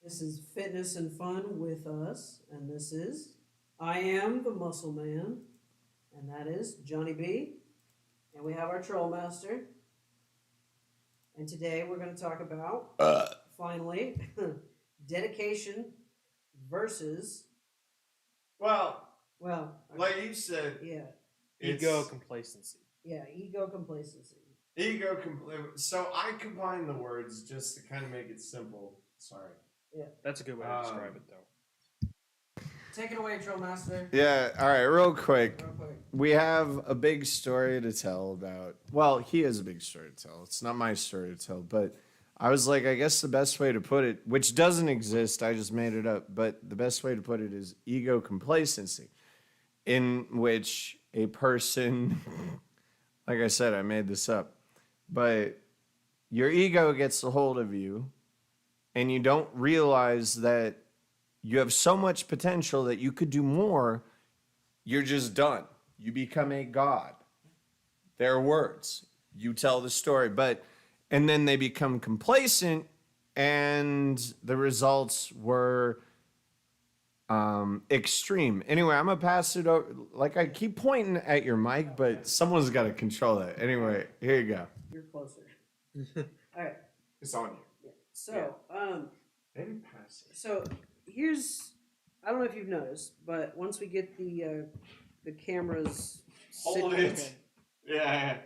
This is Fitness and Fun with us, and this is I am the Muscle Man, and that is Johnny B. And we have our Troll Master, and today we're going to talk about finally dedication versus Well, well, like you said, yeah, Ego complacency. yeah, ego complacency. So I combine the words just to kind of make it simple. Sorry. Yeah, That's a good way to describe it, though. take it away, Troll Master. Yeah, all right, real quick. Real quick. We have a big story to tell about. Well, he has a big story to tell. It's not my story to tell, but I was like, I guess the best way to put it, which doesn't exist, I just made it up, but the best way to put it is ego complacency, in which a person, like I said, I made this up, but your ego gets a hold of you and you don't realize that you have so much potential that you could do more. You're just done. You become a god. Their words. You tell the story. And then they become complacent, and the results were extreme. Anyway, I'm going to pass it over. Like, I keep pointing at your mic, but someone's got to control that. Anyway, here you go. You're closer. All right. It's on you. Yeah. So, Maybe pass it. So here's, I don't know if you've noticed, but once we get the cameras Hold it. Yeah.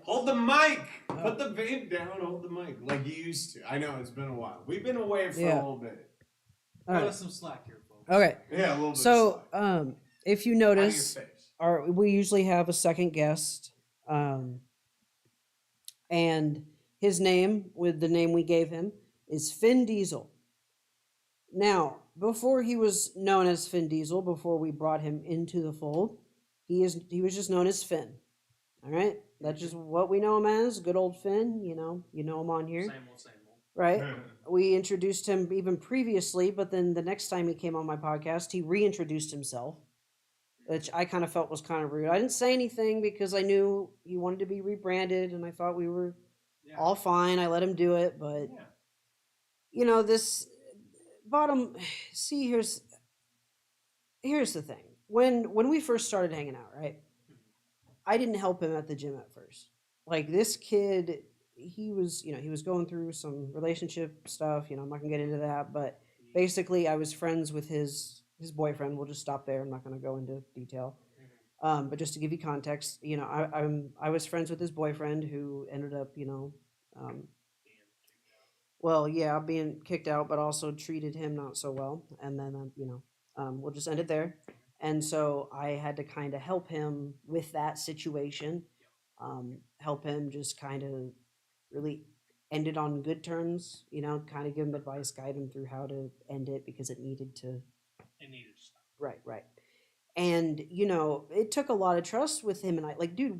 Hold the mic. Put the vape down. Hold the mic like you used to. I know it's been a while. We've been away for a little bit. All right. Some slack here, folks. Okay. Yeah, a little bit. So of slack. if you Out of your notice, face. we usually have a second guest, and his name with the name we gave him is Finn Diesel. Now, before he was known as Finn Diesel, before we brought him into the fold, he was just known as Finn. All right, that's just what we know him as. Good old Finn. You know him on here, Same old. right? We introduced him even previously, but then the next time he came on my podcast, he reintroduced himself, which I kind of felt was kind of rude. I didn't say anything because I knew he wanted to be rebranded, and I thought we were all fine. I let him do it, but this. See, here's the thing. When we first started hanging out, right? I didn't help him at the gym at first. Like, this kid, he was going through some relationship stuff. I'm not gonna get into that, but basically, I was friends with his boyfriend. We'll just stop there. I'm not gonna go into detail. But just to give you context, I was friends with his boyfriend who ended up, being kicked out, but also treated him not so well. And then, we'll just end it there. And so I had to kind of help him with that situation, help him just kind of really end it on good terms, kind of give him advice, guide him through how to end it because it needed to stop. Right. And, it took a lot of trust with him and I. Like, dude,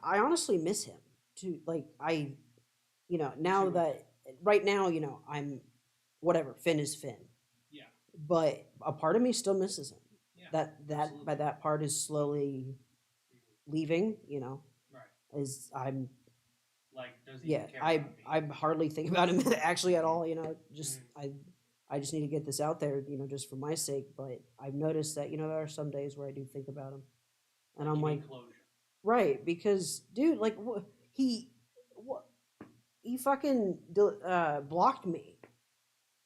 I honestly miss him. Right now, I'm whatever, Finn is Finn. Yeah. But a part of me still misses him. Yeah. That part is slowly leaving, Right. Is I'm like, does he yeah, care I hardly think about him actually at all, just I just need to get this out there, just for my sake, but I've noticed that, there are some days where I do think about him. And I'm like, closure. Right, because dude, like he fucking blocked me.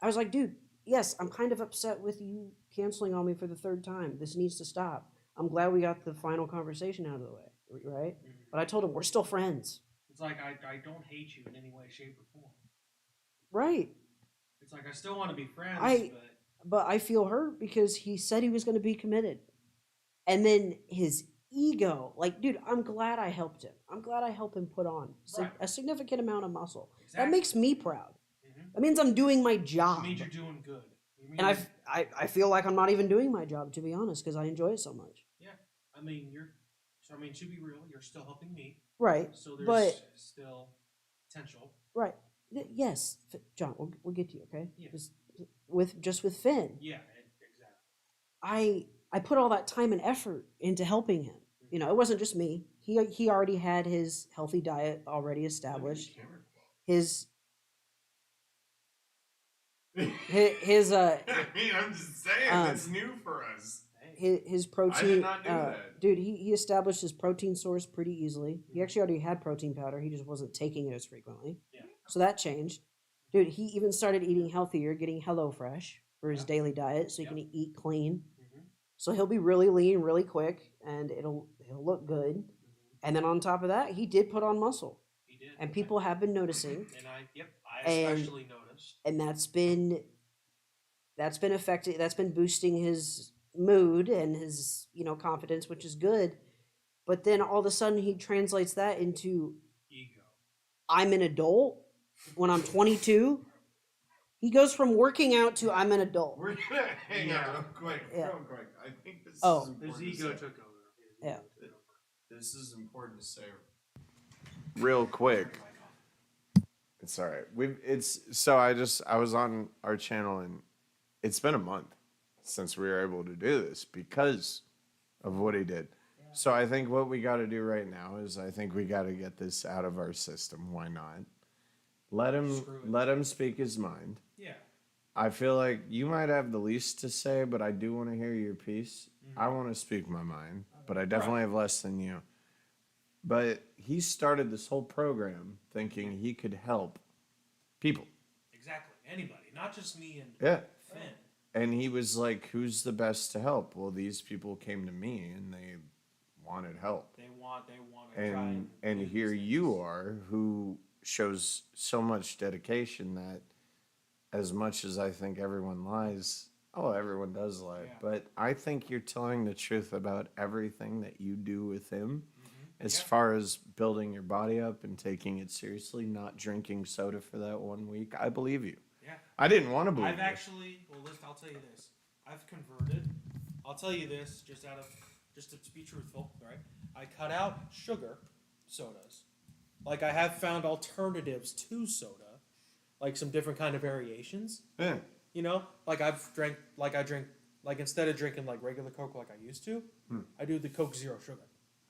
I was like, dude, yes, I'm kind of upset with you canceling on me for the third time. This needs to stop. I'm glad we got the final conversation out of the way, right? But I told him we're still friends. It's like I don't hate you in any way, shape, or form. Right. It's like I still want to be friends, but I feel hurt because he said he was going to be committed, and then his ego, like, dude, I'm glad I helped him. I'm glad I helped him put on a significant amount of muscle. Exactly. That makes me proud. That means I'm doing my job. It means you're doing good. And I feel like I'm not even doing my job, to be honest, because I enjoy it so much. Yeah, to be real, you're still helping me. Right. So there's still potential. Right. Yes, John, we'll get to you, okay? Yeah. Just with Finn. Yeah, exactly. I put all that time and effort into helping him. It wasn't just me. He already had his healthy diet already established. His his I mean, I'm just saying, Um, that's new for us. his protein. not do that. Dude, he established his protein source pretty easily. He actually already had protein powder. He just wasn't taking it as frequently. Yeah. So that changed. Dude, he even started eating healthier, getting HelloFresh for his daily diet, so he can eat clean. Mhm. So he'll be really lean, really quick, and he'll look good. And then on top of that, he did put on muscle, He did. and people have been noticing, And I And- especially noticed. and that's been affecting. That's been boosting his mood and his confidence, which is good. But then all of a sudden, he translates that into Ego. I'm an adult when I'm 22. He goes from working out to I'm an adult. We're gonna hang Yeah. out real quick, Yeah. real quick. I think this Oh. is important. His to ego say. took over. Yeah. This is important to say. Real quick. It's all right. I was on our channel and it's been a month since we were able to do this because of what he did. So I think what we got to do right now is I think we got to get this out of our system. Why not? Let Screw it. him speak his mind. Yeah. I feel like you might have the least to say, but I do want to hear your piece. I want to speak my mind, but I definitely have less than you. But he started this whole program thinking he could help people. Exactly. Anybody, not just me and Yeah. Finn. And he was like, who's the best to help? Well, these people came to me and they wanted help. They want to try And do here these you things. are who shows so much dedication that as much as I think everyone lies, everyone does lie. Yeah. But I think you're telling the truth about everything that you do with him. As Yeah. far as building your body up and taking it seriously, not drinking soda for that 1 week, I believe you. Yeah. I didn't want to believe I've you. actually, well, listen, I'll tell you this. I've converted. I'll tell you this just to be truthful, right? I cut out sugar sodas. Like I have found alternatives to soda, like some different kind of variations. Yeah. You know, like I drink, like instead of drinking like regular Coke like I used to, I do the Coke Zero Sugar.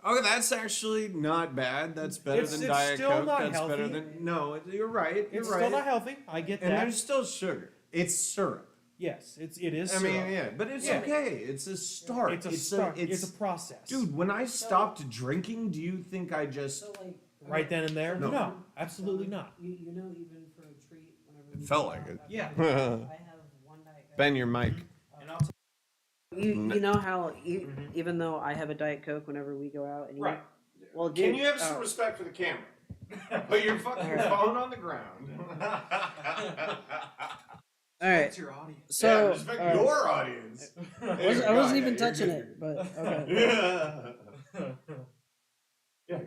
Oh, that's actually not bad. That's better It's than Diet still Coke. not That's better healthy. than you're right. You're It's right. still not healthy. I get and that. there's still sugar. It's syrup. Yes, it is. I syrup. mean, yeah, but it's Yeah. okay. It's a start. It's a start. It's a process. Dude, when I stopped drinking, do you think I just So like Right then and there? No. No, absolutely not. You know, even for a treat, whenever we felt go like out it. after Yeah. we- I have one Diet Coke. Ben your mic? And I'll You know how even though I have a Diet Coke whenever we go out and Right. Well, Can dude, you have some respect for the camera? Put your fucking phone on the ground. all right. That's your audience. So respect uh, your audience. I wasn't even touching it, but okay. Yeah.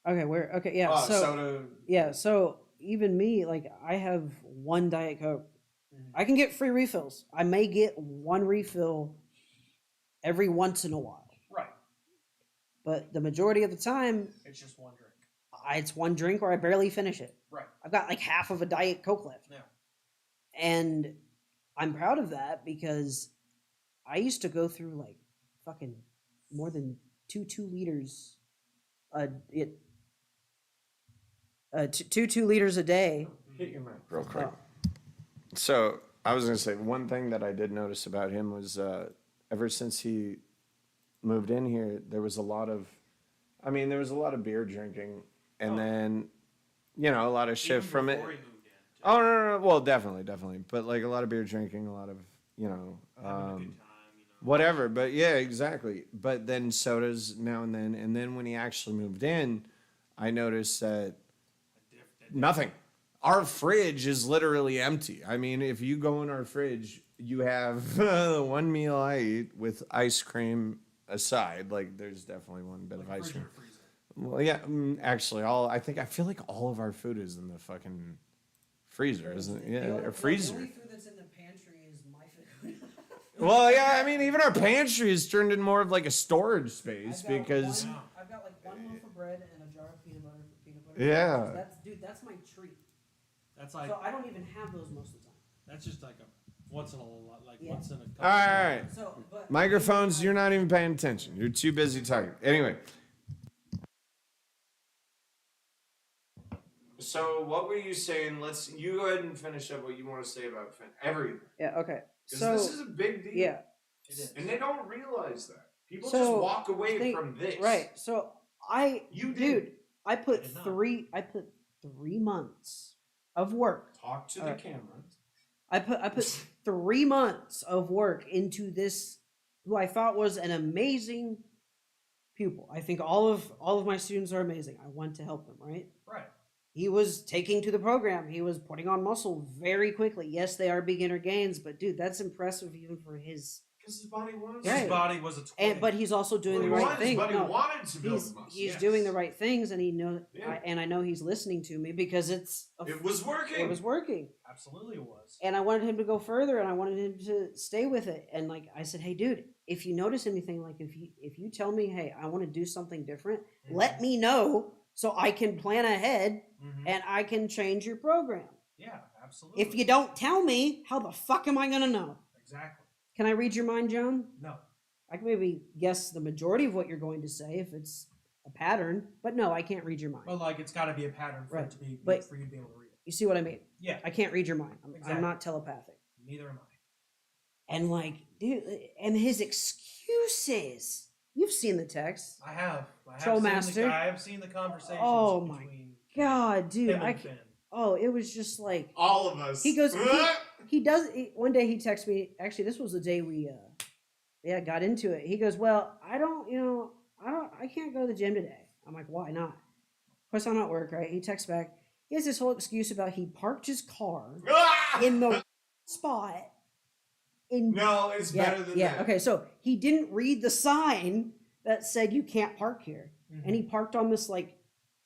Okay, where? Okay, yeah. Oh, so soda. yeah, so even me, like I have one Diet Coke. I can get free refills. I may get one refill every once in a while, Right. but the majority of the time, It's just one drink. it's one drink or I barely finish it. Right. I've got like half of a Diet Coke left. Yeah. And I'm proud of that because I used to go through like fucking more than two liters two liters a day. Hit your mic real quick. Oh. So I was gonna say one thing that I did notice about him was ever since he moved in here, there was a lot of beer drinking, and then a lot of shit Even from it. before he moved in, too. Oh no, well definitely, but like a lot of beer drinking, a lot of Having a good time, whatever. But yeah, exactly. But then sodas now and then when he actually moved in, I noticed that nothing. Our fridge is literally empty. I mean, if you go in our fridge, you have the one meal I eat with ice cream aside. Like, there's definitely one bit of ice cream. freezer. Well, yeah, actually, I feel like all of our food is in the fucking freezer, isn't it? Yeah, a freezer. The only food that's in the pantry is my food. Well, yeah, I mean, even our pantry has turned into more of like a storage space because. I've got like one loaf of bread and a jar of peanut butter for peanut butter. Yeah. That's my treat. That's like So I don't even have those most of the time. that's just like a once in a lot, like Yeah. once in a couple. All right. So, but Microphones, you're not even paying attention. You're too busy talking. Anyway. So what were you saying? You go ahead and finish up what you want to say about everything. Yeah. Okay. Because So this is a big deal. yeah. It is. And they don't realize that. People So, just walk away from this. Right. So You dude, did. I put did not. 3 months of work. Talk to the Alright. camera. I put 3 months of work into this, who I thought was an amazing pupil. I think all of my students are amazing. I want to help them, right? Right. He was taking to the program. He was putting on muscle very quickly. Yes, they are beginner gains, but dude, that's impressive even for his. Because his body wants Right. His body was a twin. But he's also doing the right thing. His body No, wanted to build he's muscle. he's Yes. doing the right things, and he knows. Yeah. And I know he's listening to me because It was working. It was working. Absolutely it was. And I wanted him to go further, and I wanted him to stay with it. And like I said, hey, dude, if you notice anything, like if you tell me, hey, I want to do something different, Mhm. let me know so I can plan ahead Mhm. and I can change your program. Yeah, absolutely. If you don't tell me, how the fuck am I gonna know? Exactly. Can I read your mind, John? No. I can maybe guess the majority of what you're going to say if it's a pattern, but no, I can't read your mind. But like it's got to be a pattern for Right. it to be But- for you to be able to read it. You see what I mean? Yeah. I can't read your mind. I'm Exactly. not telepathic. Neither am I. And like, dude, and his excuses. You've seen the text. I have. Trollmaster. I have seen the conversations Oh my between God, dude, him I and can't. Finn. Oh, it was just like All of us. he goes. One day he texted me. Actually, this was the day we got into it. He goes, well, I can't go to the gym today. I'm like, why not? Of course, I'm at work, right? He texts back. He has this whole excuse about he parked his car in the spot. No, it's better than that. Okay, so he didn't read the sign that said you can't park here, Mhm. and he parked on this like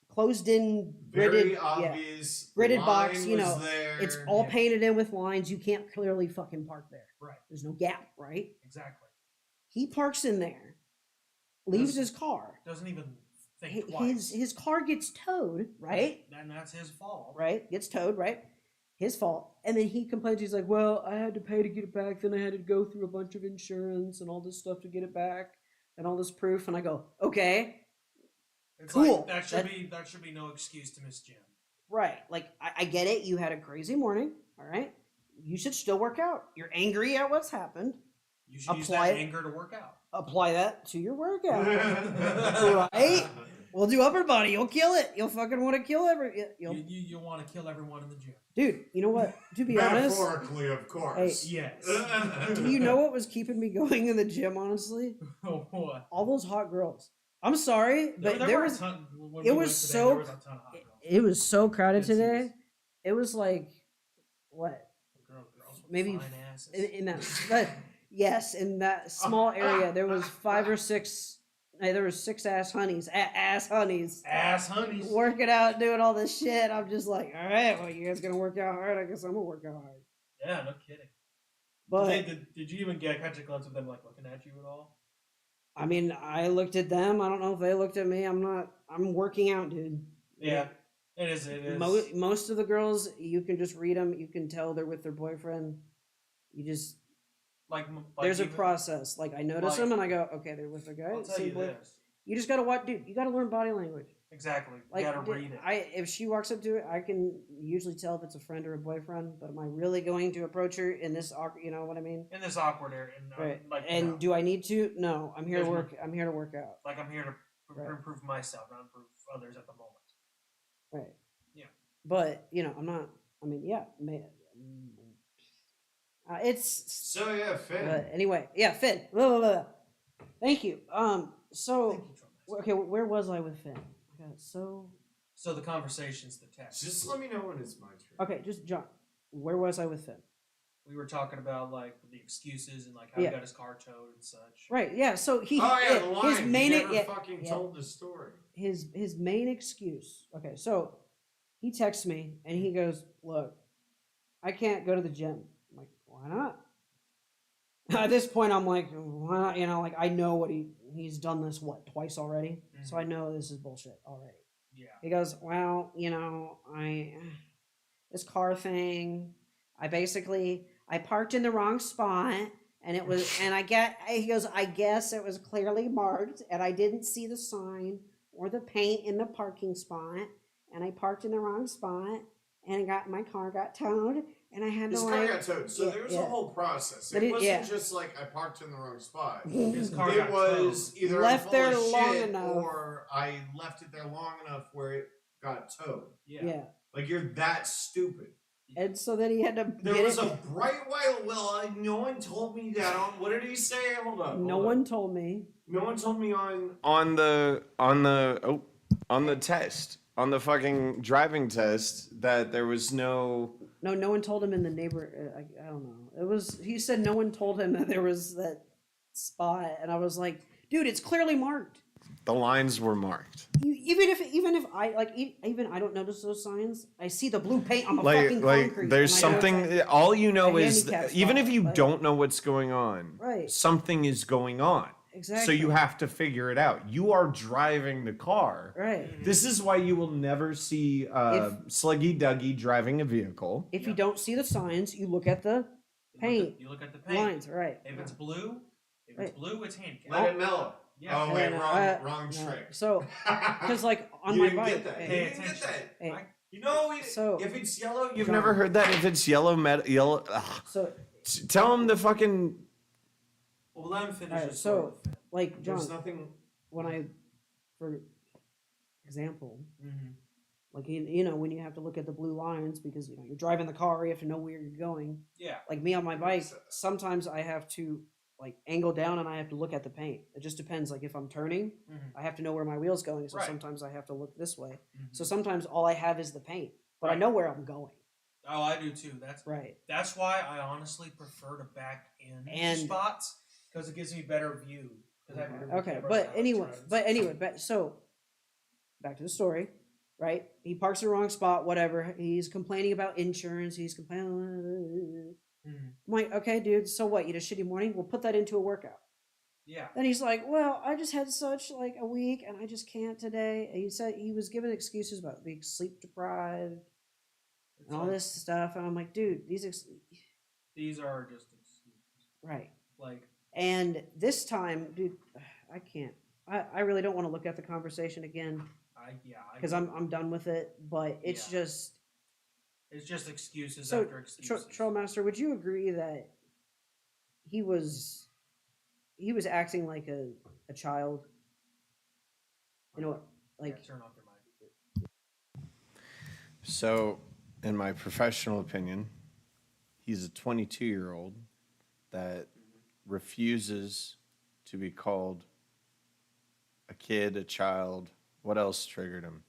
closed-in Very gridded, obvious. gridded line box. You was know, there. it's all Yeah. painted in with lines. You can't clearly fucking park there. Right. There's no gap, right? Exactly. He parks in there, leaves Does- his car. Doesn't even think Hi- twice. His car gets towed, right? And that's his fault. Right, gets towed, right? His fault. And then he complains. He's like, "Well, I had to pay to get it back. Then I had to go through a bunch of insurance and all this stuff to get it back, and all this proof." And I go, "Okay, It's Cool. Like, that should be no excuse to miss gym. right. Like I get it. You had a crazy morning. All right. You should still work out. You're angry at what's happened. You should use Apply that it. anger to work out. Apply that to your workout. Right? We'll do upper body. You'll kill it. You'll fucking want to kill You want to kill everyone in the gym. dude. You know what? To be honest, Metaphorically, of course. Yes. do you know what was keeping me going in the gym? Honestly, What? all those hot girls. I'm sorry, but There there were was a ton, when it we was went today, so- there was a ton of hot girls. it was so crowded Yes, it today. is. It was like what Girls with maybe fine asses. in that yes, in that small area there was 5 or 6. There was 6 ass honeys, ass honeys, Ass honeys. working out, doing all this shit. I'm just like, all right, well, you guys gonna work out hard? I guess I'm gonna work out hard. Yeah, no kidding. But Did you even catch a glimpse of them like looking at you at all? I mean, I looked at them. I don't know if they looked at me. I'm working out, dude. Yeah, it is. It is. Most of the girls, you can just read them. You can tell they're with their boyfriend. You just like there's a even- process. Like I notice like- them and I go, okay, they're with their guy. I'll tell same you boy- this. You just gotta watch, dude. You gotta learn body language. Exactly. Like you gotta read it. if she walks up to it, I can usually tell if it's a friend or a boyfriend. But am I really going to approach her in this awkward? You know what I mean? In this awkward area, and Right. like, And no. do I need to? No. I'm here to There's no- work. I'm here to work out. Like I'm here to Right. improve myself, not improve others at the moment. Right. Yeah. But I'm not. I mean, yeah. It's. So yeah, Finn. But anyway, yeah, Finn. Blah, blah, blah. Thank you. So Thank you, Trollmaster. okay, where was I with Finn? I got so. So the conversations, the text. Just let me know when it's my turn. Okay, just John. Where was I with Finn? We were talking about like the excuses and like how Yeah. he got his car towed and such. Right. Yeah. So he. Oh yeah, the line. His main. you never yeah, fucking yeah. told the story. His main excuse. Okay, so he texts me and he goes, "Look, I can't go to the gym." I'm like, "Why not?" At this point, I'm like, "Why not?" Like I know what he's done this twice already, so I know this is bullshit already. Yeah. He goes, "Well, this car thing. I parked in the wrong spot." And it was, he goes, "I guess it was clearly marked and I didn't see the sign or the paint in the parking spot. and I parked in the wrong spot, and my car got towed, and I had His to car like got towed. So yeah, there was yeah. a whole process. But It it- wasn't yeah. just like I parked in the wrong spot. His car It got was towed. either Left I'm full there of long shit enough. or I left it there long enough where it got towed. Yeah. Like you're that stupid. And so then he had to There get was it. a bright white well. No one told me that. What did he say? Hold on. No one told me. No one told me on the test, on the fucking driving test, that there was no. No one told him in the neighbor. I don't know. It was. He said no one told him that there was that spot, and I was like, dude, it's clearly marked. The lines were marked. Even if I like, even I don't notice those signs. I see the blue paint on the fucking concrete. There's and I know it's something. like All you know a is handicap even if spot, you like- don't know what's going on, Right. something is going on. Exactly. So you have to figure it out. You are driving the car. right. This is why you will never see Sluggy Dougie driving a vehicle. If you don't see the signs, you look at the paint You look at the paint. lines. Right. If it's blue, it's handicap. Let it mellow. Yeah. Oh wait, And, wrong no. trick. So, because like on You my didn't bike, get that. hey, Pay You didn't get attention. that. hey, You know, So- if it's yellow, you've John. never heard that. If it's yellow, yellow. Ugh. so Tell him the fucking. Well, let him finish Alright, his so- story. like John, There's nothing. when I, for example, Mm-hmm. like you know when you have to look at the blue lines because you know you're driving the car, you have to know where you're going. Yeah. Like me on my bike, sometimes I have to like angle down and I have to look at the paint. It just depends. Like if I'm turning, Mm-hmm. I have to know where my wheel's going. So Right. sometimes I have to look this way. Mm-hmm. So sometimes all I have is the paint, but I Right. know where I'm going. Oh, I do too. Right. That's why I honestly prefer to back in And- spots because it gives me better view. 'Cause I have a Okay. camera But that anyway, turns. so back to the story. Right? He parks the wrong spot. Whatever. He's complaining about insurance. He's complaining. Mhm. I'm like, okay, dude. So what? You had a shitty morning. We'll put that into a workout. Yeah. Then he's like, well, I just had such like a week and I just can't today. And he said he was giving excuses about being sleep deprived It's and all like, this stuff. And I'm like, dude, these are just excuses. right. Like, And this time, dude, I can't. I really don't want to look at the conversation again because I'm done with it. But it's Yeah. just it's just excuses so. after excuses. Trollmaster, would you agree that he was acting like a child? You know, like Yeah, turn off your mic. So, in my professional opinion, he's a 22-year-old that refuses to be called a kid, a child. What else triggered him?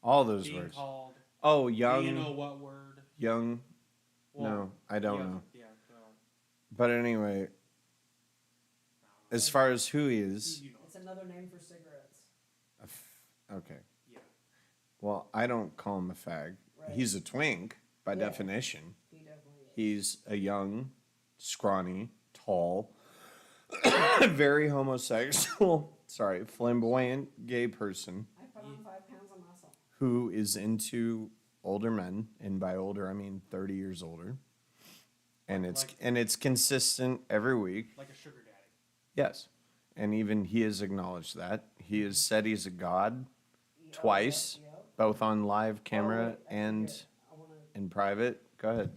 All those Being words. called. Oh, Do young. you know what word? Young. Well, No, I don't yeah, know. Yeah. Well, But anyway, as far as who he is, you know. it's another name for cigarettes. okay. Yeah. Well, I don't call him a fag. Right. He's a twink by Yeah. definition. He definitely is. He's a young, scrawny, tall, very homosexual, sorry, flamboyant gay person I put on 5 pounds of muscle. who is into older men, and by older I mean 30 years older. And it's consistent every week. Like a sugar daddy. Yes. And even he has acknowledged that. He has said he's a god twice, both on live camera and in private. Go ahead.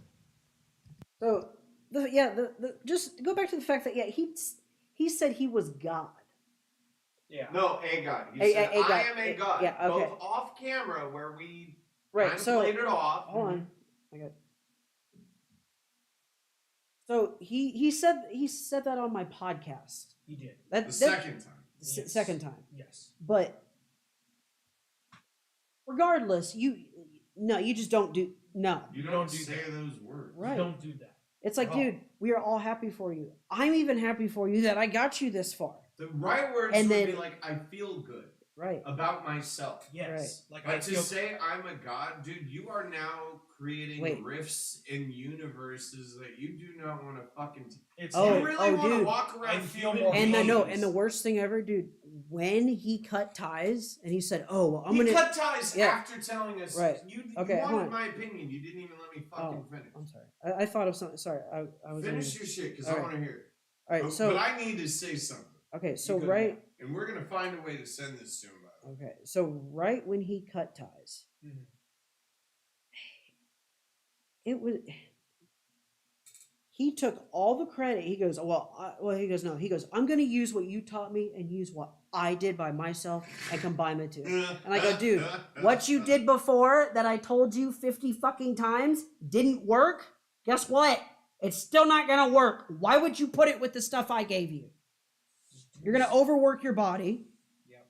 So just go back to the fact that he said he was God. Yeah. No, a god. He A- said, a god. I am a god. Yeah, okay. Both off camera where we Right. kind of So played it off. hold on. I got. So he said that on my podcast. He did. That, The that- second time. Yes. second time. Yes. But regardless, you just don't do no. You don't do that. those words. Right. Don't do that. It's like, Oh. dude, we are all happy for you. I'm even happy for you that I got you this far. The right words And would then- be like, I feel good Right. about myself. Yes. Like I But to feel. say I'm a god, dude, you are now creating Wait. rifts in universes that you do not want to fucking. It's Oh, you like, really want to dude. walk I around feel human more And the beings. and the worst thing ever, dude, when he cut ties and he said, "Oh, well, I'm He gonna." cut ties Yeah. after telling us. Right. You Okay, hold wanted on. my opinion. You didn't even let me fucking finish. I'm sorry. I thought of something. Sorry, I was. Finish your shit, because I Alright. want to hear it. All right. But So I need to say something. okay. So You go right. And we're gonna find a way to send this to him. By the Okay, so right when he cut ties, Mhm. it was he took all the credit. He goes, he goes, no, he goes, I'm going to use what you taught me and use what I did by myself and combine the two. And I go, dude, what you did before that I told you 50 fucking times didn't work. Guess what? It's still not going to work. Why would you put it with the stuff I gave you? You're going to overwork your body. Yep.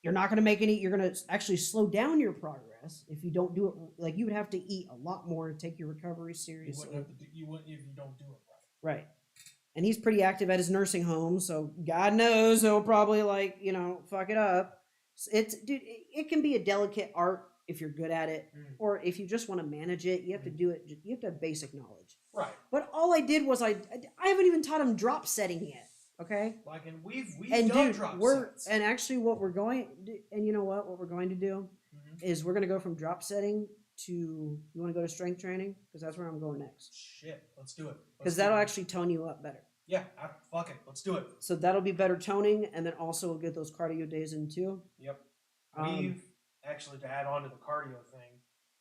You're not going to make any, you're going to actually slow down your progress if you don't do it. Like, you would have to eat a lot more to take your recovery seriously. You wouldn't if you don't do it right. Right. And he's pretty active at his nursing home, so God knows he'll probably, like, fuck it up. Dude, it can be a delicate art if you're good at it, or if you just want to manage it, you have to do it. You have to have basic knowledge. Right. But all I did was I haven't even taught him drop setting yet. Okay. Like, and we've and done dude, drop sets. And actually, what we're going to do is we're going to go from drop setting to, you want to go to strength training? Because that's where I'm going next. Shit, let's do it. Because that'll actually tone you up better. Yeah, fuck it, let's do it. So that'll be better toning, and then also we'll get those cardio days in too. Yep. We've actually, to add on to the cardio thing,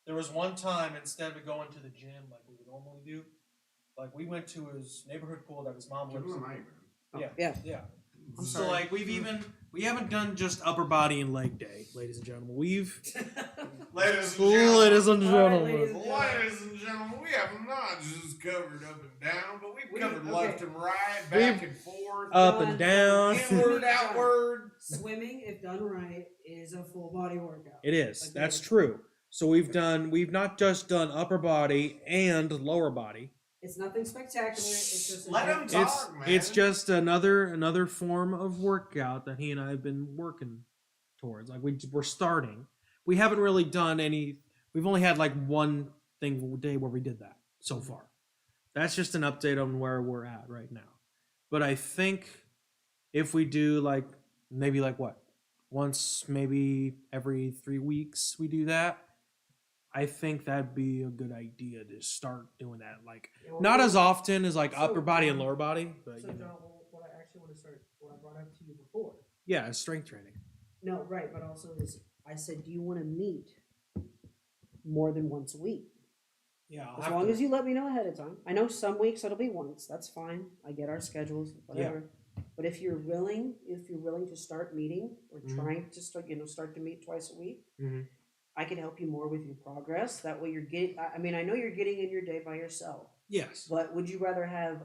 there was one time, instead of going to the gym like we would normally do, like we went to his neighborhood pool that his mom lives in. Yeah. I'm So sorry. like we haven't done just upper body and leg day, ladies and gentlemen. We've Ladies ladies and gentlemen. Ladies and gentlemen, we have not just covered up and down, but we've covered okay. left and right, back and forth, Up and down. inward, outward. Swimming, if done right, is a full body workout. It is. Like, That's true. So we've not just done upper body and lower body. It's nothing spectacular. It's just Let him talk, man. It's just another form of workout that he and I have been working towards. Like we're starting. We haven't really done any. We've only had like one day where we did that so far. That's just an update on where we're at right now. But I think if we do like maybe like what, once maybe every 3 weeks we do that, I think that'd be a good idea to start doing that. Like not as often as like upper body and lower body, but So, John, what I actually want to start, what I brought up to you before. yeah, it's strength training. No, right, but also I said, do you want to meet more than once a week? Yeah, As long as you let me know ahead of time. I know some weeks it'll be once. That's fine. I get our schedules, whatever. But if you're willing to start meeting or trying to start to meet twice a week, I can help you more with your progress. That way you're getting, I mean, I know you're getting in your day by yourself. Yes. But would you rather have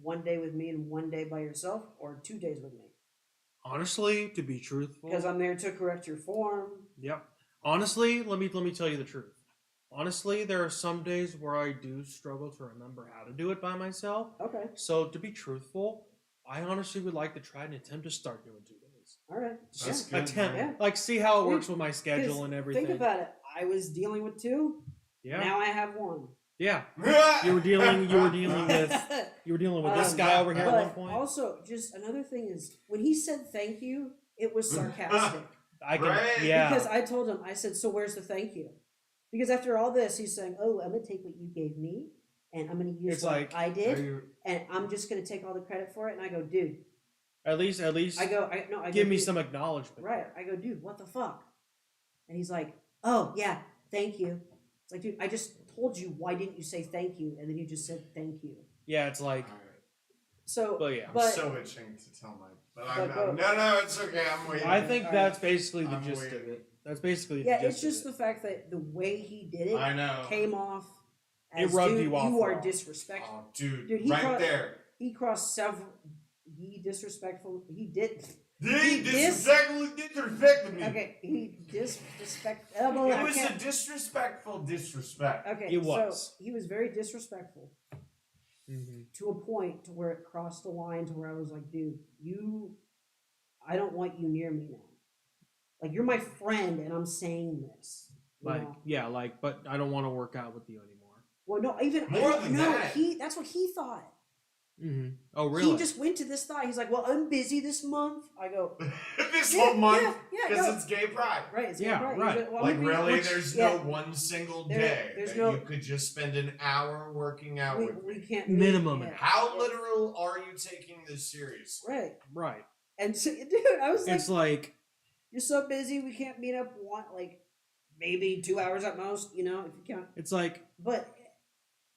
one day with me and one day by yourself, or 2 days with me? Honestly, to be truthful, Because I'm there to correct your form. Yep. Honestly, let me tell you the truth. Honestly, there are some days where I do struggle to remember how to do it by myself. Okay. So to be truthful, I honestly would like to try and attempt to start doing 2 days. All right. That's good, Attempt, man. like see how it Yeah. works with my schedule and everything. Think about it. I was dealing with 2. Yeah. Now I have 1. Yeah. You were dealing with this guy over here at but one point. Also, just another thing is when he said thank you, it was sarcastic. I can, Right. yeah. Because I told him, I said, so where's the thank you? Because after all this, he's saying, oh, I'm gonna take what you gave me and I'm gonna use It's what like, I did, and I'm just gonna take all the credit for it. And I go, dude. At least I go, give me dude, some acknowledgement. Right. I go, dude, what the fuck? And he's like, oh yeah, thank you. It's like, dude, I just told you, why didn't you say thank you? And then you just said thank you. Yeah, it's like, So, but yeah. but, I'm so itching to tell my. But but- no, it's okay. I'm waiting. I think All that's basically the I'm gist of waiting. it. That's basically yeah, the it's gist of just it. the fact that the way he did it I know. came off It as, rubbed dude, you off you are wrong. disrespectful. Oh, dude, Dude, he right caught- there. He crossed several. He disrespectful. He did. He disrespected me. Okay, he disrespect. It was a disrespectful disrespect. Okay, It was. So he was very disrespectful to a point to where it crossed the line to where I was like, dude, I don't want you near me now. Like, you're my friend, and I'm saying this. you Like, know? yeah, like, but I don't want to work out with you anymore. Well, no, even More than no, that. That's what he thought. Oh, really? He just went to this thought. He's like, well, I'm busy this month. I go, This Yeah, whole month, yeah, because no. it's gay pride. right, it's Yeah, right. He's right. well, Like, I'm busy. really, there's yeah. no one single There- day there's that no- you could just spend an hour working out with we me. can't Minimum. Yeah. How literal are you taking this seriously? Right. Right. And so, dude, I was like, It's like, you're so busy we can't meet up like maybe 2 hours at most, if you count. It's like But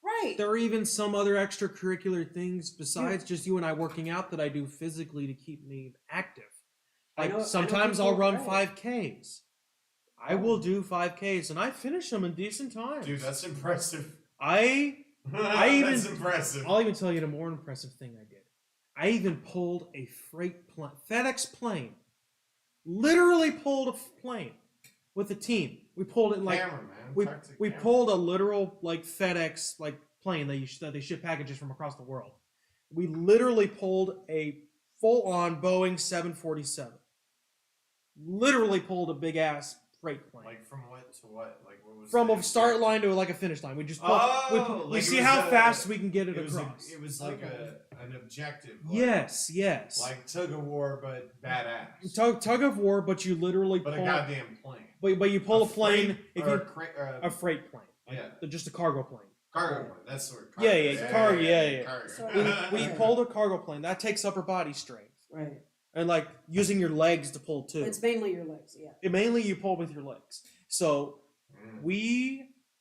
right. there are even some other extracurricular things besides just you and I working out that I do physically to keep me active. I Like know sometimes people- I'll run right. 5Ks. I will do 5Ks and I finish them in decent times. Dude, that's impressive. I That's impressive. I'll even tell you the more impressive thing I did. I even pulled a FedEx plane. Literally pulled a plane with a team. We pulled it like Camera, man. we Talk to we camera. pulled a literal like FedEx like plane that they ship packages from across the world. We literally pulled a full-on Boeing 747. Literally pulled a big ass freight plane. Like from what to what? Like what was From the a start objective? line to like a finish line. We just pulled, Oh, we like see it was how a- fast we can get it It was across. it was like an objective. Like, Yes. Like tug of war, but badass. Tug of war, but you literally But pull a goddamn plane. but you pull a plane if you a a freight plane. Yeah. Just a cargo plane. cargo plane. That's the word. Yeah, cargo, yeah. Cargo. So- We pulled a cargo plane. That takes upper body strength. Right. And like using your legs to pull too. It's mainly your legs, yeah. Mainly you pull with your legs. So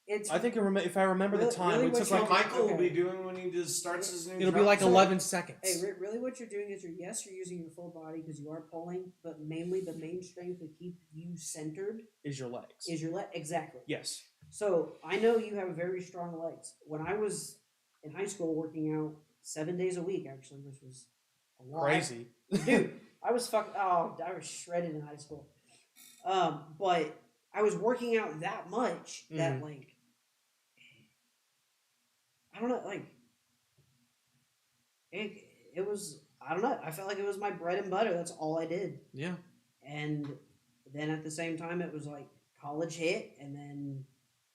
It's I think if I remember the Really- time, really we what took That's what like Michael will okay. be doing when he just starts his new it'll be job. like So- 11 seconds. Hey, really what you're doing is you're using your full body because you are pulling, but mainly the main strength to keep you centered Is your legs. is your leg. Exactly. Yes. So I know you have very strong legs. When I was in high school working out 7 days a week, actually, which was a lot. Crazy. Dude, I was I was shredded in high school. But I was working out that much that like I don't know, like it was I don't know. I felt like it was my bread and butter. That's all I did. Yeah. And then at the same time, it was like college hit, and then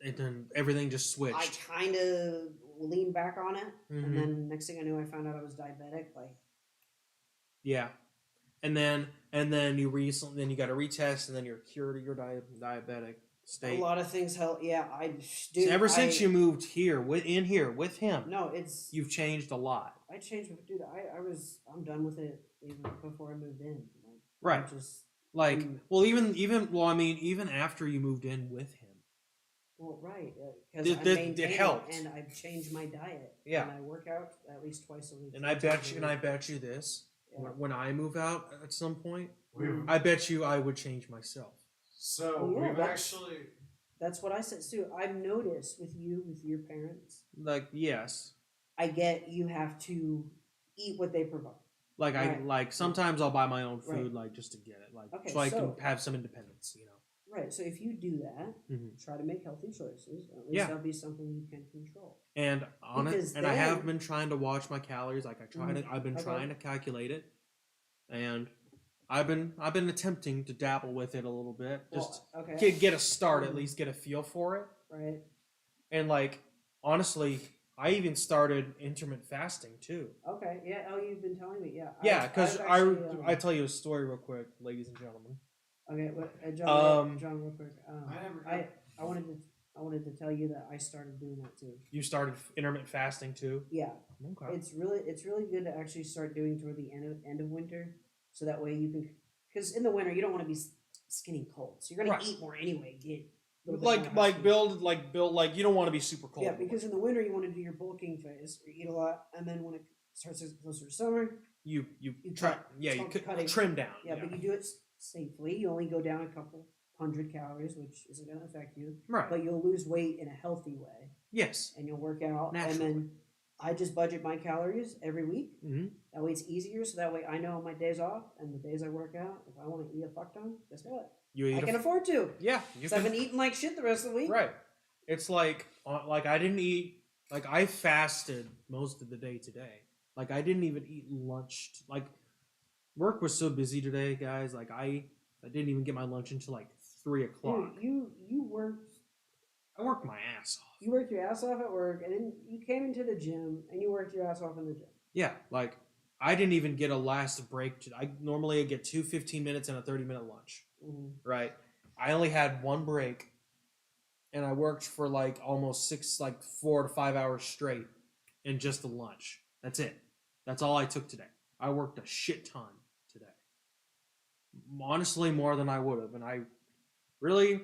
And then everything just I switched. kind of leaned back on it. Mhm. And then next thing I knew, I found out I was diabetic. Like, Yeah. And then you got a retest, and then you're cured of your diabetic state. a lot of things help. Yeah, So ever since you moved here with him, No, it's you've changed a lot. I changed, dude. I'm done with it even before I moved in. Like, Right. I'm just Like, Mm. well, even after you moved in with him. right because It- I it maintain helped. and I've changed my diet. Yeah. and I work out at least twice a week. And I 3 times bet a you, and I week. bet you this. Yeah. When I move out at some point, We've- I bet you I would change myself. So Oh, yeah, we've that's- actually. That's what I said too. I've noticed with your parents. Like, yes. I get you have to eat what they provide. Like Right. sometimes I'll buy my own food, Right. like just to get it, like Okay, so I so- can have some independence, Right. So if you do that, Mhm. try to make healthy choices. At least Yeah. that'll be something you can control. And on it, Because and I have then- been trying to watch my calories. Like I've been Okay. trying to calculate it, and I've been attempting to dabble with it a little bit, just Well, okay. get a start, at least get a feel for it. Right. And like honestly, I even started intermittent fasting too. Okay. Yeah. Oh, you've been telling me. Yeah. Yeah, because I've actually, I tell you a story real quick, ladies and gentlemen. Okay, John. Um, John, real quick. I never. I wanted to tell you that I started doing that too. You started intermittent fasting too. Yeah, Okay. it's really good to actually start doing toward the end of winter, so that way you can. Because in the winter you don't want to be skinny cold, so you're gonna Right. eat more anyway. Get a little bit more Like healthy. build you don't want to be super cold. Yeah, because in the winter you want to do your bulking phase, or eat a lot, and then when it starts to get closer to summer, you You try cut. yeah It's you called could cutting. trim down. yeah, but you do it safely. You only go down a couple 100 calories, which isn't going to affect you, Right. but you'll lose weight in a healthy way, Yes. and you'll work out. Naturally. And then I just budget my calories every week. Mm-hmm. That way it's easier, so that way I know on my days off and the days I work out, if I want to eat a fuck ton, guess what? You eat I can afford to. yeah. You Because I've can, been eating like shit the rest of the week. right. It's like I didn't eat like I fasted most of the day today. Like I didn't even eat lunch. Like work was so busy today, guys. Like I didn't even get my lunch until like 3:00. Dude, you worked I worked my ass off. you worked your ass off at work, and then you came into the gym and you worked your ass off in the gym. Yeah, like I didn't even get a last break. I normally get 2 15-minute and a 30-minute lunch. Mhm. Right. I only had one break, and I worked for like almost 4 to 5 hours straight in just the lunch. That's it. That's all I took today. I worked a shit ton today. honestly more than I would have, and I really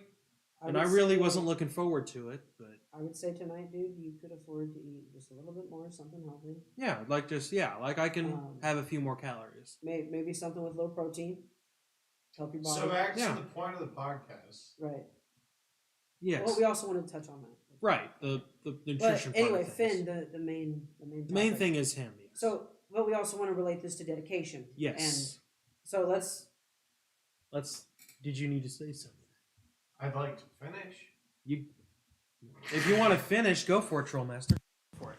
wasn't looking forward to it. But I would say tonight, dude, you could afford to eat just a little bit more, something healthy. yeah, like I can have a few more calories. Maybe something with low protein, help your body. So back Yeah. to the point of the podcast. Right. Yes. Well, we also wanted to touch on that. Right. The nutrition. But anyway, part of things. Finn, the main The main thing is him. Yes. So, but we also want to relate this to dedication. Yes. And so let's. Did you need to say something? I'd like to finish. If you want to finish, go for it, Trollmaster. Go for it.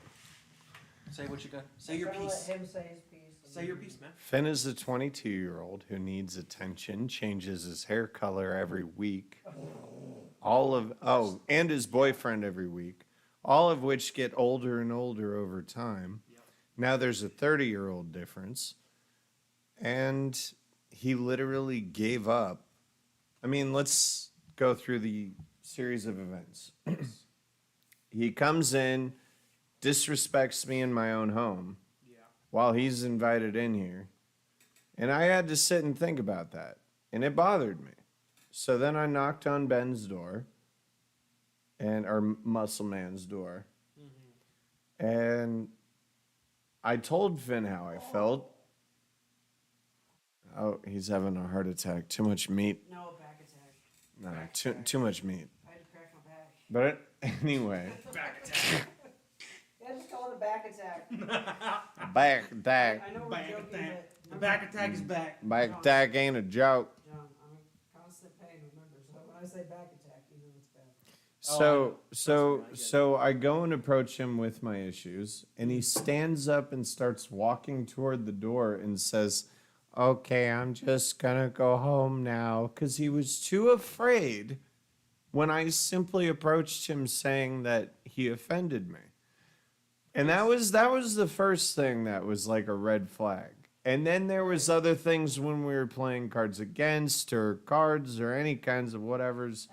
Say what you got. Say your piece. Let him say his piece. Say your piece, man. Finn is a 22-year-old who needs attention, changes his hair color every week. And his boyfriend every week. All of which get older and older over time. Yep. Now there's a 30-year-old difference. And he literally gave up. I mean, let's go through the series of events. He comes in, disrespects me in my own home while he's invited in here. And I had to sit and think about that. And it bothered me. So then I knocked on Ben's door, or Muscle Man's door. Mm-hmm. And I told Finn how I felt. Oh, he's having a heart attack. Too much meat. No, back attack. No, too much meat. I had to crack my back. But anyway. Back attack. Yeah, just call it a back attack. Back attack. I know we're Back joking, attack. but The back attack is back. Back attack ain't a joke. John, I'm in constant pain. Remember, so when I say back attack, you know it's bad. So I go and approach him with my issues, and he stands up and starts walking toward the door and says, "Okay, I'm just gonna go home now," because he was too afraid when I simply approached him saying that he offended me. And that was the first thing that was like a red flag. And then there was other things when we were playing Cards Against or cards or any kinds of whatevers,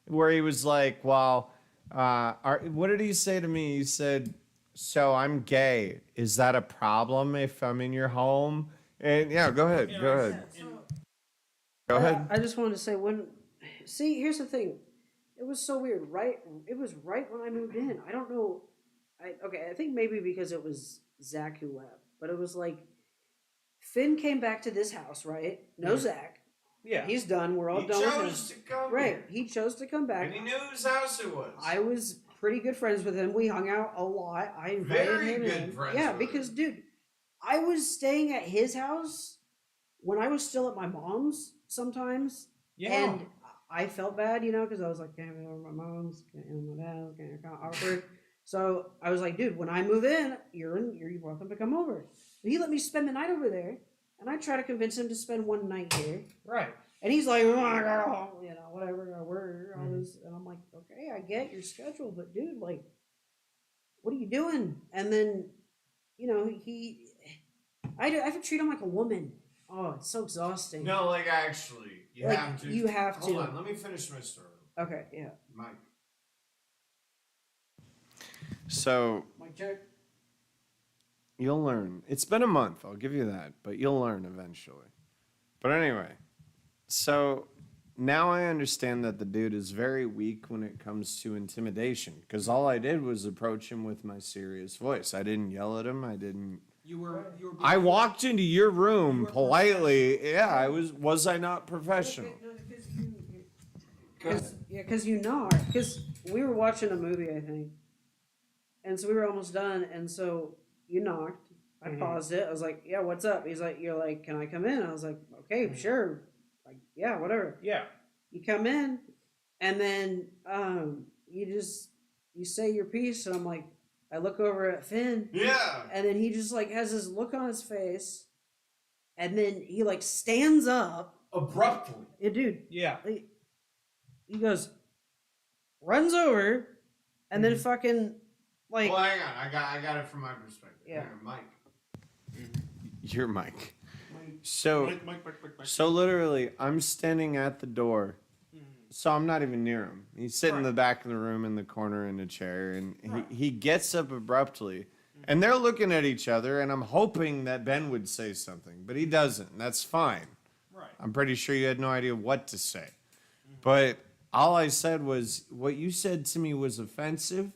where he was like, well, what did he say to me? He said, "So I'm gay. Is that a problem if I'm in your home?" And yeah, go ahead. Go ahead. I just wanted to say here's the thing. It was so weird, right? It was right when I moved in. I don't know. I think maybe because it was Zach who left, but it was like Finn came back to this house, right? No Zach. Yeah. He's done. We're all He done with him. chose to come Right. here. He chose to come back. And he knew whose house it was. I was pretty good friends with him. We hung out a lot. I invited Very him good in. friends Yeah, with because him. dude, I was staying at his house when I was still at my mom's sometimes. Yeah. And I felt bad, because I was like, can't be over my mom's, can't be over my dad's, kind of awkward. So I was like, dude, when I move in, you're welcome to come over. But he let me spend the night over there, and I try to convince him to spend one night here. Right. And he's like, oh, I got home, whatever, I work, all this. And I'm like, okay, I get your schedule, but dude, like, what are you doing? And then, I have to treat him like a woman. Oh, it's so exhausting. No, like actually, you Like, have to. you have Hold to. on, let me finish my story. Okay, yeah. Mike. So Mike check. you'll learn. It's been a month, I'll give you that, but you'll learn eventually. But anyway, so now I understand that the dude is very weak when it comes to intimidation, because all I did was approach him with my serious voice. I didn't yell at him. You were. I walked into your room politely. Yeah, I was. Was I not professional? Because you know, because we were watching a movie, I think, and so we were almost done, and so you knocked. I paused it. I was like, "Yeah, what's up?" He's like, "You're like, can I come in?" I was like, "Okay, sure." Like, yeah, whatever. Yeah. You come in, and then you say your piece, and I'm like, I look over at Finn, Yeah. and then he just like has this look on his face, and then he like stands up. Abruptly. Yeah, dude. Yeah. He goes, runs over, and then fucking like. Well, hang on. I got it from my perspective. Yeah. Hang on, Mike. You're Mike. Mike. So, so literally, I'm standing at the door. So I'm not even near him. He's sitting in the back of the room in the corner in a chair, and he gets up abruptly. And they're looking at each other, and I'm hoping that Ben would say something, but he doesn't. And that's fine. Right. I'm pretty sure you had no idea what to say. But all I said was, what you said to me was offensive,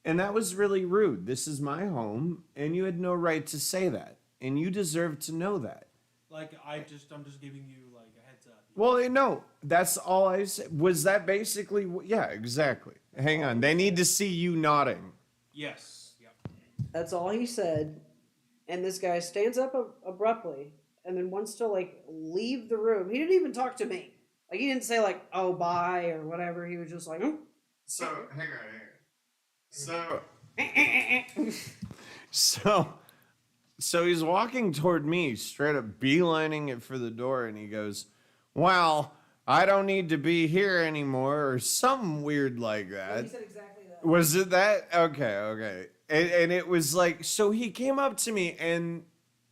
and that was really rude. This is my home, and you had no right to say that, and you deserve to know that. Like I'm just giving you like a heads up. Well, no, that's all I said. Was that basically? Yeah, exactly. Hang on. They need to see you nodding. Yes. Yep. That's all he said. And this guy stands up abruptly and then wants to like leave the room. He didn't even talk to me. Like he didn't say like, "Oh, bye" or whatever. He was just like, "Oh." So hang on. So he's walking toward me, straight up beelining it for the door, and he goes, "Well, I don't need to be here anymore," or something weird like that. He said exactly that. Was it that? Okay. And it was like, so he came up to me, and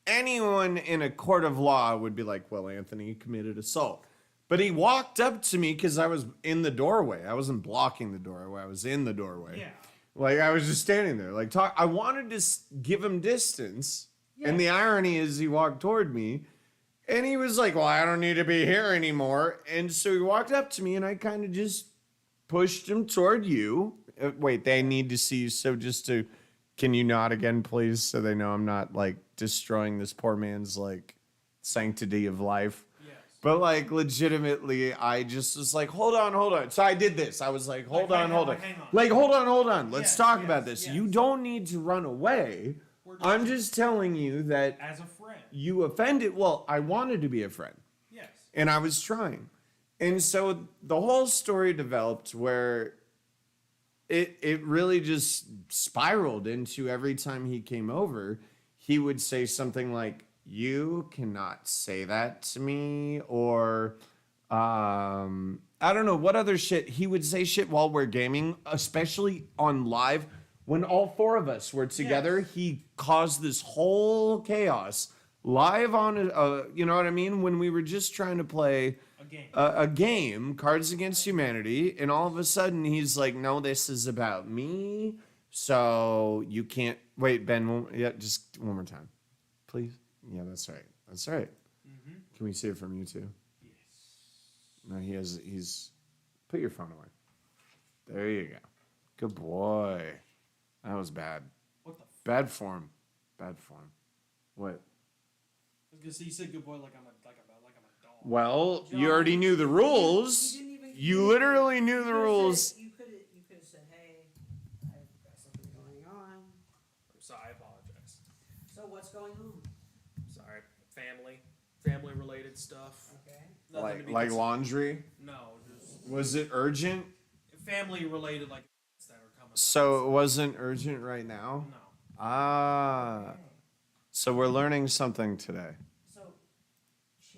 anyone in a court of law would be like, well, Anthony committed assault. But he walked up to me because I was in the doorway. I wasn't blocking the doorway. I was in the doorway. Yeah. Like, I was just standing there. Like, I wanted to give him distance. Yeah. And the irony is he walked toward me. And he was like, well, I don't need to be here anymore. And so he walked up to me, and I kind of just pushed him toward you. Wait, they need to see you. So can you nod again, please? So they know I'm not, like, destroying this poor man's, like, sanctity of life. But, like, legitimately, I just was like, hold on. So I did this. I was like, hold on. Hang on. Like, hold on. Let's talk about this. Yes. You don't need to run away. I'm just telling you that as a friend, you offended. Well, I wanted to be a friend. Yes. And I was trying. And so the whole story developed where it really just spiraled into every time he came over, he would say something like, you cannot say that to me, or I don't know what other shit. He would say shit while we're gaming, especially on live. When all four of us were together, yes. He caused this whole chaos live on, you know what I mean? When we were just trying to play a game, Cards Against Humanity, and all of a sudden he's like, no, this is about me, so you can't. Wait, Ben, just one more time, please. Yeah, that's right. Mm-hmm. Can we see it from you too? Yes. No, he's. Put your phone away. There you go. Good boy. That was bad. What the? Bad form. What? I was gonna say you said good boy like I'm a dog. Well, John, you already knew the rules. You literally knew the rules. You could have said, "Hey, I've got something going on." I'm sorry. I apologize. So what's going on? Sorry, family related stuff. Okay. Like laundry? No, just was it urgent? Family related, like that are coming up. So it wasn't urgent right now? No. Ah. Okay. So we're learning something today. So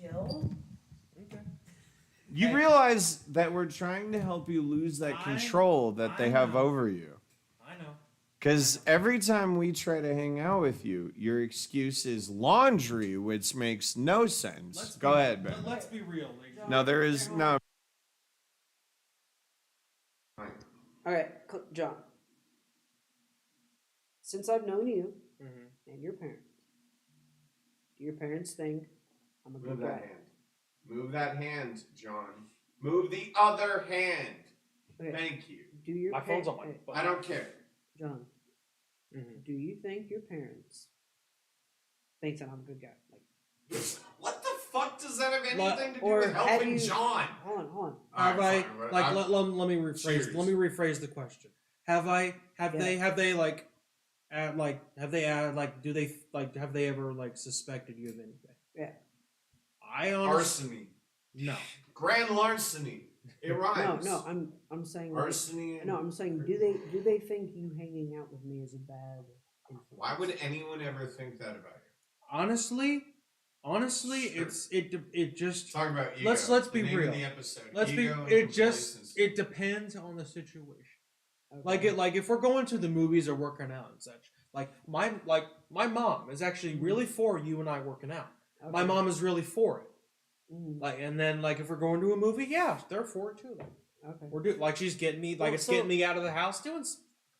chill. Okay. You realize that we're trying to help you lose that control that they have over you. I know. Because every time we try to hang out with you, your excuse is laundry, which makes no sense. Go ahead, Ben. Let's be real, ladies. No, there is no. All right, John. Since I've known you and your parents, do your parents think I'm a good guy? Move that hand, John. Move the other hand. Okay. Thank you. Do your My phone's on my phone. I don't care. John, do you think your parents think that I'm a good guy? Like, what the fuck does that have anything to do or with have helping you- John? Hold on. Have Alright, I fine, like I'm let me rephrase serious. let me rephrase the question. Have they like do they like have they ever like suspected you of anything? Yeah. I honestly Larceny. no. Grand larceny. It rhymes. No, I'm saying like, Larceny. no, I'm saying do they think you hanging out with me is a bad influence? Why would anyone ever think that about you? Honestly, Sure. it just Talk about ego. let's be The name real. of the episode. let's be Ego and it just complacency. it depends on the situation. Okay. Like if we're going to the movies or working out and such. Like my mom is actually really for you and I working out. Okay. My mom is really for it. Mhm. Like and then like if we're going to a movie, yeah, they're for it too. Like, Okay. we're doing like she's getting me Well, it's so- getting me out of the house doing.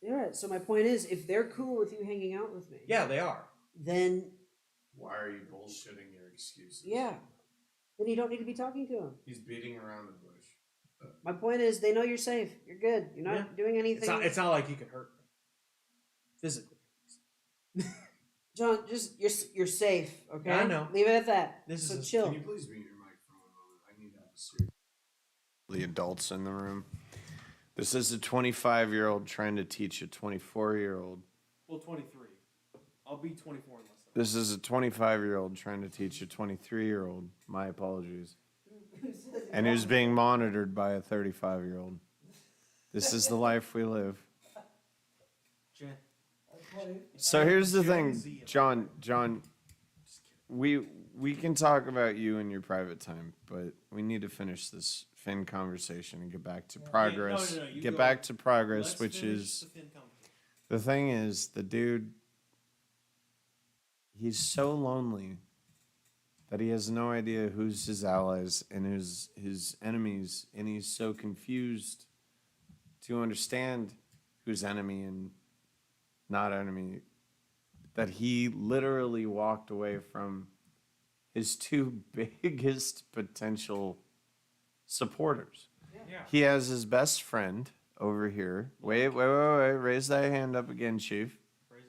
Yeah. So my point is, if they're cool with you hanging out with me, Yeah, they are. then Why are you bullshitting your excuses? yeah, Then you don't need to be talking to him. He's beating around the bush. My point is, they know you're safe. You're good. You're not doing anything. It's not like you can hurt me physically. John, just you're safe. Okay. I know. Leave it at that. This so is chill. Can you please mute your mic for 1 moment? I need to have a serious. The adults in the room. This is a 25-year-old trying to teach a 24-year-old. Well, 23. I'll be 24 in less than. This is a 25-year-old trying to teach a 23-year-old. My apologies. And who's being monitored by a 35-year-old. This is the life we live. Jen. So here's the thing, John, we can talk about you in your private time, but we need to finish this Finn conversation and get back to progress. No, you Get go. back to progress, Let's which finish is the Finn conversation. the thing is the dude. He's so lonely that he has no idea who's his allies and who's his enemies, and he's so confused to understand who's enemy and not enemy that he literally walked away from his two biggest potential supporters. Yeah. He has his best friend over here. Wait. Raise that hand up again, Chief.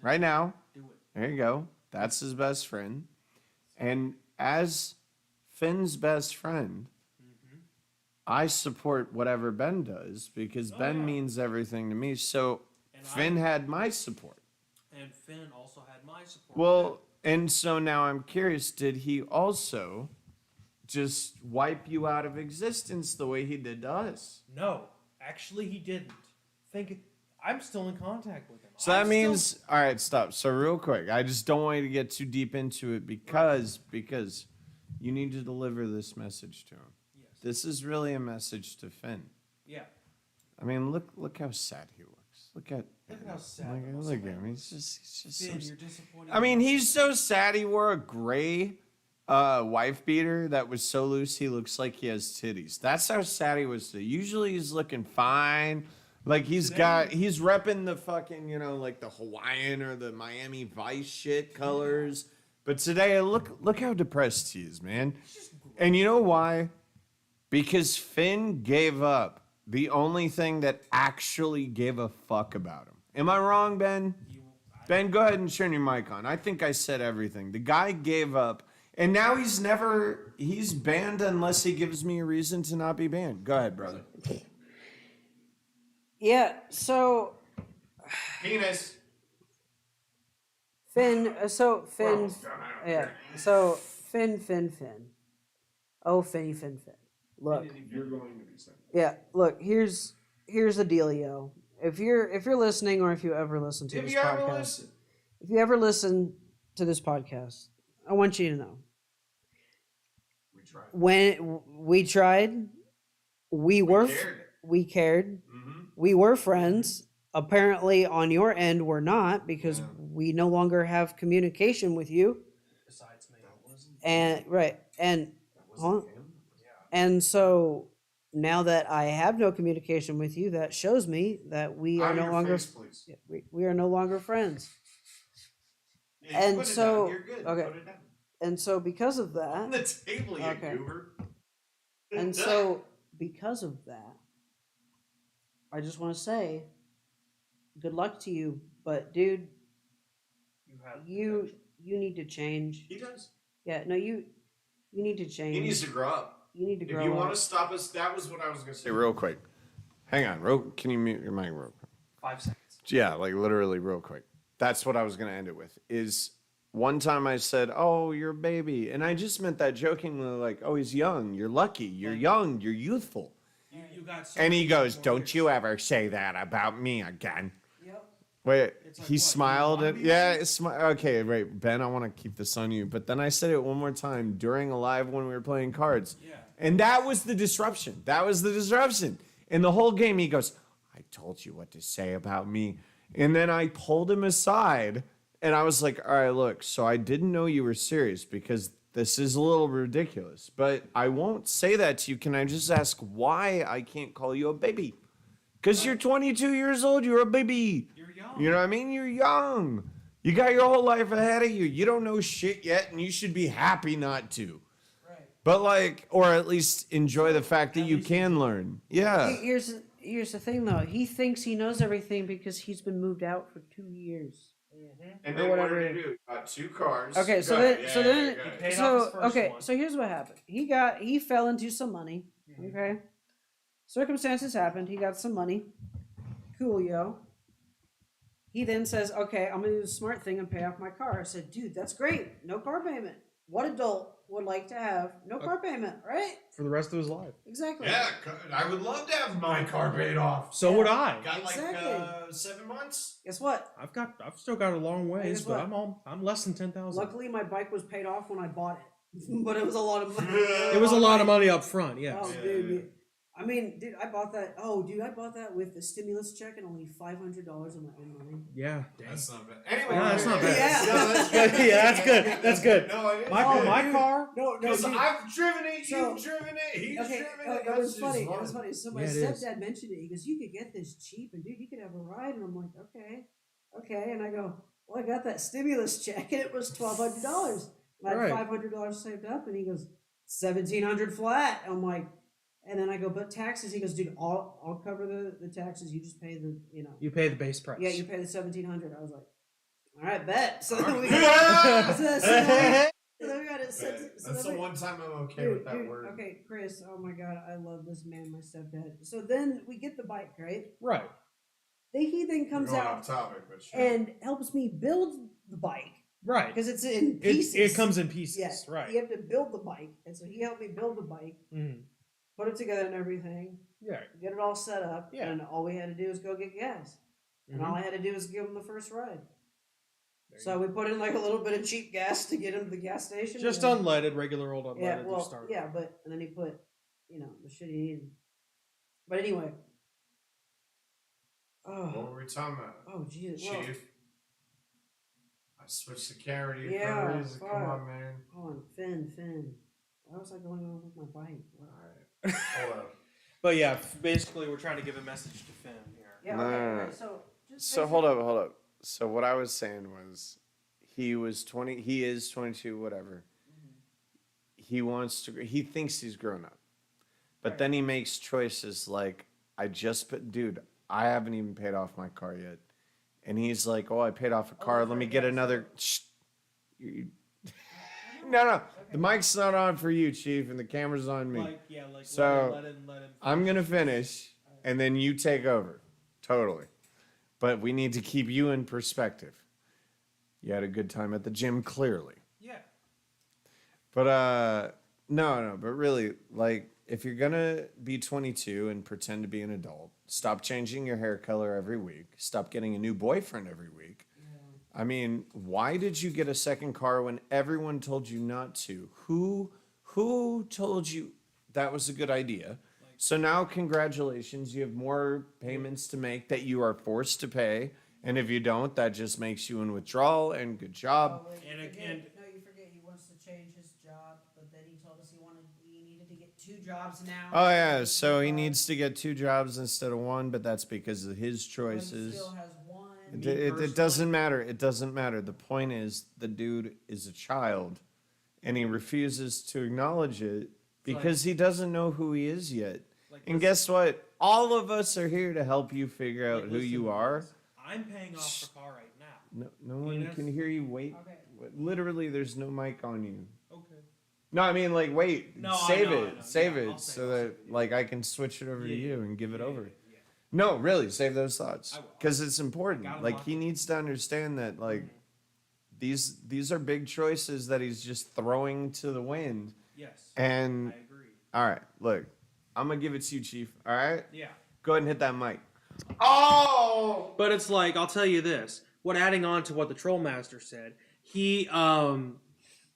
Right now. Do it. There you go. That's his best friend. And as Finn's best friend, I support whatever Ben does because Ben means everything to me. So And Finn had my support. And Finn also had my support. Well, and so now I'm curious, did he also just wipe you out of existence the way he did to us? No, actually, he didn't. I'm still in contact with him. So that means, all right, stop. So real quick, I just don't want you to get too deep into it because you need to deliver this message to him. Yes. This is really a message to Finn. Yeah. I mean, look how sad he looks. Look at how sad the Look at muscle him. He's just Finn, so you're disappointing. I mean, he's so sad he wore a gray wife beater that was so loose he looks like he has titties. That's how sad he was today. Usually he's looking fine. Like he's repping the fucking, like the Hawaiian or the Miami Vice shit colors. But today, look how depressed he is, man. And you know why? Because Finn gave up the only thing that actually gave a fuck about him. Am I wrong, Ben? Ben, go ahead and turn your mic on. I think I said everything. The guy gave up, and now he's banned unless he gives me a reason to not be banned. Go ahead, brother. Yeah. So Penis. Finn. Yeah. So Finn. Oh, Finn. Look. You're going to be sent. Yeah. Look. Here's the dealio. If you're listening, or if you ever listen to this podcast, if you ever listen to this podcast, I want you to know. We tried. When we tried, we cared. Mm-hmm. We were friends. Apparently, on your end, we're not because we no longer have communication with you. Besides me, and so now that I have no communication with you, that shows me that we are no longer we are no longer friends. And so okay, and so because of that, on the table, you goober. And so because of that, I just want to say, good luck to you. But dude, you need to change. He does. Yeah, no, you need to change. He needs to grow up. You need to grow If you up. want to stop us, that was what I was going to say. Real quick. Hang on. Can you mute your mic real quick? 5 seconds. Yeah, like literally real quick. That's what I was going to end it with. Is one time I said, oh, you're a baby. And I just meant that jokingly, like, oh, he's young. You're lucky. You're young. You're youthful. You got so And he many goes, more don't years. you ever say that about me again. Yep. Wait, It's like he what, smiled you at, wanna be yeah, like? okay, wait, Ben, I want to keep this on you. But then I said it one more time during a live when we were playing cards. Yeah. And that was the disruption. In the whole game, he goes, I told you what to say about me. And then I pulled him aside and I was like, all right, look, so I didn't know you were serious because this is a little ridiculous, but I won't say that to you. Can I just ask why I can't call you a baby? Because you're 22 years old, you're a baby. You're young. You know what I mean? You're young. You got your whole life ahead of you. You don't know shit yet, and you should be happy not to. Right. But like, or at least enjoy the fact that At you least can learn. Yeah. Here's the thing though. He thinks he knows everything because he's been moved out for 2 years. And Or then whatever. what did he do? Got 2 cars. Okay, so Go then, ahead. so Yeah, then, yeah, go ahead. paid off so his first okay, one. so here's what happened. He fell into some money. Okay, circumstances happened. He got some money. Coolio. He then says, "Okay, I'm gonna do the smart thing and pay off my car." I said, "Dude, that's great. No car payment. What adult would like to have no car payment, right? For the rest of his life. Exactly. Yeah, I would love to have my car paid off. So would I. Got Exactly. like 7 months. Guess what? I've still got a long ways, guess but what? I'm less than 10,000. Luckily, my bike was paid off when I bought it, but it was a lot of money. It was a lot of money up front, yes. Oh, dude. I mean, dude, I bought that. Oh, dude, I bought that with the stimulus check and only $500 of my own money. Yeah. That's not bad. Anyway, No, that's not bad. Yeah. No, that's good. Yeah, that's good. That's good. No, it is My good. car. No, Because dude. I've driven it, So- you've driven it, he's Okay, driven it. it was That's funny. just It was fun. funny. So my Yeah, it is. stepdad mentioned it. He goes, "You could get this cheap, and dude, you could have a ride." And I'm like, "Okay." And I go, "Well, I got that stimulus check, and it was $1,200. I had Right. $500 saved up." And he goes, "1,700 flat." I'm like, and then I go, "But taxes?" He goes, "Dude, I'll cover the taxes. You just pay the You pay the base price. Yeah, you pay the 1,700. I was like, "All right, bet." So then we Yeah. so then we got it set. So That's then the we- one time I'm okay with that word. Okay, Chris. Oh my God, I love this man, my stepdad. So then we get the bike, right? Right. He then We're comes going out off topic, but sure. and helps me build the bike Right. because it's in pieces. It comes in pieces. Yeah, Right. You have to build the bike, and so he helped me build the bike, Mhm. put it together and everything, Yeah. get it all set up, Yeah. and all we had to do was go get gas, and all Mhm. I had to do was give him the first ride. There So we put in like a little bit of cheap gas to get him to the gas station. Just and then- unleaded, regular old unleaded Yeah, to well, start. yeah, but and then he put, the shit he needed. But anyway. What Oh, were we talking about? oh, Jesus. Well, Chief. I switched the camera to you Yeah, for a reason. Come fuck. on, man. hold on, Finn. Why was I going on with my bike? What? Alright. Hold up. But yeah, basically, we're trying to give a message to Finn here. Yeah, No, okay, no, no. right, so just So hold up. So what I was saying was, he was 20. He is 22. Whatever. He wants to. He thinks he's grown up, but Right. then he makes choices like, dude, I haven't even paid off my car yet, and he's like, oh, I paid off a car. that's Let me right, get yeah, another. Shh. No. The mic's not on for you, Chief, and the camera's on me. Like So, let him I'm gonna finish, and then you take over. Totally. But we need to keep you in perspective. You had a good time at the gym, clearly. Yeah. But no, but really, like, if you're gonna be 22 and pretend to be an adult, stop changing your hair color every week. Stop getting a new boyfriend every week. I mean, why did you get a second car when everyone told you not to? Who told you that was a good idea? So now, congratulations, you have more payments to make that you are forced to pay. And if you don't, that just makes you in withdrawal, and good job. And no, again- you forget he wants to change his job, but then he told us he needed to get 2 jobs now. Oh, yeah, so he needs to get 2 jobs instead of 1, but that's because of his But he choices. still has 1. It doesn't matter. It doesn't matter. The point is, the dude is a child, and he refuses to acknowledge it because he doesn't know who he is yet. And guess what? All of us are here to help you figure out who you are. I'm paying off the car right now. No one Yes. can hear you. Wait. Okay. Literally, there's no mic on you. Okay. No, I mean, like, wait. No, I save know, it. I know. Save Yeah, it I'll save so it, that, like, I can switch it over to Yeah, you and give it over. Yeah. No, really, save those thoughts I will. because it's important. Got 'em Like, locked he in. needs to understand that, like, these are big choices that he's just throwing to the wind. Yes. And I agree. all right, look, I'm gonna give it to you, Chief. All right, Yeah. go ahead and hit that mic. Oh, But it's like, I'll tell you this. What adding on to what the Troll Master said,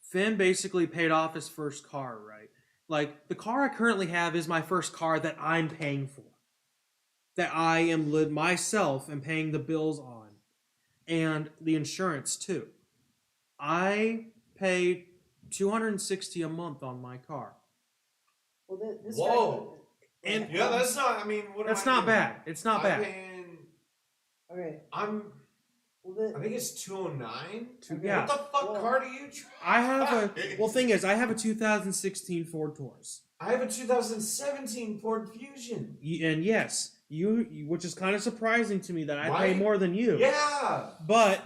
Finn basically paid off his first car, right? Like, the car I currently have is my first car that I'm paying for. That I am myself and paying the bills on. And the insurance too. I pay $260 a month on my car. Well, this Whoa. guy, And- yeah, that's not. I mean, what? That's am I not doing? bad. It's not I'm bad. paying- okay. I'm Well, I think it's 209. Yeah. What the fuck Well, car do you drive? I have thing is, I have a 2016 Ford Taurus. I have a 2017 Ford Fusion. And yes, you which is kind of surprising to me that I pay Right? more than you. Yeah. But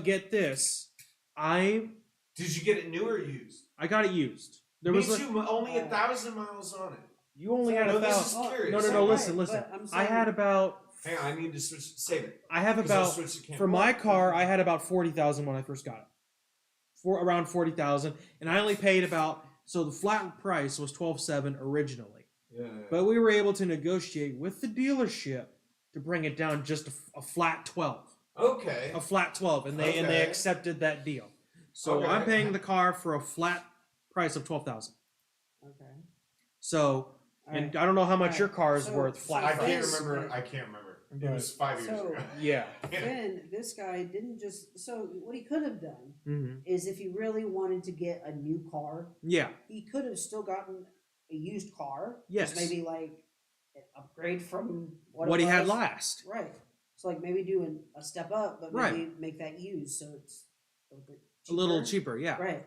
get this, Did you get it new or used? I got it used. There Me was too. Only 1,000 miles on it. you only had No, a this thousand. is curious. No, Right, listen. but I'm I had saying- about. Hang on, I need to switch. Save it. I have 'Cause I'll about switch the camera. for my car. I had about 40,000 when I first got it. Around 40,000, and I only paid about. So the flat price was 12,700 originally, Yeah. but we were able to negotiate with the dealership to bring it down just a flat 12. Okay. A flat 12, and they Okay. accepted that deal. So Okay. I'm paying the car for a flat price of 12,000. Okay. So, All and right. I don't know how much Alright, your car is so- worth so flat. I price. can't This- remember. I can't remember. It Right. was 5 years So- ago. Yeah. Then this guy didn't just. So what he could have done Mm-hmm. is, if he really wanted to get a new car, Yeah. he could have still gotten a used car. Yes. Just maybe like an upgrade from What it he had was. last. Right. So like maybe do a step up, but Right. maybe make that used so it's a little bit A little cheaper. Yeah. Right.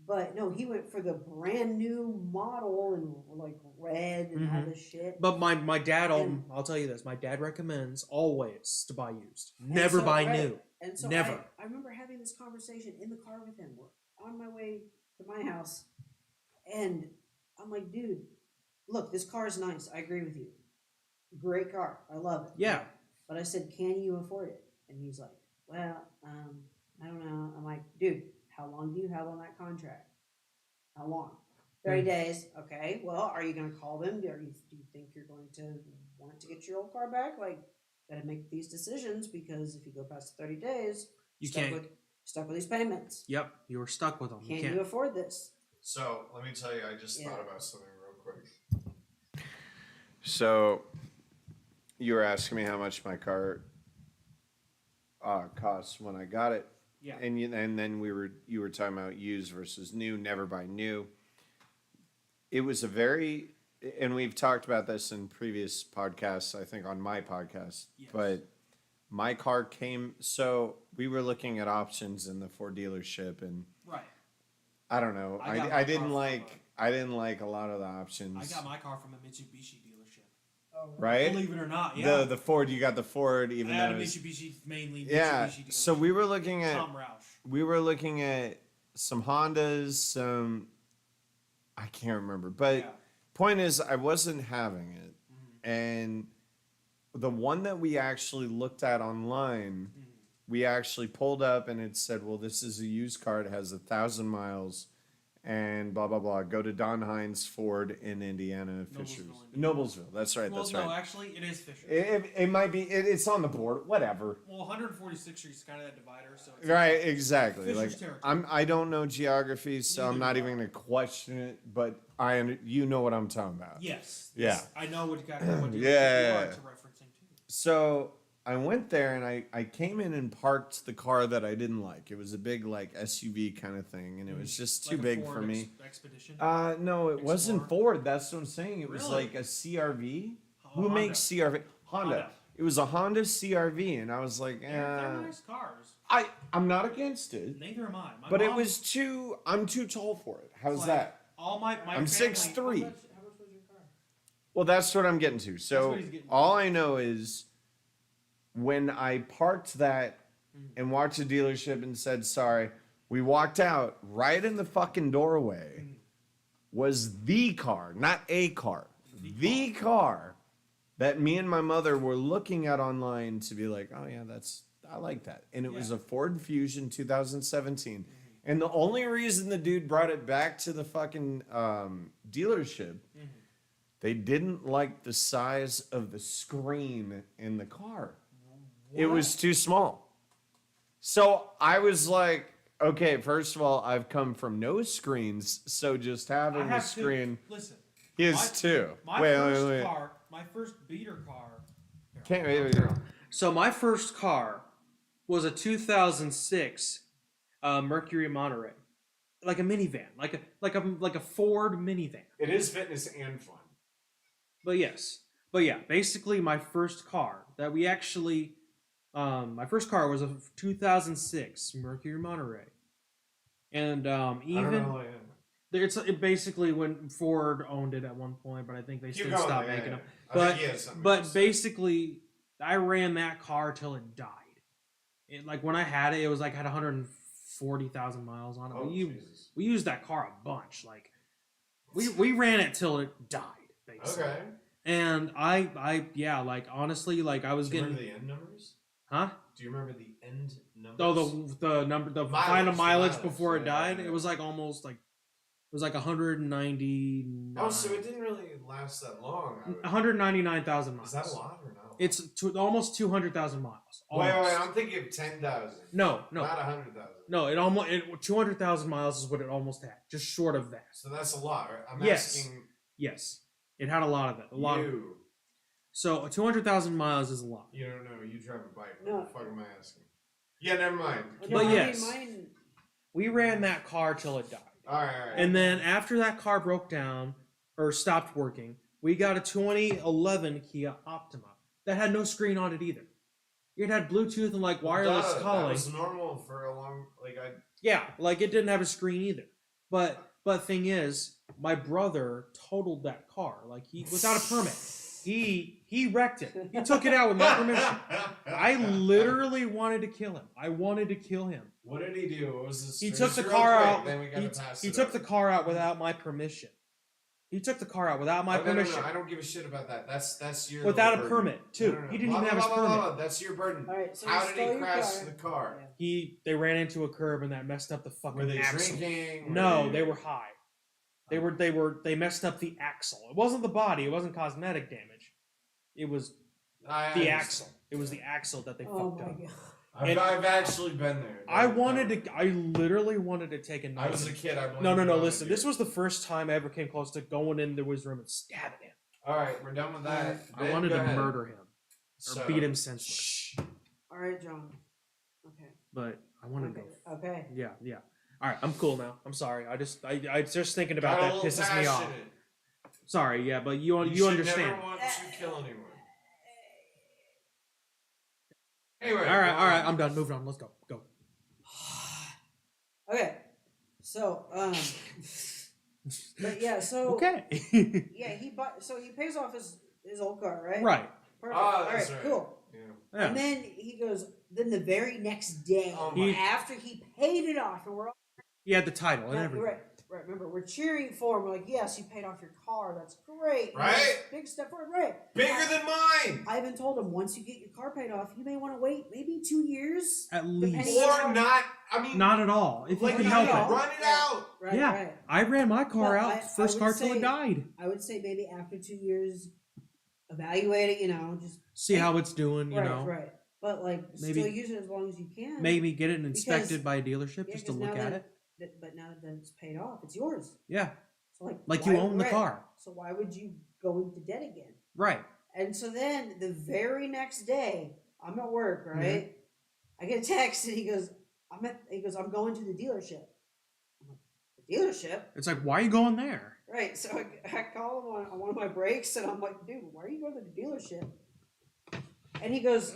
But no, he went for the brand new model and like red and all Mhm. this shit. But my dad, And- I'll tell you this: my dad recommends always to buy used, And never so- buy right. new. And so Never. I remember having this conversation in the car with him. We're on my way to my house, and I'm like, dude, look, this car is nice. I agree with you. Great car. I love it. Yeah. But I said, can you afford it? And he's like, well, I don't know. I'm like, dude, how long do you have on that contract? How long? 30 days. Okay. Well, are you going to call them? Do you think you're going to want to get your old car back? Like, got to make these decisions, because if you go past 30 days, You stuck can't. with these payments. Yep, you were stuck with them. Can You you can't. afford this? So let me tell you, I just Yeah. thought about something real quick. So you were asking me how much my car cost when I got it. Yeah. And then you were talking about used versus new, never buy new. It was and we've talked about this in previous podcasts, I think on my podcast, Yes. but my car so we were looking at options in the Ford dealership, and Right. I don't know, I got my I car didn't from like a lot of the options. I got my car from a Mitsubishi dealership. Oh, right? Believe it or not, yeah. The Ford, you got the Ford, even I had though a it was- Mitsubishi, mainly Mitsubishi yeah. dealership. So we were looking at Tom Roush. some Hondas, some I can't remember, but Yeah. point is, I wasn't having it, Mhm. and the one that we actually looked at online, Mhm. we actually pulled up and it said, "Well, this is a used car. It has 1,000 miles." And blah blah blah. Go to Don Hines Ford in Indiana, Fishers, Indiana. Noblesville. That's right. Well, That's no, right. actually, it is Fisher. It might be. It's on the board. Whatever. Well, 146th Street is kind of that divider, so it's Right. Exactly. Fisher's Like territory. I don't know geography, so I'm Neither not do even I. gonna question it. But you know what I'm talking about. Yes. Yeah. Yes, I know what kind of what you Yeah. are referencing to. So I went there and I came in and parked the car that I didn't like. It was a big like SUV kind of thing, and it was just too Like a big Ford for me. Expedition. No, it wasn't Explorer? Ford. That's what I'm saying. It was Really? like a CRV. Oh, Who Honda. makes CRV? Honda. Honda. It was a Honda CRV, and I was like, They're nice cars. I'm not against it, Neither am I. My but it mom- was too. I'm too tall for it. How's like, that? All my I'm family- 6'3". How much was your car? Well, that's what I'm getting to. So what he's getting to. all I know is when I parked that and walked to the dealership and said sorry, we walked out. Right in the fucking doorway was the car, not a car, the car that me and my mother were looking at online to be like, oh yeah, I like that. And it was Yeah. a Ford Fusion 2017. And the only reason the dude brought it back to the fucking dealership, they didn't like the size of the screen in the car. It was too small. So I was like, okay, first of all, I've come from no screens, so just having I a have screen two. Listen. is two. My Wait, first wait, wait. car, my first beater car. Can't wait. So my first car was a 2006 Mercury Monterey, like a minivan, like a Ford minivan. It is fitness and fun. But yeah, basically my first car that we actually My first car was a 2006 Mercury Monterey, and even it basically when Ford owned it at one point, but I think they Keep still going, stopped yeah, making yeah. them. I But think he has something to but say. basically, I ran that car till it died. Like when I had it, it was like had 140,000 miles on it. Oh, Jesus. We used that car a bunch. Like we ran it till it died, basically. Okay. And yeah, like honestly, like I was Do you getting, remember the end numbers? huh? Do you remember the end numbers? Oh, the number, the Mileage, final the mileage mileage, before it yeah, died. yeah. It was like almost like it was like 199. Oh, so it didn't really last that long. 199,000 miles. Is that a lot or not? It's almost 200,000 miles. Wait, Almost. I'm thinking of 10,000. No. Not 100,000. No, 200,000 miles is what it almost had, just short of that. So that's a lot, right? I'm Yes. asking Yes, it had a lot of it. A lot. you. So 200,000 miles is a lot. You don't know. You drive a bike. No. What the fuck am I asking? Yeah, never mind. But I yes. mean, mine, We ran that car till it died. All right. And then after that car broke down or stopped working, we got a 2011 Kia Optima that had no screen on it either. It had Bluetooth and like wireless calling. That was normal for a long. Yeah, like it didn't have a screen either. But thing is, my brother totaled that car like he without a permit. He wrecked it. He took it out with my permission. I literally wanted to kill him. I wanted to kill him. What did he do? What was this? He took the car out. Then we got to pass He it took over. the car out without my permission. He took the car out without my permission. No, I don't give a shit about that. That's your Without a burden. permit, too. No. He didn't even have his permit. That's your burden. all right, so How you did stole he your crash car. the car? Yeah. They ran into a curb and that messed up the fucking Were they axle. drinking? No, they were high. They messed up the axle. It wasn't the body. It wasn't cosmetic damage. It was the axle. It was the axle that they Oh fucked my up. god. I've actually been there. I literally wanted to take a knife. I was a kid. I No. Listen, this was the first time I ever came close to going into his room and stabbing him. All right, we're done with that. I wanted to murder him or beat him senseless. Shh. All right, John. Okay. But I wanted to Okay. go. Okay. Yeah. All right, I'm cool now. I'm sorry. I just thinking about Got a that little pisses me off. passionate. Sorry, yeah, but you should understand. never want to kill anyone. Anyway. All right, I'm done. Moving on. Let's go. Go. Okay. So, but yeah, so Okay. yeah, he pays off his old car, right? Right. Perfect. Ah, All that's right, right. cool. Yeah. Yeah. And then he goes. Then the very next day, Oh my- after he paid it off, and we're all He had the title and everything. right. Remember, we're cheering for him. We're like, yes, you paid off your car. That's great. Right? Big step forward. Right. Bigger than mine. I even told him once you get your car paid off, you may want to wait maybe 2 years. At Depending least. on- Or not. I mean, Not at all. If you like can you help know, it. run it out. Right. Yeah. Right. I ran my car Well, out I first would car till say- it died. I would say maybe after 2 years, evaluate it. Just See how it's doing, you right, know. right. But like, Maybe- still use it as long as you can. Maybe get it inspected Because- by a dealership Yeah, just to 'cause look now at that- it. But now that it's paid off, it's yours. Yeah. So Like you own the right. car. So why would you go into debt again? Right. And so then the very next day, I'm at work, Mm-hmm. right? I get a text and he goes, I'm going to the dealership. I'm like, the dealership? It's like, why are you going there? Right. So I call him on one of my breaks and I'm like, dude, why are you going to the dealership? And he goes,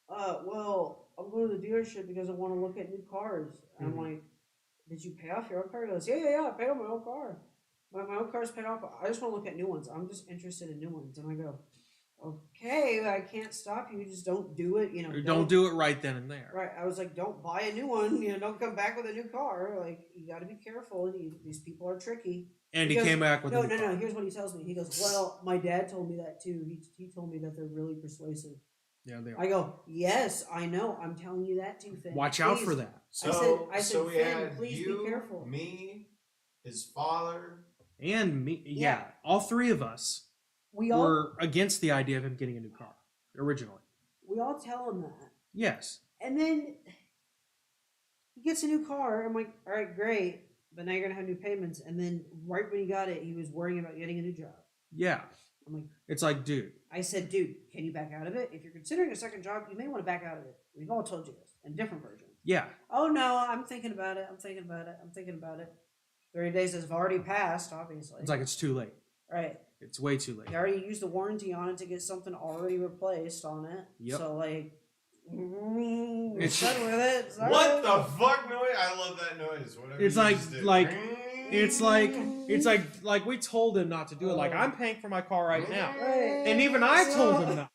well, I'm going to the dealership because I want to look at new cars. And Mhm. I'm like, did you pay off your own car? He goes, yeah, I paid off my own car. My own car's paid off. I just want to look at new ones. I'm just interested in new ones. And I go, okay, I can't stop you. Just don't do it. Or don't do it right then and there. Right. I was like, don't buy a new one. Don't come back with a new car. Like, you got to be careful. These people are tricky. And Because- he came back with No. a new car. Here's what he tells me. He goes, well, my dad told me that too. He told me that they're really persuasive. Yeah, they are. I go, yes, I know. I'm telling you that too, Finn. Watch out Please." for that. So, I said, so we Finn, had please be you, careful. me, his father. And me, yeah, Yeah. all three of us We all were against the idea of him getting a new car originally. tell him that. Yes. And then he gets a new car. I'm like, all right, great. But now you're going to have new payments. And then right when he got it, he was worrying about getting a new job. Yeah. I'm like, It's like, dude, I said, dude, can you back out of it? If you're considering a second job, you may want to back out of it. We've all told you this in different versions. yeah. Oh, no, I'm thinking about it. I'm thinking about it. 30 days has already passed, obviously. It's like it's too late. Right. It's way too late. You already used the warranty on it to get something already replaced on it. Yep. So like, It's- done with it. Sorry. What the fuck noise? I love that noise. Whatever. It's you like- just did. like- It's like we told him not to do it. Like I'm paying for my car right now, Right. and even I told him not.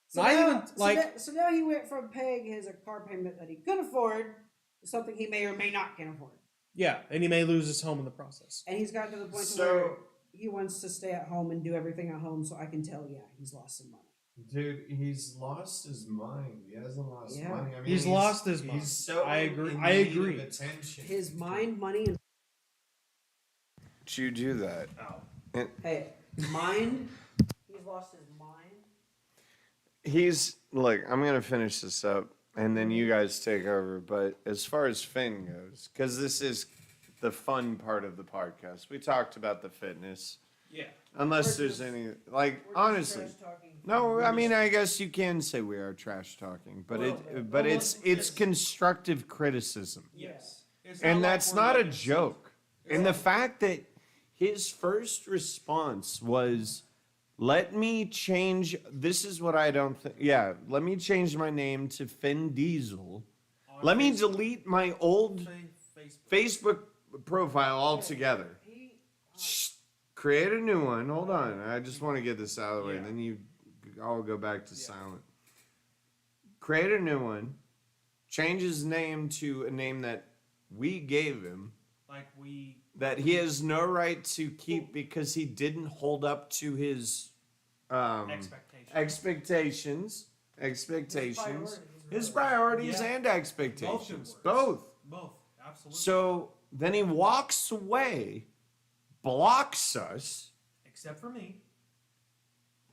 So Not now, even, like- so now he went from paying his car payment that he could afford to something he may or may not can afford, Yeah, and he may lose his home in the process. and he's gotten to the point to So- where he wants to stay at home and do everything at home. So I can tell, yeah, he's lost some money. Dude, he's lost his mind. He hasn't lost Yeah. money. I mean, He's lost his mind. He's so I agree. in I need agree. Of attention. His mind, money, and Did you do that? Oh. hey, mind. He's lost his mind. Look, I'm gonna finish this up, and then you guys take over. But as far as Finn goes, because this is the fun part of the podcast, we talked about the fitness. Yeah. Unless We're there's just- any, like, We're just honestly. trash talking. No, I mean, I guess you can say we are trash talking, but Well, it's constructive criticism, Yes. It's and like that's we're not a making joke. And the fact that his first response was, "Let me change. This is what I don't think. Yeah, let me change my name to Finn Diesel. on Let me Facebook- delete my old Facebook. Facebook profile altogether. He, Shh, create a new one. Hold on. I just want to get this out of the way. Yeah. And then you all go back to silent. Create a new one. Change his name to a name that we gave him, Like we. that he has no right to keep because he didn't hold up to his Expectations. expectations, his priorities Yeah. and Both expectations. good Both. Both. Absolutely. So then he walks away, blocks us, Except for me.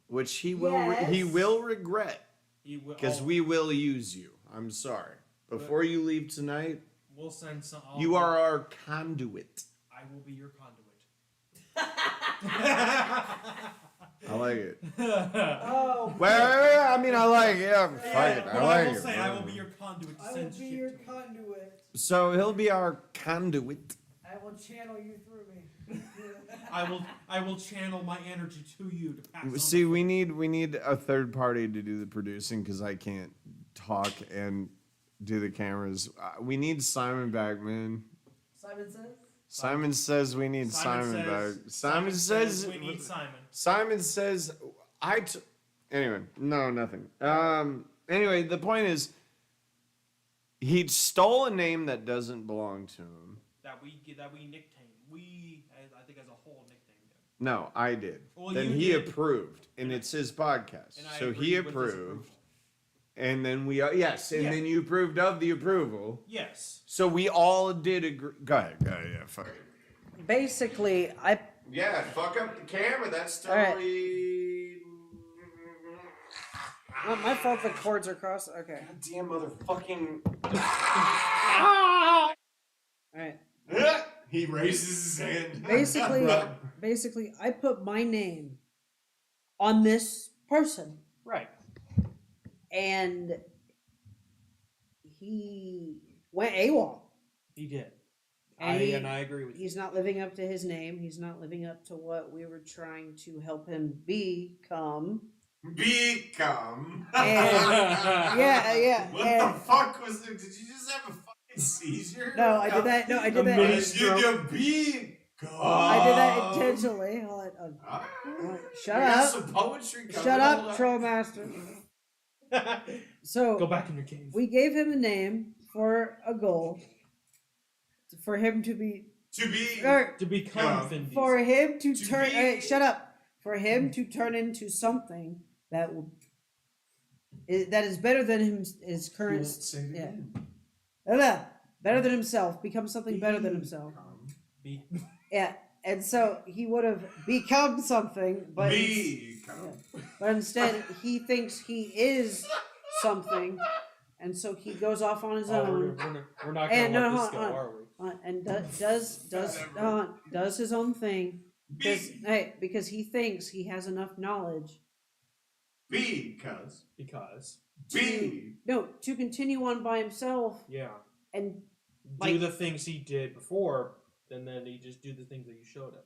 which he will he Yes. will regret He will. because we will use you. I'm sorry. Before you leave tonight, We'll send some. you are our conduit. I will be your conduit. I like it. oh, Well, I mean, I like it. Yeah, fuck it. But I like will it. say I will be your conduit to I will send be shit your to you. conduit. So he'll be our conduit. I will channel you through me. I will channel my energy to you to pass on. See, we need a third party to do the producing because I can't talk and do the cameras. We need Simon back, man. Simon says. Simon says we need Simon, back. Simon says we need Simon. Simon says anyway, no, nothing. Anyway, the point is he stole a name that doesn't belong to him. That we nicknamed. We, I think, as a whole, nicknamed him. No, I did. Well, then you he did. approved, and it's his podcast. And I So agreed he with his approved, approval. and then we yes, and Yeah. then you approved of the approval. Yes. So we all did agree. Go ahead, yeah, fuck it. Basically, I Yeah, fuck up the camera. That's All right. totally. my fault. The cords are crossed. Okay. Damn motherfucking. All right. He raises his hand. Basically, I put my name on this person, Right. and he went AWOL. He did. And I agree with you. He's not living up to his name. He's not living up to what we were trying to help him become. Become. Yeah. What and- the fuck was it? Did you just have a fucking seizure? No, I did that. No, I did that. mini Did stroke. you become? I did that intentionally. Hold on. Alright. Shut We got up. some poetry coming. Shut Hold up, on. Troll Master. So Go back in your cave. we gave him a name for a goal, for him to be, To be. or To become Yeah. Vin Diesel. for him to To turn. be- Hey, shut up. For him to turn into something that will. That is better than his You current. won't say it Yeah. again. Better than himself. Become something better than himself. Be- Yeah. And so he would have become something, but Become. but instead he thinks he is something, and so he goes off on his Oh, own we're not And gonna no, let this hold on. go, are we? and does his own thing because he thinks he has enough knowledge Because. to continue on by himself Yeah. and Do Like- the things he did before, and then he just do the things that you showed him.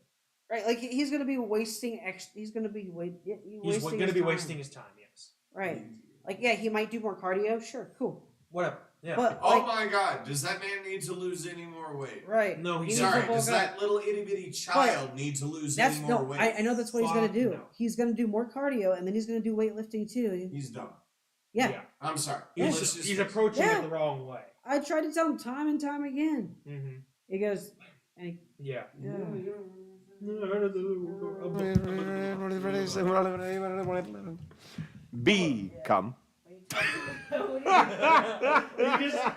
Right, like he's gonna be wasting He's gonna be He's going to be wasting his time. Yes. Right. Like yeah, he might do more cardio. Sure, cool. Whatever. Yeah. But Oh like, my God! Does that man need to lose any more weight? right. No, he he's needs to Sorry, bulk does up. that little itty bitty child need to lose That's any more no. weight? I know that's what he's gonna Fuck do. no. He's gonna do more cardio, and then he's gonna do weightlifting too. He's dumb. Yeah. I'm sorry. He's approaching Yeah. it the wrong way. I tried to tell him time and time again. Mm-hmm. He goes, and he, Yeah. yeah. B come.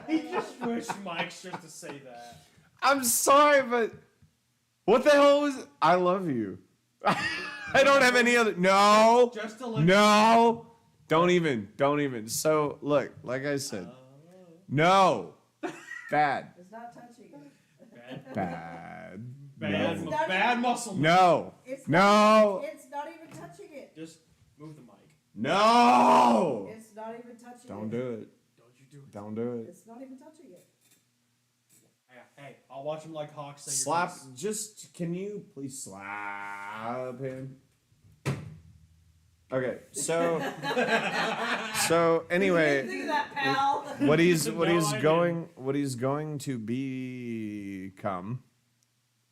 he just switched mics just to say that. I'm sorry, but what the hell was? I love you. I don't have any other. No. Just to let No. Don't even. So look, like I said, no. Bad. It's not touching it. Bad. bad, No. bad muscle. No. It's No. Not, it's not even touching it. Just move the mic. No. It's not even touching Don't it. do it. Don't you do it. Don't do it. It's not even touching it. Hey, I'll watch him like Hawks say your Slap. face. Just can you please slap him? Okay. So anyway. Think of that, pal. what he's No, I going to become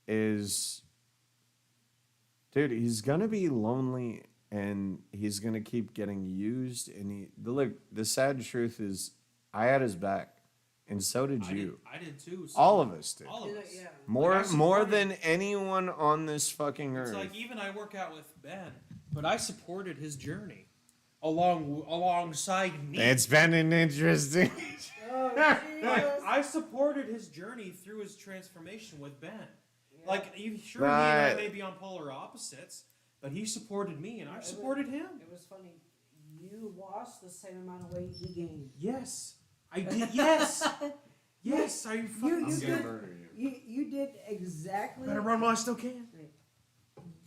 is, dude, he's gonna be lonely and he's gonna keep getting used. And the sad truth is, I had his back, and so did you. I did too. So All of us did. All of us. Yeah. More Like, I more supported- than anyone on this fucking It's earth. like even I work out with Ben, but I supported his journey alongside me. It's been an interesting. Oh, Like, Jesus. I supported his journey through his transformation with Ben. Yeah. Like, he and I Right. may be on polar opposites, but he supported me and I supported him. It was funny. You lost the same amount of weight he gained. Yes, I did. Yes, yes. I fucking you I'm did- gonna murder you. You did exactly. better run while I still can.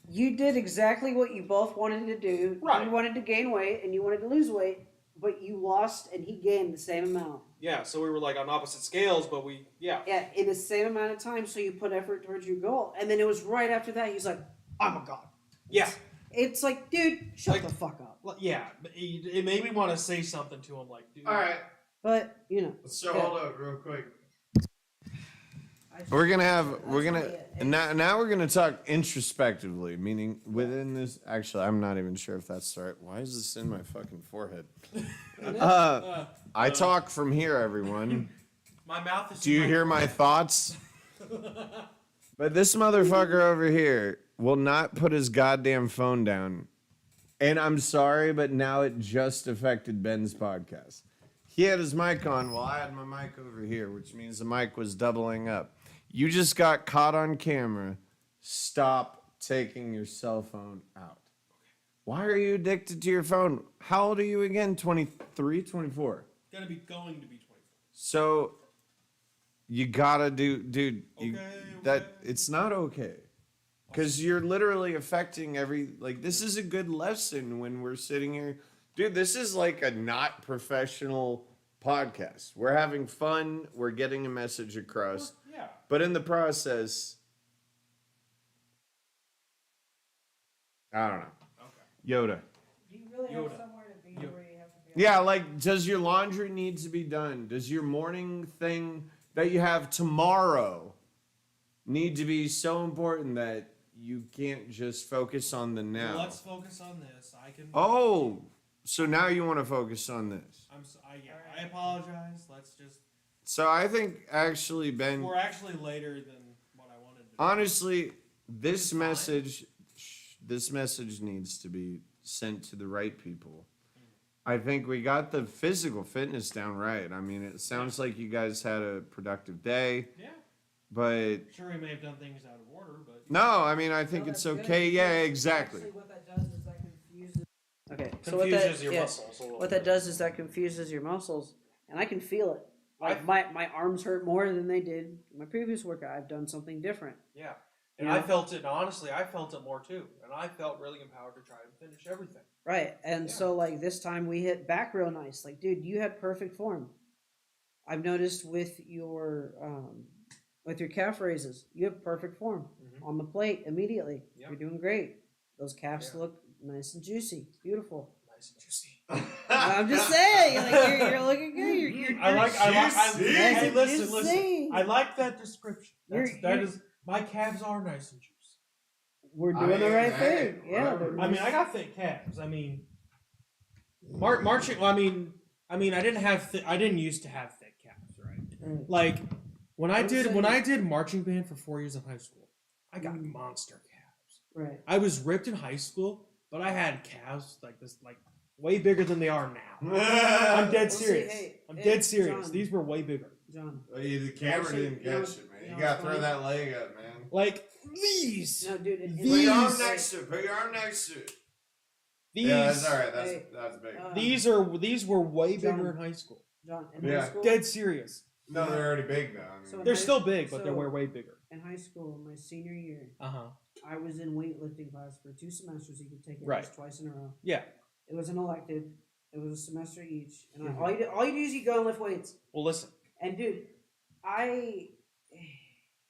You did exactly what you both wanted to do. Right. You wanted to gain weight and you wanted to lose weight, but you lost and he gained the same amount. Yeah, so we were like on opposite scales, but yeah. Yeah, in the same amount of time, so you put effort towards your goal. And then it was right after that, he's like, I'm a god. Yeah. It's like, dude, shut Like- the fuck up. Well, yeah, but it made me want to say something to him, like, dude. All right. But, you know. So Yeah. hold up, real quick. I We're gonna That's now we're gonna talk introspectively, meaning within this. Actually, I'm not even sure if that's right. Why is this in my fucking forehead? I talk from here, everyone. My mouth is. Do you hear my thoughts? But this motherfucker over here will not put his goddamn phone down. And I'm sorry, but now it just affected Ben's podcast. He had his mic on while I had my mic over here, which means the mic was doubling up. You just got caught on camera. Stop taking your cell phone out. Why are you addicted to your phone? How old are you again? 23, 24? Going to be 24. So you gotta dude. Okay. It's not okay, because you're literally affecting this is a good lesson when we're sitting here, dude. This is like a not professional podcast. We're having fun. We're getting a message across, Yeah. but in the process, I don't know. Okay. Yoda. Do you really have Yoda. somewhere to be Yoda. where you have to be? Yeah, like, does your laundry need to be done? Does your morning thing that you have tomorrow need to be so important that you can't just focus on the now? Let's focus on this. I can. Oh, so now you want to focus on this. I apologize. Let's just. So I think actually, Ben, We're actually later than what I wanted to do. honestly, this fine. message needs to be sent to the right people. I think we got the physical fitness down right. I mean, it sounds like you guys had a productive day, Yeah. but Sure, we may have done things out of order, but. no, I mean, I think No, it's that's good. okay. Yeah, exactly. Actually, what that does is that confuses. Okay, so Confuses your muscles a little What bit. that does is that confuses your muscles, and I can feel it. Like my arms hurt more than they did in my previous workout. I've done something different. Yeah. And Yeah. I felt it, and honestly, I felt it more too. And I felt really empowered to try and finish everything. Right, and Yeah. so like this time we hit back real nice. Like, dude, you had perfect form. I've noticed with your with your calf raises, you have perfect form on the plate immediately. Yep. You're doing great. Those calves Yeah. look nice and juicy, beautiful. Nice and juicy. I'm just saying, like you're looking good. You're I like. juicy. Hey, Nice listen, and listen. juicy. I like that description. That You're- is. My calves are nice and juicy. We're doing the right Hey, thing. Yeah. whatever. they're I mean, nice. I got thick calves. I mean, marching. Well, I mean, I didn't have. I didn't used to have thick calves, right? Right. Like when I I'm did saying- marching band for 4 years in high school, I got monster calves. Right. I was ripped in high school, but I had calves like this, like way bigger than they are now. I'm dead Well, see, serious. hey, I'm hey, dead serious. John. These were way bigger. John. Well, the camera Actually, didn't you know catch what's- it, man. you You know gotta what's throw funny? that leg up, man. Like these. No, dude. These- Put your arm These- next to it. Put your arm next to it. These. Yeah, that's all right. Hey, That's big. These were way John. bigger in high school. John, in Yeah. high school. Dead serious. No, they're already big though. I mean, So They're High- still big, but they so- were way bigger. In high school, my senior year, Uh huh. I was in weightlifting class for 2 semesters. You could take it Right. just twice in a row. Yeah. It was an elective. It was a semester each, and Mhm. all you do is you go and lift weights. Well, listen, And dude, I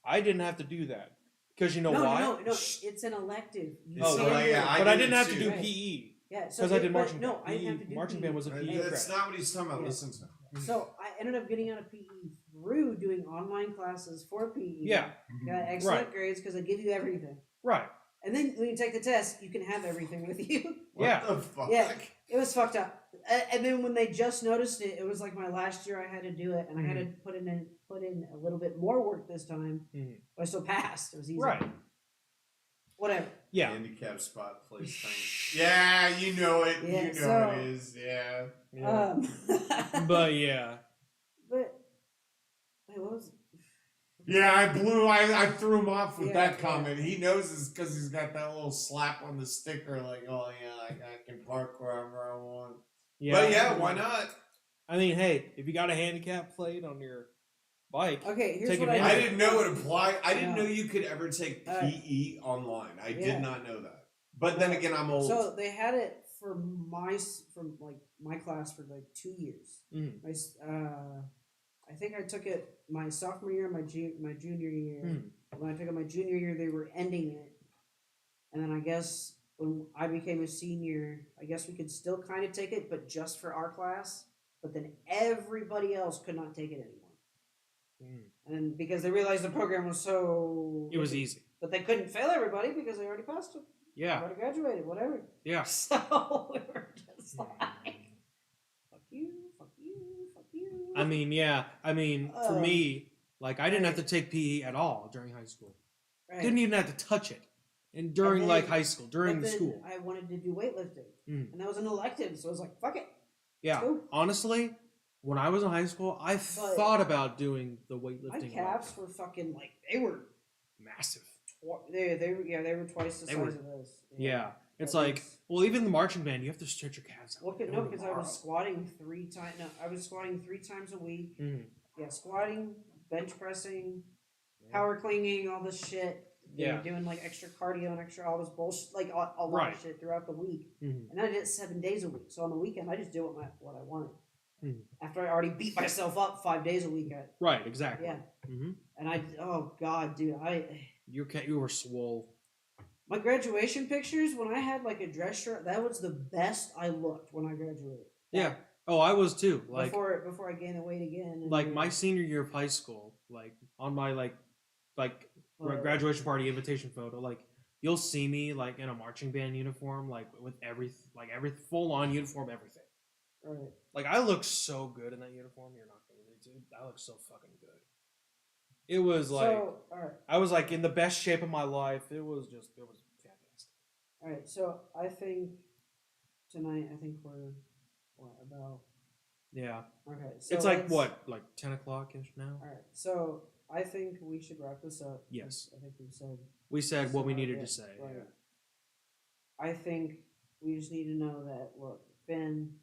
I didn't have to do that because you know no, why? no, it's an elective. You Oh, So, can't like, do yeah, it. I but I did didn't it have to too. do Right. PE Yeah, because I did but marching no, band. I didn't have to do Marching PE. band was a PE That's credit. not what he's talking about. Yeah. Listen to him. So I ended up getting out of PE through doing online classes for PE. Yeah. Got excellent Right. grades because they give you everything. Right. And then when you take the test, you can have everything with you. What Yeah. the fuck? Yeah. It was fucked up. And then when they just noticed it, it was like my last year I had to do it, and I had to put in a little bit more work this time. Mhm. But I still passed. It was easy. Right. Whatever. Yeah. Handicap spot place thing. Yeah, you know it. Yeah, you know so- it is. Yeah. Yeah. But yeah. but wait, what was? Yeah, I threw him off with Yeah, that yeah. comment. He knows it's because he's got that little slap on the sticker, like, oh yeah, I can park wherever I want. Yeah. But yeah, why not? I mean, hey, if you got a handicap plate on your bike, Okay, here's Take what advantage. I I did. didn't know it applied. I didn't No. know you could ever take PE online. I Yeah. did not know that. But then again, I'm old. So they had it for my class for like 2 years. Mhm. I think I took it my sophomore year, my junior year. Mhm. When I took it my junior year, they were ending it, and then I guess when I became a senior, I guess we could still kind of take it, but just for our class. But then everybody else could not take it anymore, Mhm. and because they realized the program was so it was easy. but they couldn't fail everybody because they already passed it. Yeah. Already graduated, whatever. Yeah. So we were just like, fuck you, fuck you, fuck you. I mean, yeah. I mean, for Um, me, like, I didn't have to take PE at all during high school. Right. Didn't even have to touch it. And during then- like high school, during But the then school. I wanted to do weightlifting, Mhm. and that was an elective, so I was like, fuck it. Yeah. Cool. Honestly, when I was in high school, I thought about doing the My weightlifting. calves were fucking like they were massive. they were twice the They size were- of this. Yeah. It's That like, was- well, even the marching band, you have to stretch your calves out. Look at no, because I was squatting 3 times. No, I was squatting 3 times a week. Mhm. Yeah, squatting, bench pressing, power cleaning, all this shit. Yeah. Doing like extra cardio and extra all this bullshit, like a lot Right. of shit throughout the week. Mhm. And then I did it 7 days a week. So on the weekend, I just did what I wanted. Mhm. After I already beat myself up 5 days a week. Right, exactly. Yeah. Mm-hmm. And oh god, dude, You were swole. my graduation pictures when I had like a dress shirt, that was the best I looked when I graduated. Yeah. Oh, I was too. Like, before I gained the weight again. And like my senior year of high school, like on my graduation party invitation photo, like you'll see me like in a marching band uniform, like with every full on uniform, everything. Right. Like I look so good in that uniform. You're not gonna believe, dude. I look so fucking good. It was like So alright. I was like in the best shape of my life. It was fantastic. Alright, so I think tonight we're about Yeah. okay. So It's like let's- what, like 10 o'clock ish now? Alright, so I think we should wrap this up. Yes. I think we've said We said what we about needed it, to say. right. Yeah. I think we just need to know that look, Finn,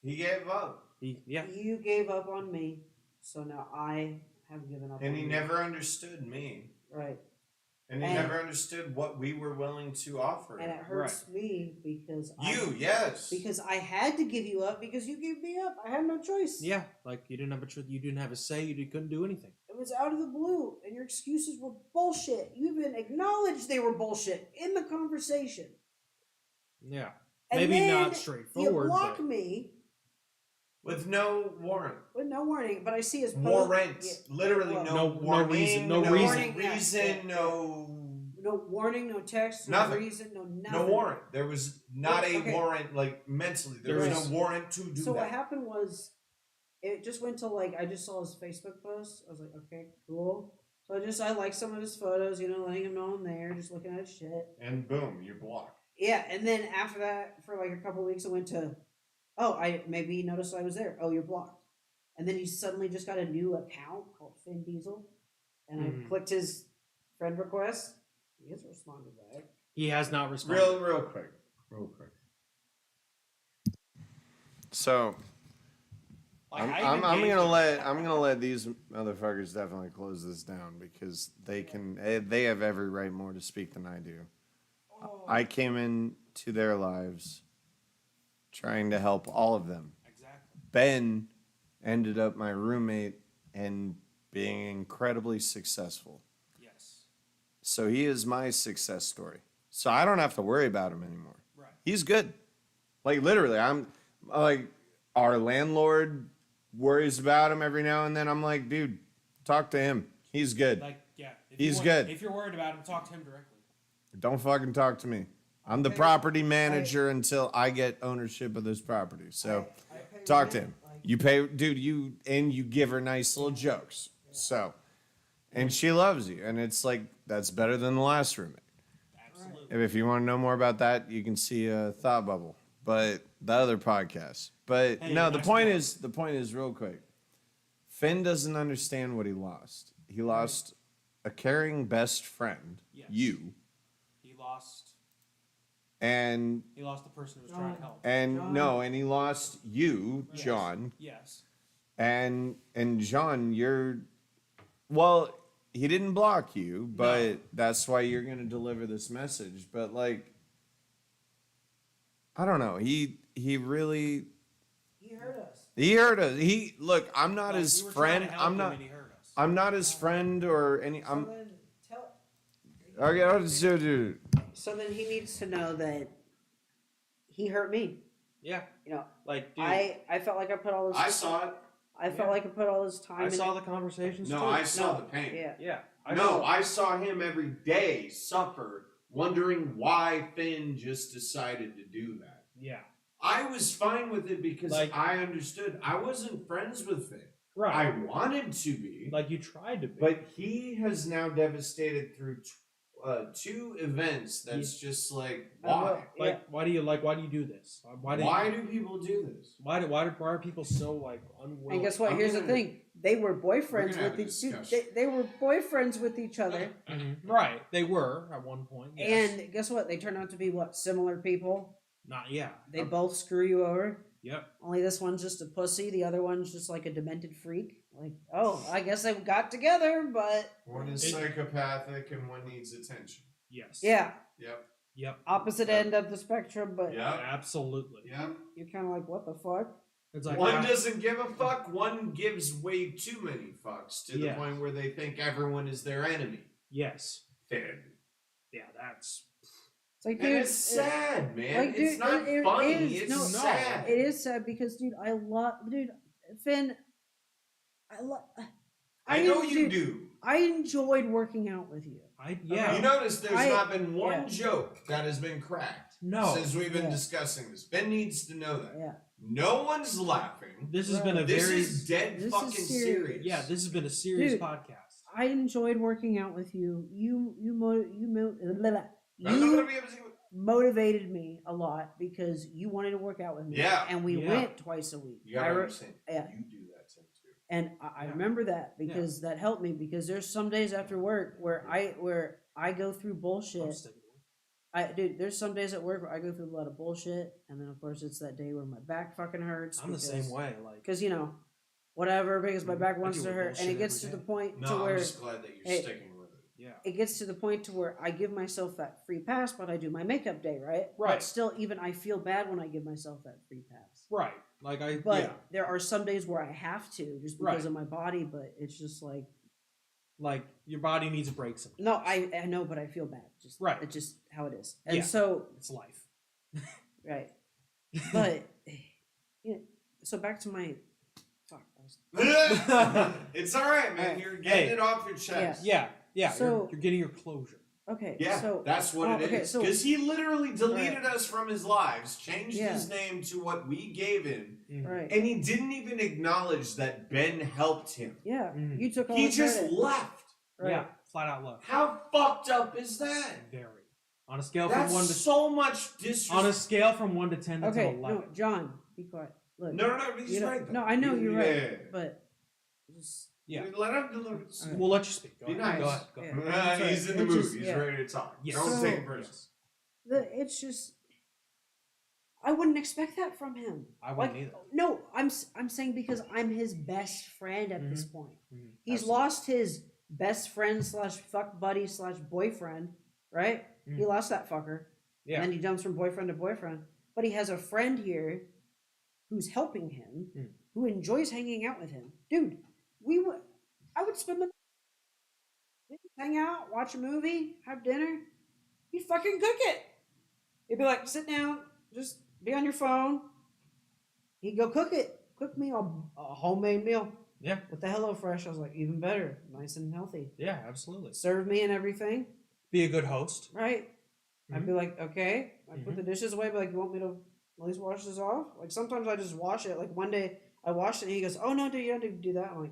He gave up. Yeah. you gave up on me, so now I have given up And on he you. never understood me. Right. And he never understood what we were willing to offer. And it hurts me because Yes. because I had to give you up because you gave me up. I had no choice. Yeah, like you didn't have a say. You couldn't do anything. it was out of the blue, and your excuses were bullshit. You even acknowledged they were bullshit in the conversation. Yeah. And Maybe then not straightforward. You block but me With no warrant. with no warning, but I see his post. Warrant. Yeah, Literally well, no no warning. reason, no reason. reason, Yeah. no warning, no text, no Nothing. reason, no nothing. no warrant. There was not a Okay. warrant, like mentally. There There was is. no warrant to do So that. what happened was, it just went to like I just saw his Facebook post. I was like, okay, cool. So I liked some of his photos, letting him know I'm there, just looking at his shit. And boom, you're blocked. Yeah, and then after that, for like a couple of weeks, it went to, oh, I maybe he noticed I was there. Oh, you're blocked. And then he suddenly just got a new account called Finn Diesel, and I clicked his friend request. He has responded back. he has not responded. Real quick. So Like, I'm gonna let these motherfuckers definitely close this down because they have every right more to speak than I do. Oh. I came into their lives trying to help all of them. Exactly. Ben ended up my roommate and being incredibly successful. Yes. So he is my success story. So I don't have to worry about him anymore. Right. He's good. Like literally, I'm like our landlord worries about him every now and then. I'm like, dude, talk to him. He's good. Like, yeah. He's good. If you're worried about him, talk to him directly. Don't fucking talk to me. I'm the Okay. property manager until I get ownership of this property. So I pay talk to rent, him. like- You pay, dude. You give her nice little jokes. So, and she loves you, and it's like that's better than the last roommate. Absolutely. If you want to know more about that, you can see Thought Bubble, but the other podcast. But Hey, no, the nice point plug. is real quick. Finn doesn't understand what he lost. He lost a caring best friend, Yes. you, He lost and the person who was trying to help. John. no, and he lost you, Yes. John, Yes. and John, well, he didn't block you, but that's why you're gonna deliver this message. But like, I don't know. He really He hurt us. he hurt us. Look. I'm not Like, his we were trying friend. to help I'm him not. and he hurt us. I'm not his friend or any. So I'm. then tell. Okay, I'll just do. So then he needs to know that he hurt me. Yeah. Like, dude, I felt like I put all this. saw it. I felt like I put all this time. I in saw it. the conversations No, too. I saw No, the pain. Yeah. Yeah. I saw him every day suffer, wondering why Finn just decided to do that. Yeah. I was fine with it because Like- I understood. I wasn't friends with Finn. Right. I wanted to be, Like you tried to be. but he has now devastated through two events. That's just like why? like, why do you do this? Why do people do this? Why are people so like unwilling? And guess what? I'm Here's the gonna- thing: they were We're boyfriends gonna have with a each. Dude, discussion. they were boyfriends with each other, Right. They were at one point. Yes. and guess what? They turned out to be similar people. Not yeah. They both screw you over. Yep. Only this one's just a pussy. The other one's just like a demented freak. Like, oh, I guess they got together, but One is It- psychopathic and one needs attention. Yes. yeah, Yep. opposite end of the spectrum. But Absolutely. Yep. you're kind of like, what the fuck? It's like One doesn't give a fuck. One gives way too many fucks to the Yes. point where they think everyone is their enemy. Yes. Finn. Yeah. That's. It's like, And dude, it's sad, man. like, it's dude, not it funny. is. It's No, sad. it is sad because, dude, Finn, I know you dude, do. I enjoyed working out with you. Yeah. You notice there's I- not been one yeah. joke that has been cracked No. since we've been Yeah. discussing this. Ben needs to know that. Yeah. No one's laughing. This has been a This very. is dead This is fucking serious. serious. Yeah. This has been a serious Dude. podcast. I enjoyed working out with you. You motivated me a lot because you wanted to work out with me. Yeah. And we Yeah. went twice a week. You gotta I re- understand. yeah. You do that to him too. And I Yeah. remember that because that helped me because there's some days after work where I go through I'm bullshit. sticking with Dude, there's some days at work where I go through a lot of bullshit, and then of course it's that day where my back fucking hurts. it. I'm the same way. Like. Because whatever, because my back I wants deal to with hurt, and bullshit it gets to every the day. point No, to I'm where just glad that you're Hey, sticking with it. Yeah. it gets to the point to where I give myself that free pass, but I do my makeup day, right? Right. But still, even I feel bad when I give myself that free pass. Right. Like I. But yeah. there are some days where I have to, just because Right. of my body. But it's just like Like your body needs a break sometimes. No, I know, but I feel bad. Just Right. It's just how it is. And Yeah. so It's life. right, but yeah. So back to my fuck. It's all right, man. Alright. You're getting Hey. it off your chest. Yeah. So- you're getting your closure. Okay. Yeah, So that's what it okay, is. so- Because he literally deleted us from his lives, changed Yeah. his name to what we gave him, right. and he didn't even acknowledge that Ben helped him. Yeah. Mhm. You took all He the just credit. left. Right. Yeah, flat out left. How fucked up is that? Very. On a scale That's from 1 to so much disrespect. on a scale from 1 to 10, that's Okay. an 11. No, John, be quiet. Look. No, he's you know, right. Though. no, I know you're right, Yeah. but just Yeah. Let him deliver. Alright. We'll let you speak. Go Be ahead. nice. Go Yeah. ahead. Sorry. He's in the It's mood. just- He's yeah. ready to talk. Yes. Don't So- take it personally. it's just I wouldn't expect that from him. I wouldn't Like, either. No, I'm saying because I'm his best friend at this point. Mhm. He's Absolutely. lost his best friend / fuck buddy / boyfriend, right? He Mhm. lost that fucker, Yeah. and then he jumps from boyfriend to boyfriend. But he has a friend here who's helping him, Mm. who enjoys hanging out with him. Dude, I would spend the we'd hang out, watch a movie, have dinner. He'd fucking cook it. He'd be like, sit down, just be on your phone. He'd go cook it. Cook me a homemade meal Yeah. with the HelloFresh. I was like, even better, nice and healthy. Yeah, absolutely. Serve me and everything, Be a good host. right? I'd be like, okay. I put Mhm. the dishes away, but like, you want me to at least wash this off? Like sometimes I just wash it. Like one day I washed it and he goes, oh no, dude, you don't have to do that. I'm like,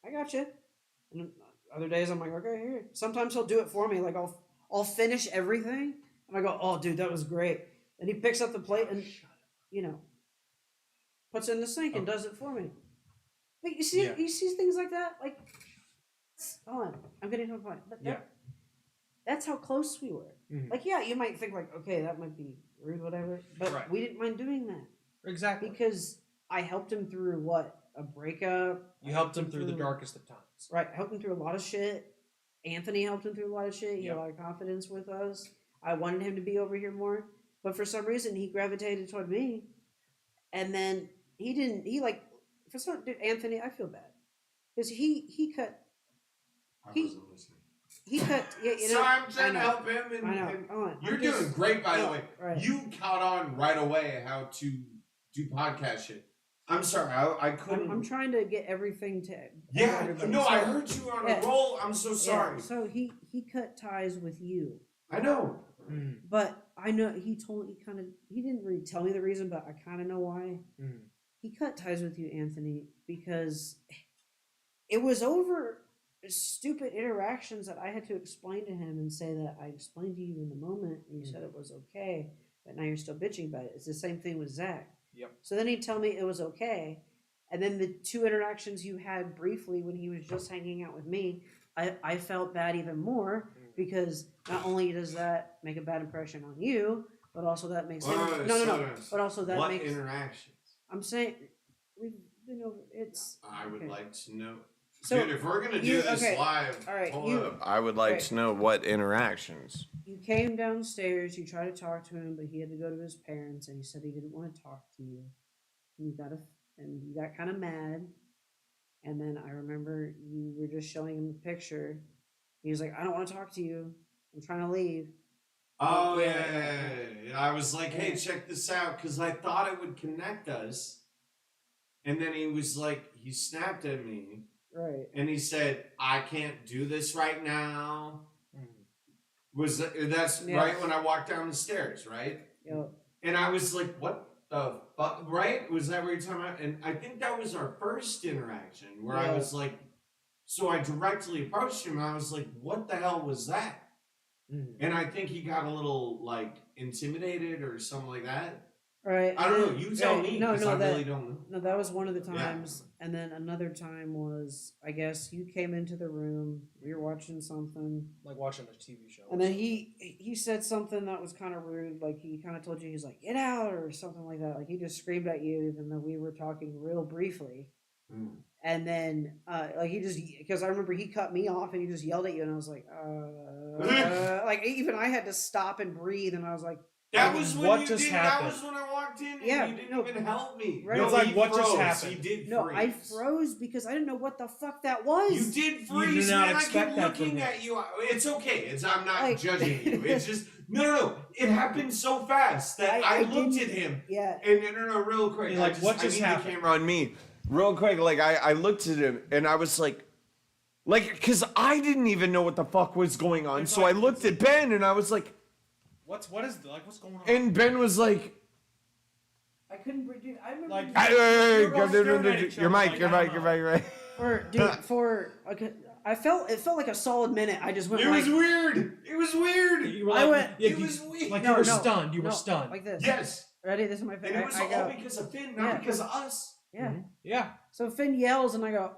I got you. And then other days I'm like, okay, here. Sometimes he'll do it for me. Like I'll finish everything and I go, oh dude, that was great. And he picks up the plate and puts it in the sink and does it for me. But you see, Yeah. you see things like that. Like, hold on, I'm getting to a point. But Yeah. that's how close we were. Mhm. Like, yeah, you might think like, okay, that might be rude, whatever. But Right. we didn't mind doing that Exactly. because I helped him through a breakup. You helped him through the darkest of times. Right, helped him through a lot of shit. Anthony helped him through a lot of shit. He had Yep. a lot of confidence with us. I wanted him to be over here more, but for some reason he gravitated toward me. And then he didn't. He like for some dude, Anthony. I feel bad because he cut. I He- wasn't listening. He cut. Yeah, you know. Sorry, I'm trying to I know, help him. And, I know. and Hold on, you're I'm just- doing great, by the no, way. right. You caught on right away how to do podcast shit. I'm sorry, I couldn't. I'm trying to get everything to. yeah, everybody. no, So- I heard you on yeah. a roll. I'm so yeah, sorry. so he cut ties with you. I know. Mm. But I know he didn't really tell me the reason, but I kind of know why. Mm. He cut ties with you, Anthony, because it was over stupid interactions that I had to explain to him and say that I explained to you in the moment and you said it was okay, but now you're still bitching about it. It's the same thing with Zach. Yep. So then he'd tell me it was okay. And then the 2 interactions you had briefly when he was just hanging out with me, I felt bad even more because not only does that make a bad impression on you, but also that makes him no. But also that what makes interactions? I'm saying we've been over it's I would okay. like to know. So, Dude, if we're gonna do you- this okay, live, all right, hold you- up. I would like right. to know what interactions. You came downstairs, you tried to talk to him, but he had to go to his parents and he said he didn't want to talk to you. And you got kind of mad. And then I remember you were just showing him the picture. He was like, I don't want to talk to you. I'm trying to leave. Oh Yeah. yeah. I was like, hey, Yeah. check this out, because I thought it would connect us. And then he was like, he snapped at me, Right. and he said, I can't do this right now. That's Yeah. right when I walked down the stairs, right? Yep. And I was like, what the fuck, right? Was that what you're talking about? And I think that was our first interaction where I Yeah. was like, so I directly approached him and I was like, what the hell was that? Mm. And I think he got a little like intimidated or something like that. Right. I don't know. and You then- tell right, me, No, because no, I that, really don't know. no, that was one of the Yeah. times. And then another time was, I guess you came into the room, we were watching something. Like watching a TV show. And then he said something that was kind of rude. Like he kind of told you, he's like, get out or something like that. Like he just screamed at you, even though we were talking real briefly. Mm. And then, like he just, because I remember he cut me off and he just yelled at you, and I was like, like even I had to stop and breathe, and I was like, That was when What you just did. happened? That was when I walked walked in and Yeah, you didn't no, even help me. right. No, It's like, he what just froze. happened? He did No, I freeze. froze because I didn't know what the fuck that was. You did You freeze, did not man. I expect kept that from looking him. at you. It's okay. I'm not Like- judging you. It's just no. It happened so fast that I looked at didn't- him. Yeah. And no, real quick. You're like, what just I need happened? the camera on me. Real quick, like I looked at him and I was like, because I didn't even know what the fuck was going on. It's So like- I looked at Ben and I was like, what's going on? and Ben was like, I couldn't dude, I remember Like, "Hey, You're all staring at each your other mic, like, your I don't mic, your know. mic, your mic. it felt like a solid minute. I just went It like was weird. It was weird. You were I like, went- It was weird. like No, you were no, stunned. You were no, stunned. like this. Yes. Ready? This is my face. And it was I all go, because of Finn, not Yeah. because of us. yeah. Yeah. So Finn yells and I go,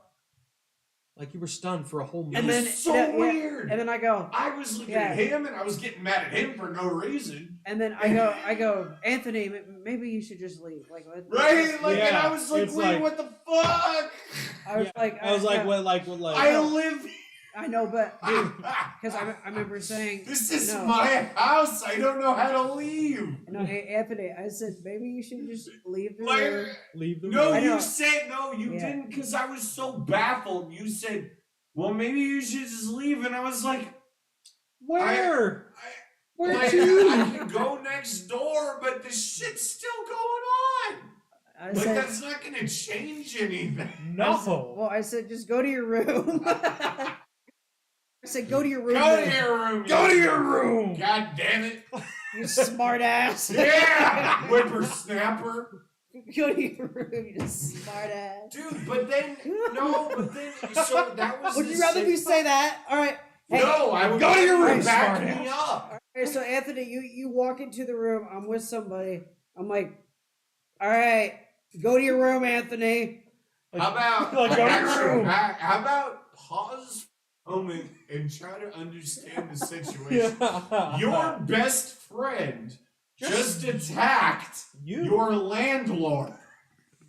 Like you were stunned for a whole It minute. and then was so yeah, weird. and then I go, I was looking Yeah. at him and I was getting mad at him for no reason. and then I go, Anthony, maybe you should just leave. Like, Right? Like, and I Yeah, was like, it's wait, like- what the fuck? I was like, I was like, yeah, what, like, I live. I know, but because I remember saying, This is no. my house. I don't know how to leave. no, hey, Anthony, I said maybe you should just leave the Like, room. leave the no, I know. you said no, you Yeah. didn't, because I was so baffled. You said, well, maybe you should just leave, and I was like, Where? Where like, to? I could go next door, but the shit's still going on. I Like, said, that's not gonna change anything. No. well, I said just go to your room. I said go to your room. Go then. to your room. Go to your room. God damn it. You smart ass. Yeah! Whippersnapper. Go to your room, you smart ass. Dude, but then, no, but then, so that was Would the you rather same- me say that? All right. Hey, No, I would Go to your room, back smartass. me up. all right, so Anthony, you walk into the room. I'm with somebody. I'm like, all right, go to your room, Anthony. How about, Like, go to your actually, room. how about pause a moment and try to understand the situation? Your best friend just attacked you your landlord.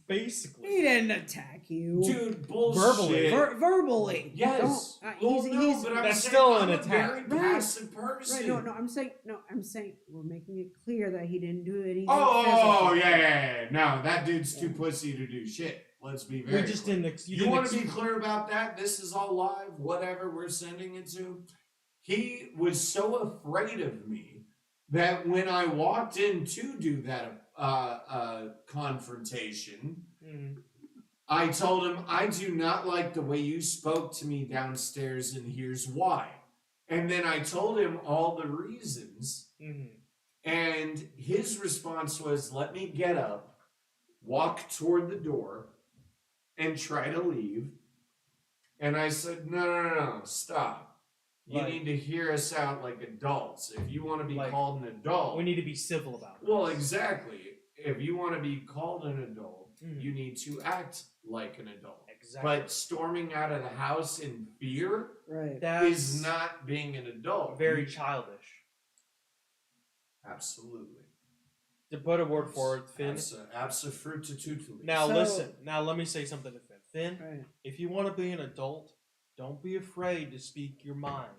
basically. He didn't attack you. Dude, bullshit. Verbally. Verbally. Yes. Don't- Well, no, but I'm That's saying still I'm an a attack. very Right. passive person. Right, I'm saying we're making it clear that he didn't do anything. Oh, physical. yeah. No, that dude's too pussy to do shit. Let's be very We just clear. didn't. You want to be clear about that? This is all live, whatever we're sending it to. He was so afraid of me that when I walked in to do that confrontation, I told him, I do not like the way you spoke to me downstairs, and here's why. And then I told him all the reasons, and his response was, let me get up, walk toward the door, and try to leave. And I said, no, stop. You Like- need to hear us out like adults. If you want to be Like, called an adult. We need to be civil about it. Well, exactly. If you want to be called an adult, Mhm. you need to act like an adult. Exactly. But storming out of the house in fear Right. That's is not being an adult. very You- childish. Absolutely. To put a word for it, Finn. Absolutely. Now So- listen. Now let me say something to Finn. Finn, Right. if you want to be an adult, don't be afraid to speak your mind.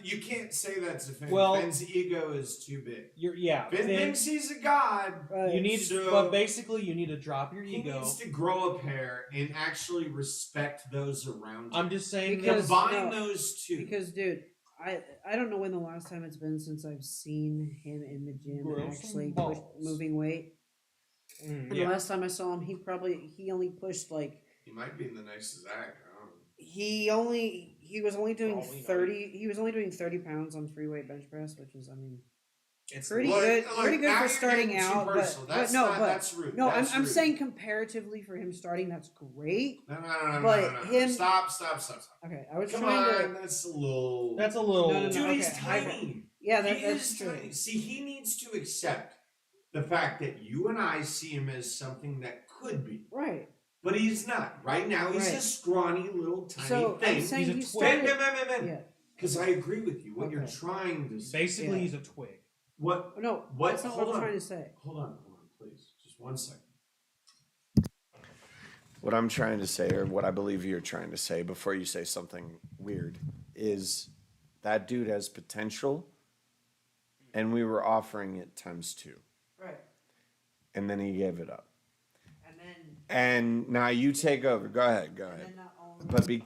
You can't say that to Finn. Well- Finn's ego is too big. Finn, Finn thinks he's a god. Right. you need, So- but basically you need to drop your He ego. needs to grow a pair and actually respect those around him. I'm just saying Because- Combine no, those two. Because, dude, I don't know when the last time it's been since I've seen him in the gym Grow actually some push, balls. moving weight. And yeah. the last time I saw him, he only pushed like He might be in the nicest act. I don't know. he was only doing Probably not. 30 pounds on free weight bench press, which is It's pretty Look, good look, pretty good now for you're starting getting too out. personal. But That's no, not, but that's rude. no, That's I'm rude. saying comparatively for him starting, that's great. No. but no. him- Stop. Okay, I was Come trying on, to. that's a little. That's a little. No, no, Dude, no. he's okay, I- tiny. Yeah, He that's is true. tiny. See, he needs to accept the fact that you and I see him as something that could be, Right. but he's not. Right now, he's Right. a scrawny little tiny So thing. I'm saying He's a he twig. started. Yeah. Because I agree with you. What you're Okay. trying to say. Basically, Yeah. he's a twig. What? No, What? that's not Hold what I'm on. trying to say. Hold on, please. Just 1 second. What I'm trying to say, or what I believe you're trying to say before you say something weird, is that dude has potential, and we were offering it times 2. Right. and then he gave it up. And then, And now you take over. Go ahead. Go and ahead. then not only, But be,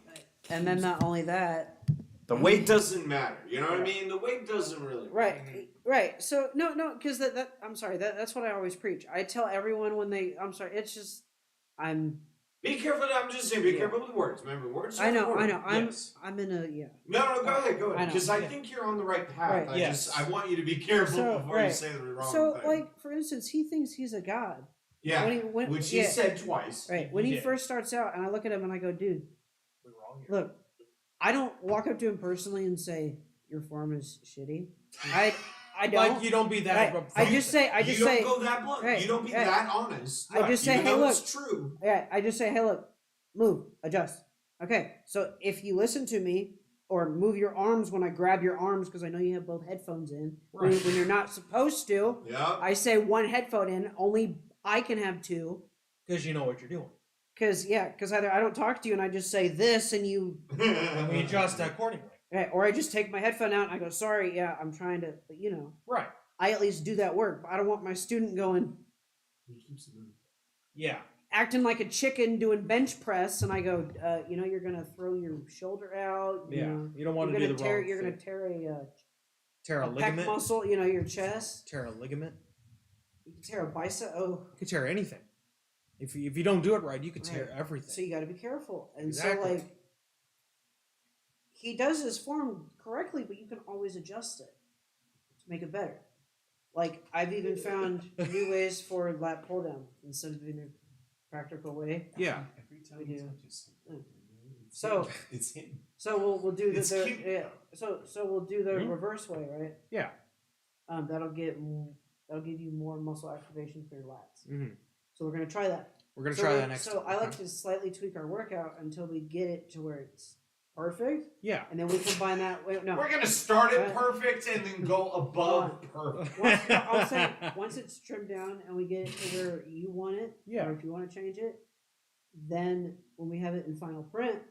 and then not only that, the weight doesn't matter. You know what I mean? The weight doesn't really. right. So no, because that I'm sorry. That's what I always preach. I tell everyone when they. I'm sorry. It's just Be careful. I'm just saying. Be careful with words. Remember, words. I know. Yes. I'm in a No, go ahead. Go I ahead. know. Because I think you're on the right path. Right. I want you to be careful So, before you right. say the wrong So, thing. like, for instance, he thinks he's a god. Yeah. When Which he said twice. Right. When he did. first starts out, and I look at him and I go, dude, We're wrong here. look, I don't walk up to him personally and say, your form is shitty. I don't. Like you don't be that. Right. I just say, you don't go that blunt. right, You don't be right. that honest. I just say, even hey, though look. it's true. Yeah, I just say, hey, look, move, adjust. Okay, so if you listen to me or move your arms when I grab your arms, because I know you have both headphones in, Right. when you're not supposed to, Yeah. I say one headphone in, only I can have two. Because you know what you're doing. Because either I don't talk to you and I just say this and you, And we adjust accordingly. right, or I just take my headphone out and I go, sorry, yeah, I'm trying to, but you know, Right. I at least do that work. But I don't want my student going, Yeah. acting like a chicken doing bench press, and I go, you know, you're gonna throw your shoulder out. You Yeah. know, You don't want to you're do gonna the tear. wrong You're gonna thing. tear Tear a a pec ligament. muscle. You know, your chest. Tear a ligament. You can tear a bicep. Oh, You can tear anything. If you don't do it right, you can tear Right. everything. so you got to be careful. And Exactly. so like, he does his form correctly, but you can always adjust it to make it better. Like I've even found new ways for lat pull down instead of doing a practical way. Yeah. Every time We he do. touches something, So- it's him. So we'll do It's the cute. yeah. So we'll do the Mhm. reverse way, right? Yeah. That'll give you more muscle activation for your lats. Mm-hmm. So we're gonna try that. We're gonna So try we're- that next So time. I like to slightly tweak our workout until we get it to where it's perfect, Yeah. and then we combine that. Wait, no. We're gonna start it Right. perfect and then go above perfect. I'll say once it's trimmed down and we get it to where you want it, Yeah. or if you want to change it, then when we have it in final print,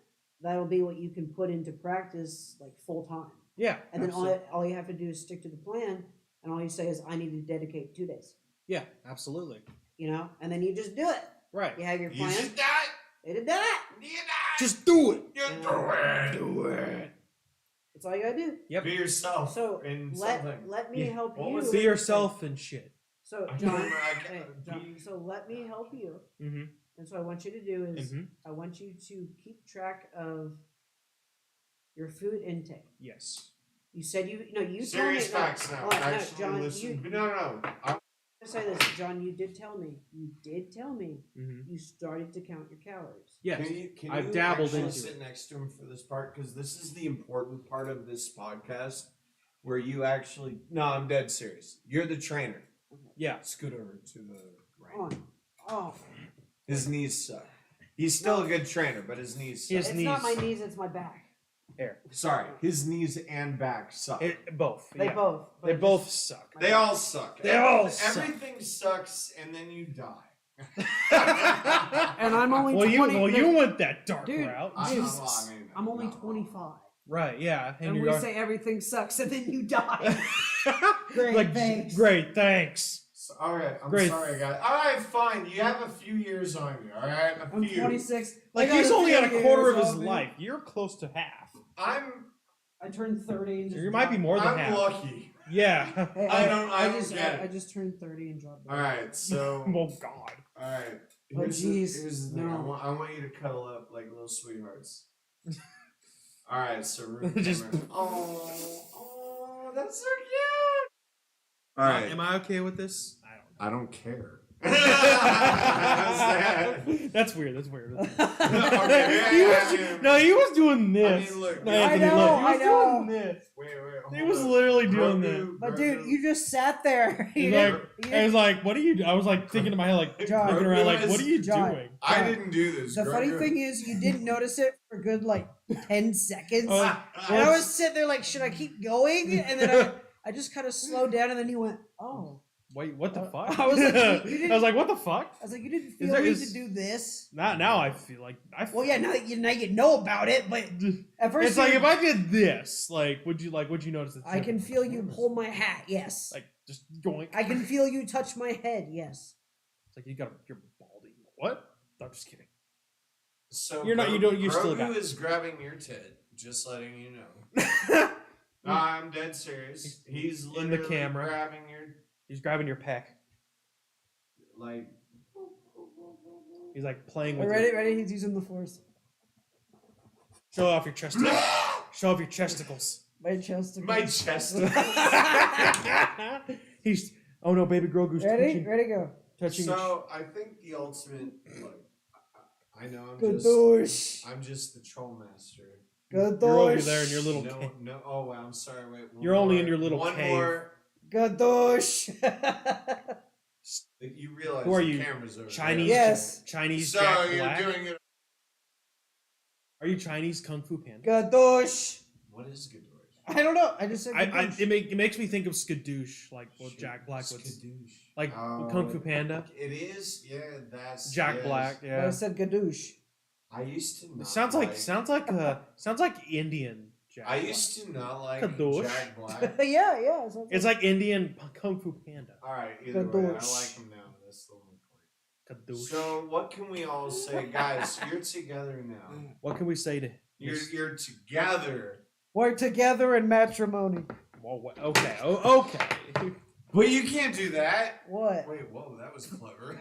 that'll be what you can put into practice like full time. Yeah. And then absolutely. all you have to do is stick to the plan, and all you say is, I need to dedicate 2 days. Yeah. Absolutely. You know, and then you just do it. Right. You have your You plan. just die. It did that. You die. Just do it. You Yeah. do it. That's all you gotta do. Yep. Be yourself. So in let something. me Yeah. help What you. was Be yourself and shit. So I John, remember I hey, can't John, be- so let me help you. Mm-hmm. And so what I want you to do is Mm-hmm. I want you to keep track of your food intake. Yes. You said you told me Serious facts now. hold on, Actually, John, listen. you No. I'm gonna say this, John. You did tell me Mm-hmm. you started to count your calories. Yes. Can I've you dabbled actually into sit it. next to him for this part? Because this is the important part of this podcast where you actually. No, I'm dead serious. You're the trainer. Yeah. Scoot over to the right. Hold on. Oh, His knees suck. He's still a good trainer, but his knees suck. His it's knees. not my knees, it's my back. Air. Sorry, his knees and back suck. Both. They yeah. both. but They just- both suck. They all suck. They all suck. Everything sucks, and then you die. And I'm only well, 20. you went that dark Dude, route. dude, I mean, I'm only not 25. Right. Yeah. And we you're- say everything sucks and then you die. Great, like, thanks. Great. Thanks. All right, I'm Great. sorry, guys. All right, fine. You have a few years on you. All right, a I'm few. 26. Like I got he's only few got a quarter of years his on me. life. You're close to half. I turned 30 and just You might be more than I'm half. lucky. Yeah. Hey, I don't just get it. I just turned 30 and dropped. All right, so oh God. all right. Oh, jeez. Here's the thing. No. I want you to cuddle up like little sweethearts. All right, so room Just- camera. Oh, that's so cute. All right, Am I okay with this? I don't know. I don't care. That's weird. That's weird. Okay, he yeah, was, yeah. no, he was doing this. I mean, look, No, I Anthony, know, look, he was I know. doing this. Wait, He hold was up. literally doing Grogu, But Grogu. dude, you just sat there. He's You like, didn't- I was like, what are you? I was like thinking in my head, like John, looking around, like, what are you John. doing? I didn't do this. the funny Grogu. thing is, you didn't notice it for a good like 10 seconds. Oh, And I was sitting there like, should I keep going? And then I just kind of slowed down, and then he went, oh. Wait, what the fuck? I was like, you didn't- I was like, what the fuck? I was like, you didn't feel there- need is- to do this. Now I feel like Well, yeah, now you know about it, but at first It's like you- if I did this, like, would you notice it? I can feel you pull my hat. Yes, like just going. I can feel you touch my head. Yes. It's like you're balding. What? I'm just kidding. So You're not- you don't- you still Grogu got- is grabbing your tit. Just letting you know. No, I'm dead serious. He's in literally the camera. grabbing your He's grabbing your peck. like. He's like playing All with. right, ready, you. ready. He's using the force. Show off your chesticles. Show off your chesticles. My chest. My chest. He's. Oh no, baby Grogu's Ready, touching. ready, go. Touching. So I think the ultimate. Like, I know Gadoosh. I'm just the troll master. You're over Gadoosh. there in your little. No, cave. no. Oh, I'm sorry. Wait. One You're only more. in your little one cave. more. Gadoosh. You realize Who are the you? cameras over Chinese. there. Yes. Chinese. So Jack you're Black? doing it. Are you Chinese Kung Fu Panda? Gadoosh. What is Gadoosh? I don't know. I just said Gadoosh. It makes me think of Skadoosh, like what Shoot, Jack Black would. Skadoosh. Like Oh, Kung Fu Panda. It is, yeah. That's Jack yes. Black. But I Yeah. said Gadoosh. I used to not It sounds like Indian Jack. I Black. used to not like Gadoosh. Jack Black. Yeah, yeah. sounds It's like Indian Kung Fu Panda. All right, either way, I Gadoosh. like him now. That's the only point. Kadoosh. So what can we all say, guys? You're together now. What can we say to? You're together. We're together in matrimony. Well, okay. Oh, okay. But you can't do that. What? Wait, whoa, that was clever.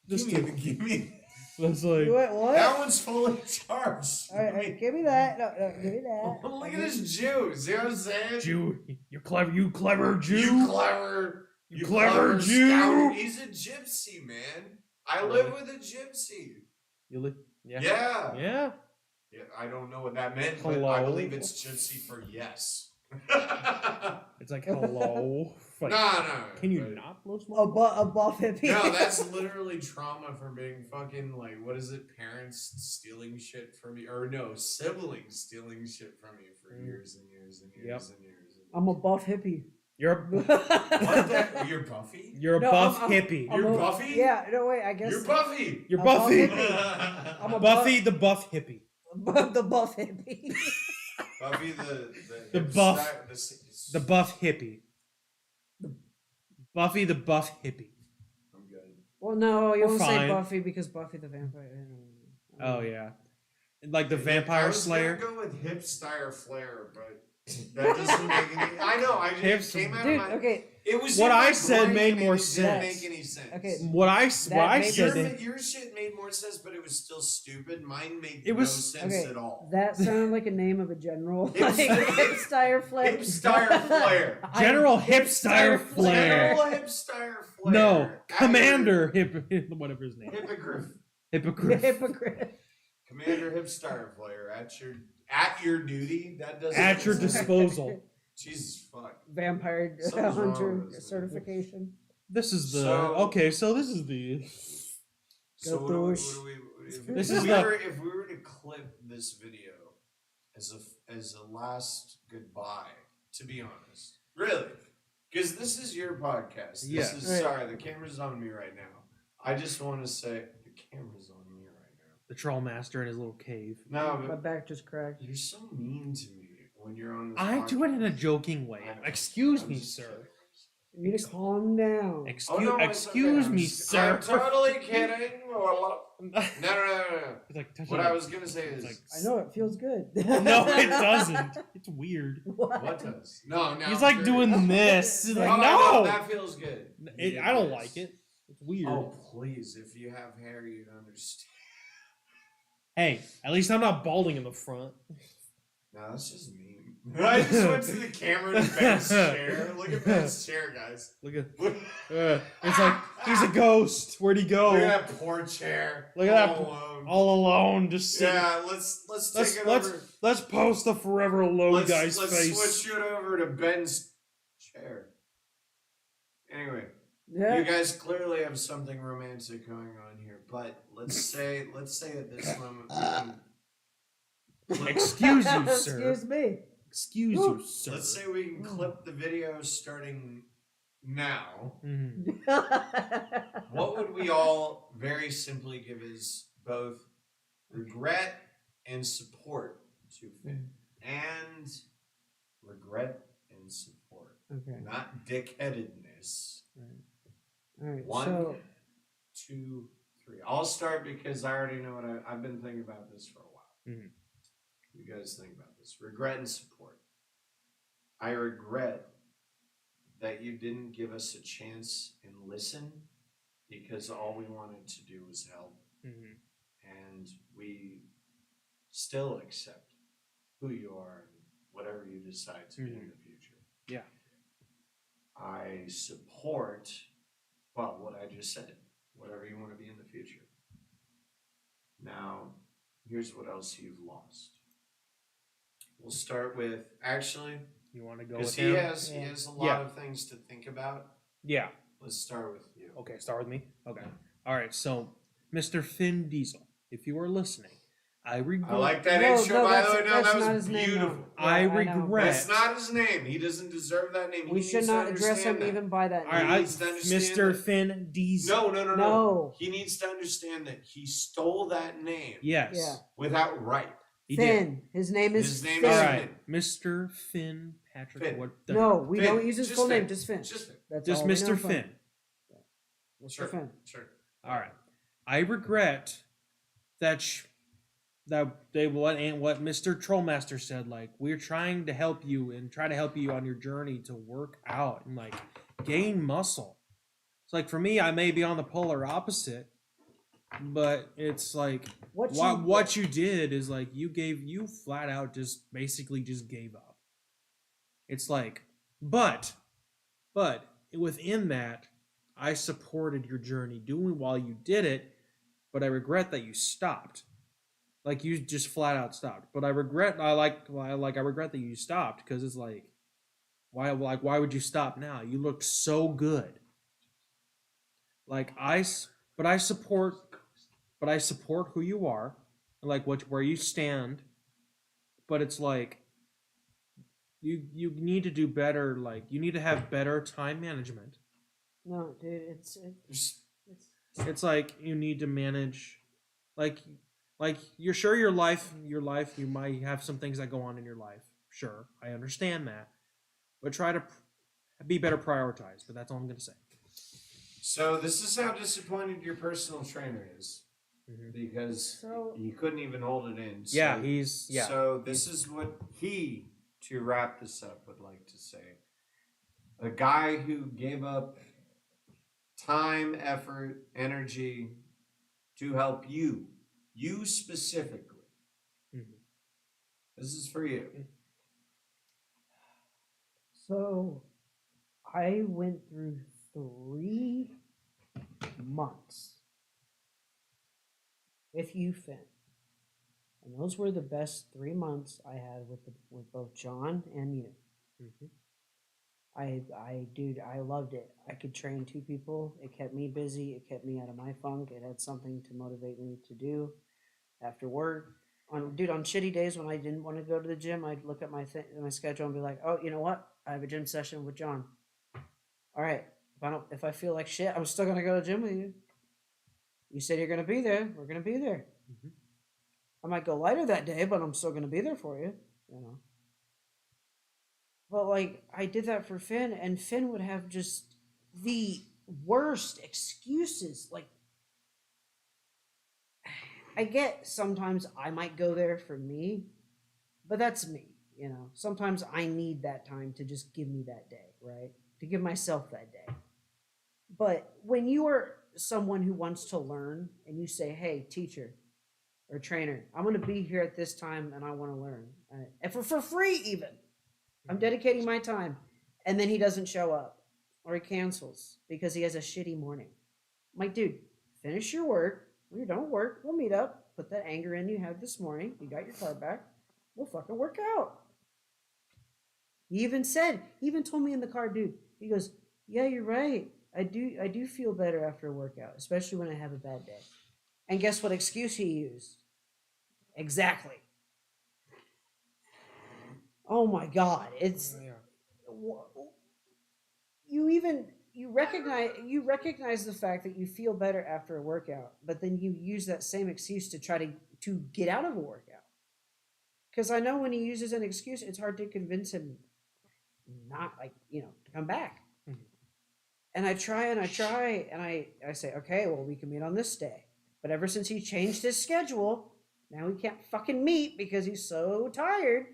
Just give me. That's like. What? That one's fully charged. All right, give me that. No, give me that. Look at this Jew. See what I'm saying? Jew, you're clever. You clever Jew. You clever. You clever Jew. scout. He's a gypsy, man. I live with a gypsy. You li- Yeah. Yeah. Yeah. Yeah, I don't know what that meant, but Hello? I believe it's gypsy for yes. It's like hello. Like, no. Can you but- not blow A, smoke? a buff hippie. No, that's literally trauma for being fucking like, what is it? Parents stealing shit from you, or no, siblings stealing shit from you for years and years and years Yep. and years. And I'm a buff hippie. You're What the? You're Buffy? you're a No, buff I'm- hippie. I'm You're a- Buffy? Yeah, no, wait, I guess. You're Buffy! You're a buff Buffy. hippie. I'm a Buffy the buff hippie. the buff hippie. Buffy The hip buff- star- The buff hippie. Buffy the buff hippie. I'm good. Well, no, you We're won't say fine. Buffy because Buffy the Vampire. Oh yeah. Like the I Vampire was Slayer. gonna go with hip style flair, but that doesn't make any. I know. I just Hips- came out Dude, of my. okay, It was What in my I said brain made and more it sense. Didn't make any sense. Okay. What I made said. Your shit made more sense, but it was still stupid. Mine made It was- no sense okay, at all. that sounded like a name of a general. Hip Like style- Hipstyle Flair. Hipstyle Flair. General I'm Hipstyle Flair. General hipstyle flair. No, At your- Commander whatever his name. Hippogriff. Hypocrite. Hypocrite. Commander Hipstyle Flair at your duty. That doesn't At your make sense. disposal. Jesus fuck. Vampire Something's wrong hunter with this, man. certification. This is the So- okay. So this is the So what do we This if is we the- were, if we were to clip this video as a last goodbye, to be honest, really, because this is your podcast. This Yeah. is Right. sorry, the camera's on me right now. I just want to say the camera's on me right now. the troll master in his little cave. No, My but back just cracked. you're so mean to me when you're on this. I do it in a podcast. joking way. I know. Excuse I'm me, just sir. kidding. You need to calm down. Excuse, Oh, no, it's okay. excuse I'm me, just- sir. I'm totally kidding. No. It's like touching What a- I was gonna say is it's like, I know it feels good. No, it doesn't. It's weird. what does? No, now He's I'm like curious. doing this. He's Oh, like, I know, no. that feels good. I don't like it. It's weird. Oh please! If you have hair, you'd understand. Hey, at least I'm not balding in the front. No, that's just mean. I just went to the camera in Ben's chair. Look at Ben's chair, guys. Look at. Look, It's like he's a ghost. Where'd he go? look at that poor chair. Look at that all alone. All alone, just sitting. Yeah, let's Let's take it let's over. let's post the forever alone guy's let's face. switch it over to Ben's chair. Anyway. Yeah. You guys clearly have something romantic going on here, but let's say at this moment we can Excuse you, sir. Excuse me. Excuse you, sir. let's say we can clip the video starting now. Mhm. What would we all very simply give as both regret and support to Finn? And regret and support. Okay. Not dickheadedness. Right. All right. One, So 2, 3. I'll start because I already know what I've been thinking about this for a while. Mhm. You guys think about this. Regret and support. I regret that you didn't give us a chance and listen because all we wanted to do was help. Mhm. And we still accept who you are and whatever you decide to be in the future. Yeah. I support, well, what I just said, whatever you want to be in the future. Now, here's what else you've lost. We'll start with, actually, You want to go because with him? he has a lot Yeah. of things to think about. Yeah. Let's start with you. Okay, start with me. Okay. All right. So, Mr. Finn Diesel, if you are listening, I regret. I like that No, intro, no, by the that's- way. No, that's that not was his name, no. beautiful. I know. regret. That's not his name. He doesn't deserve that name. We He should needs to not address him understand that. even by that All name. right, needs to understand Mr. that. Finn Diesel. No. No. He needs to understand that he stole that name Yes. Yeah. without right. He did. Finn. His name is His name Finn. is All Finn. right, Mr. Finn Patrick. Finn. What the No, we Finn. don't use his Just full Finn. name. Just Finn. Just Finn. That's Just all we know Mr. him Finn. from. Mr. Sure. Finn. Sure. All right. I regret that what Mr. Trollmaster said. Like, we're trying to help you and try to help you on your journey to work out and like gain muscle. It's like for me, I may be on the polar opposite, but it's like what you did is like you flat out just basically just gave up. It's like, but within that, I supported your journey doing while you did it, but I regret that you stopped. Like you just flat out stopped. But I regret that you stopped because it's like why would you stop now? You looked so good. Like I support who you are, like where you stand, but it's like you need to do better. Like you need to have better time management. No, dude, It's like you need to manage, like you're sure your life you might have some things that go on in your life. Sure, I understand that, but try to be better prioritized. But that's all I'm gonna say. So this is how disappointed your personal trainer is, because So- he couldn't even hold it in. So, Yeah, he's So this is what he, to wrap this up, would like to say. A guy who gave up time, effort, energy to help you specifically. Mhm. This is for you. So, I went through 3 months with you, Finn, and those were the best 3 months I had with both John and you. Mhm. Dude, I loved it. I could train 2 people. It kept me busy. It kept me out of my funk. It had something to motivate me to do after work. On shitty days when I didn't want to go to the gym, I'd look at my schedule and be like, "Oh, you know what? I have a gym session with John. All right, if I feel like shit, I'm still gonna go to the gym with you. You said you're gonna be there. We're gonna be there. Mhm. I might go lighter that day, but I'm still gonna be there for you. You know." But like I did that for Finn, and Finn would have just the worst excuses. Like I get sometimes I might go there for me, but that's me. You know, sometimes I need that time to just give me that day, right? To give myself that day. But when you are someone who wants to learn and you say, "Hey, teacher or trainer, I'm going to be here at this time and I want to learn," and for free even. I'm dedicating my time, and then he doesn't show up or he cancels because he has a shitty morning. I'm like, dude, finish your work. When you're done with work, we'll meet up. Put that anger in you had this morning. You got your car back. We'll fucking work out. He even told me in the car, dude. He goes, "Yeah, you're right. I do feel better after a workout, especially when I have a bad day." And guess what excuse he used? Exactly. Oh my God! It's you recognize the fact that you feel better after a workout, but then you use that same excuse to try to get out of a workout. Because I know when he uses an excuse, it's hard to convince him not to come back. Mhm. And I try and I say, okay, well, we can meet on this day. But ever since he changed his schedule, now we can't fucking meet because he's so tired.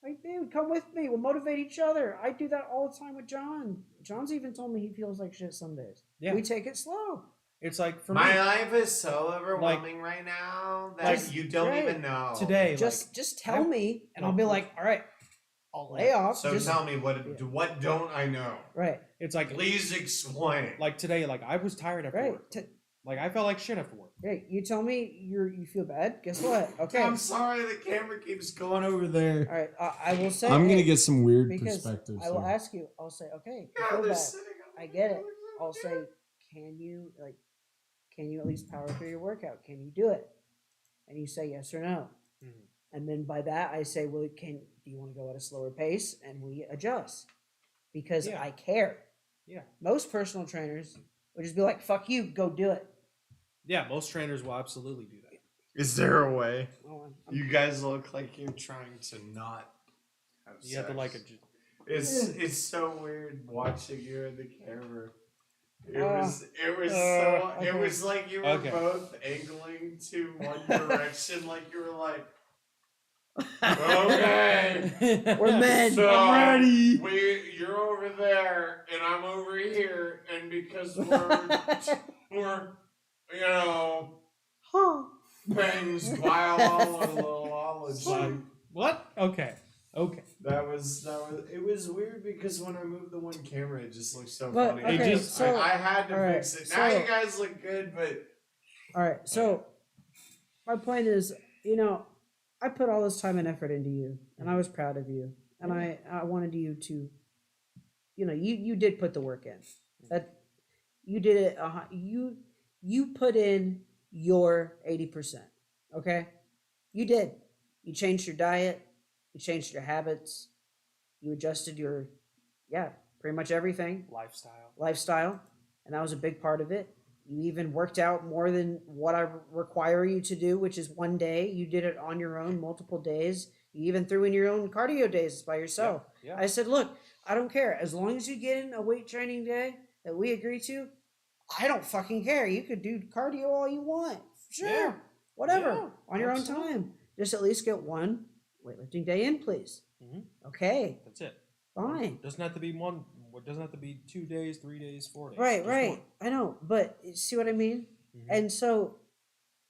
Like, dude, come with me. We'll motivate each other. I do that all the time with John. John's even told me he feels like shit some days. Yeah. We take it slow. It's like for My me life is so overwhelming right now that Like, you don't right. even know. today, Just tell I- me, and I'll be like, all right, I'll lay off. So just, tell me what don't I know? right, it's like Please explain. like today, like I was tired after right. work. Like I felt like shit after work. Hey, you tell me you feel bad. Guess what? Okay. I'm sorry, the camera keeps going over there. All right. I will say. I'm gonna hey, get some weird because perspectives. I will here. ask you. I'll say, okay. You Yeah, feel they're bad. sitting on I the get it. couch. I'll say, can you at least power through your workout? Can you do it? And you say yes or no. Mhm. And then by that I say, well, do you want to go at a slower pace? And we adjust because Yeah. I care. Yeah. Most personal trainers would just be like, fuck you, go do it. Yeah, most trainers will absolutely do that. Is there a way? Oh, You guys look like you're trying to not have You have to like sex. a It's so weird watching you in the camera. It Uh, was it okay. was like you were Okay. both angling to one direction, like you were like, okay, We're men. so I'm ready. you're over there and I'm over here, and because we're Huh. things biology. What? Okay. Okay. That was it was weird because when I moved the one camera it just looked so But, funny. okay, It just- so, I had to all right, fix it. Now so- you guys look good, but all right, so my point is, I put all this time and effort into you, and I was proud of you, and I wanted you to, you did put the work in. That you did it. You put in your 80%. Okay, you did. You changed your diet. You changed your habits. You adjusted your, pretty much everything. Lifestyle, and that was a big part of it. You even worked out more than what I require you to do, which is one day. You did it on your own, multiple days. You even threw in your own cardio days by yourself. Yeah. I said, look, I don't care. As long as you get in a weight training day that we agree to, I don't fucking care. You could do cardio all you want. Sure. Yeah. Whatever. Yeah, on your absolutely. own time. Just at least get one weightlifting day in, please. Mhm. Okay. That's it. Fine. Doesn't have to be one. It doesn't have to be 2 days, 3 days, 4 days. Right, Just right. one. I know, but you see what I mean? Mhm. And so